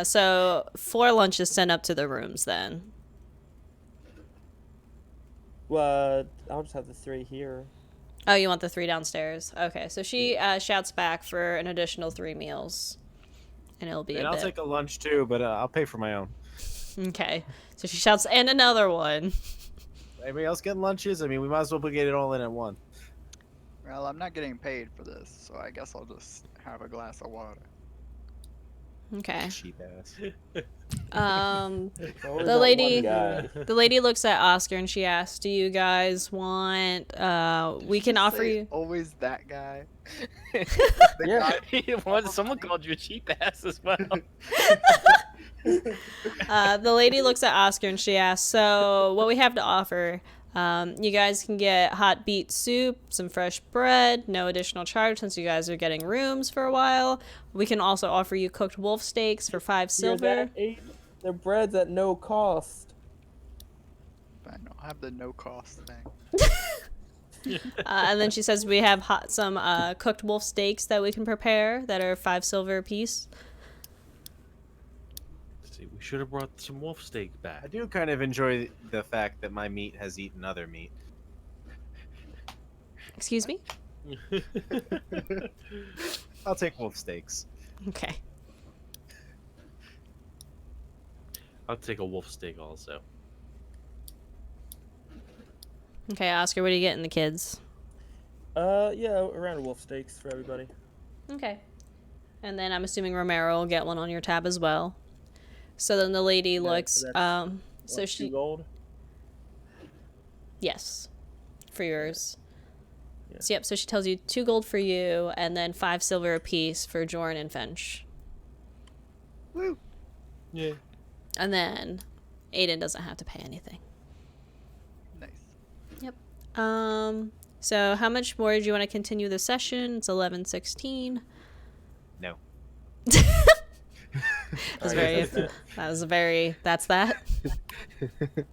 So 4 lunches sent up to the rooms then. Well, I'll just have the 3 here. Oh, you want the 3 downstairs? Okay, so she shouts back for an additional 3 meals, and it'll be And a I'll bit. take a lunch too, but I'll pay for my own. Okay, so she shouts, and another one. Anybody else getting lunches? I mean, we might as well get it all in at one. Well, I'm not getting paid for this, so I guess I'll just have a glass of water. Okay. Cheap ass. Always The that lady- one guy. The lady looks at Oscar and she asks, "Do you guys want? We can offer you." Always that guy. Yeah. Someone called you a cheap ass as well. The lady looks at Oscar and she asks, "So, what we have to offer? You guys can get hot beet soup, some fresh bread, no additional charge since you guys are getting rooms for a while. We can also offer you cooked wolf steaks for 5 Hear silver." that, Aiden? Their bread's at no cost. Fine, I'll have the no cost thing. And then she says, "We have some cooked wolf steaks that we can prepare that are 5 silver a piece." See, we should have brought some wolf steak I back. do kind of enjoy the fact that my meat has eaten other meat. Excuse me? I'll take wolf steaks. Okay. I'll take a wolf steak also. Okay, Oscar, what are you getting the kids? Yeah, around wolf steaks for everybody. Okay. And then I'm assuming Romero will get one on your tab as well. So then the lady Yeah, looks, so that's- so What, she, 2 gold? yes, for yours. Yeah. So yep, so she tells you 2 gold for you, and then 5 silver a piece for Jorin and Fench. Woo! Yeah. And then Aiden doesn't have to pay anything. Nice. So how much more do you want to continue the session? It's 11:16. No. That's Alright, very. That was a very. That's that. Unless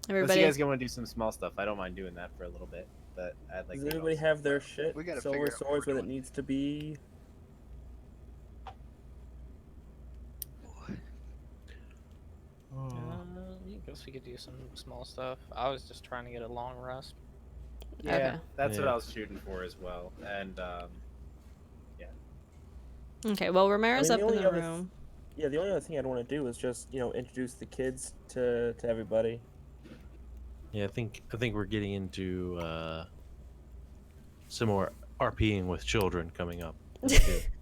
Everybody. you guys want to do some small stuff, I don't mind doing that for a little bit. But I'd like. Does to everybody also- have their shit? We gotta Silver figure out what swords we're when it doing. needs to be. I guess we could do some small stuff. I was just trying to get a long rest. Yeah, Okay. that's what Yeah. I was shooting for as well. And Okay. Well, Romero's I mean, up the in the only other room. Yeah, the only other thing I'd want to do is just, introduce the kids to everybody. Yeah, I think we're getting into some more RPing with children coming up.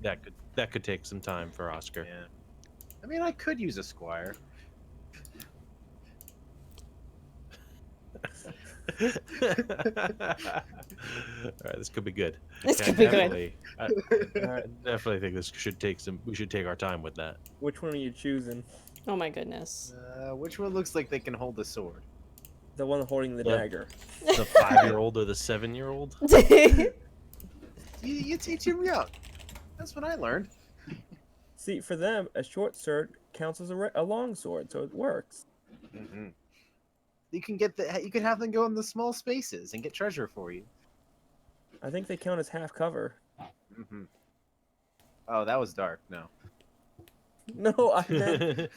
That could take some time for Oscar. yeah, I mean, I could use a squire. All right, this could be good. This Yeah, could be good. definitely- I definitely think this should take some. We should take our time with that. Which one are you choosing? Oh my goodness. Which one looks like they can hold a sword? The one holding the Yeah. dagger. The 5-year-old or the 7-year-old? You teach him young. That's what I learned. See, for them, a short sword counts as a long sword, so it works. Mm-hmm. You can have them go in the small spaces and get treasure for you. I think they count as half cover. Mm-hmm. Oh, that was dark. No. No, I meant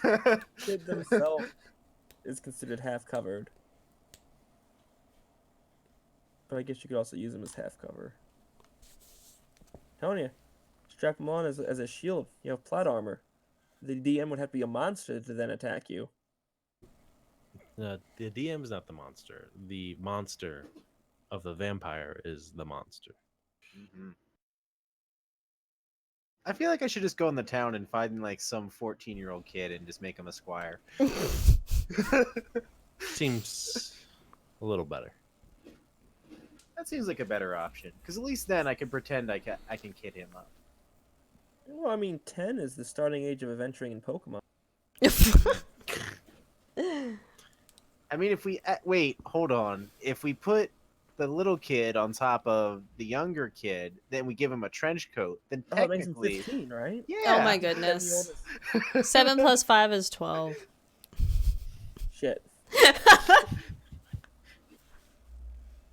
kid themselves is considered half covered. But I guess you could also use them as half cover. Telling you, strap them on as a shield. You have plot armor. The DM would have to be a monster to then attack you. The DM is not the monster. The monster of the vampire is the monster. Mm-hmm. I feel like I should just go in the town and find like some 14-year-old kid and just make him a squire. Seems a little better. That seems like a better option, because at least then I can pretend I can kid him up. Well, I mean, 10 is the starting age of adventuring in Pokemon. I mean, if we wait, hold on. If we put the little kid on top of the younger kid, then we give him a trench coat. Then Oh, it makes him technically, 15, right? yeah. Oh my 7-year-old goodness. is... 7 plus 5 is 12. Shit.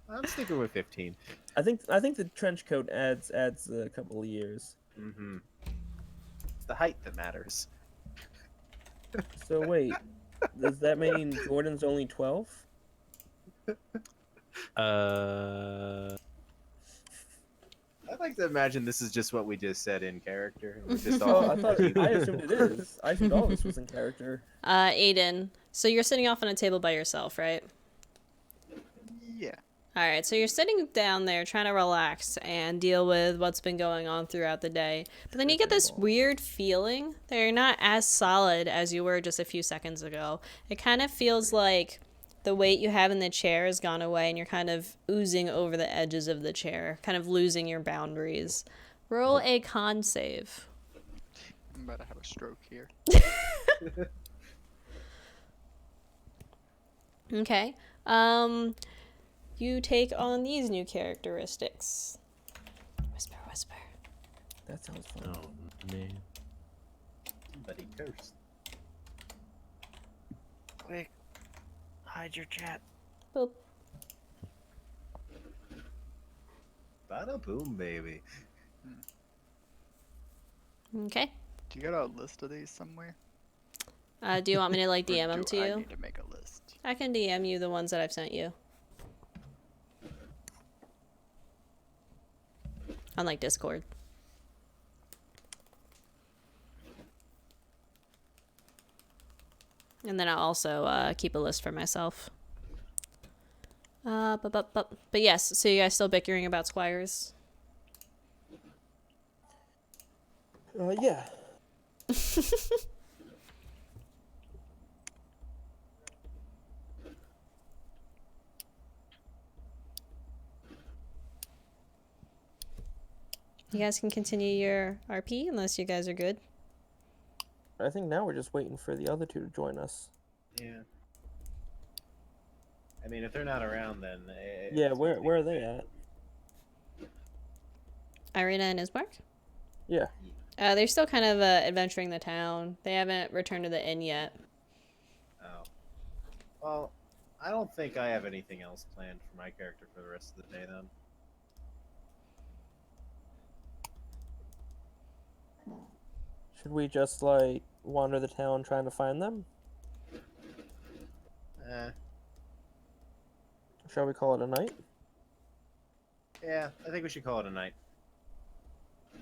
I'm sticking with 15. I think the trench coat adds a couple of years. Mm-hmm. It's the height that matters. So wait, does that mean Jordan's only 12? I'd like to imagine this is just what we just said in character. We're just Oh, all I assumed it is. I assumed all this was in character. Aiden, so you're sitting off on a table by yourself, right? Yeah. All right, so you're sitting down there trying to relax and deal with what's been going on throughout the day. But then you get this weird feeling that you're not as solid as you were just a few seconds ago. It kind of feels like the weight you have in the chair has gone away and you're kind of oozing over the edges of the chair, kind of losing your boundaries. Roll a con save. I'm about to have a stroke here. Okay. You take on these new characteristics. Whisper, whisper. That sounds fun. Oh man. somebody cursed. Quick, hide your chat. Boop. Bada boom, baby. Okay. Do you got a list of these somewhere? Do you want me to like Or DM them do to I you? need to make a list. I can DM you the ones that I've sent you. On like Discord. And then I'll also keep a list for myself. But yes, so you guys still bickering about squires? Yeah. You guys can continue your RP unless you guys are good. I think now we're just waiting for the other two to join us. Yeah. I mean, if they're not around, then Yeah, where are they at? Irina and Ismark? Yeah. They're still kind of adventuring the town. They haven't returned to the inn yet. Oh. Well, I don't think I have anything else planned for my character for the rest of the day, then. Should we just, like, wander the town trying to find them? Shall we call it a night? Yeah, I think we should call it a night.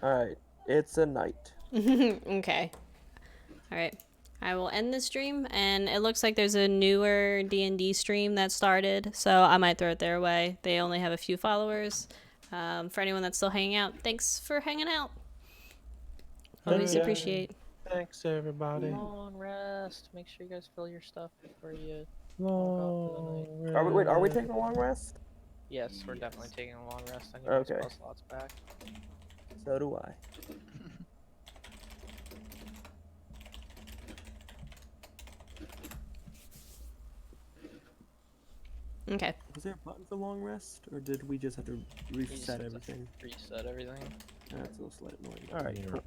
Alright, it's a night. Okay. Alright. I will end the stream, and it looks like there's a newer D&D stream that started, so I might throw it their way. They only have a few followers. For anyone that's still hanging out, thanks for hanging out. Always Yeah. appreciate. Thanks, everybody. Long rest. Make sure you guys fill your stuff before you. Long Are we taking a long rest? Yes, we're definitely taking a long rest. I need Okay. my spell slots back. So do I. Okay. Was there a button for long rest, or did we just have to You just reset have to everything? Reset everything. That's a little slight annoying. Alright, Yeah. cool.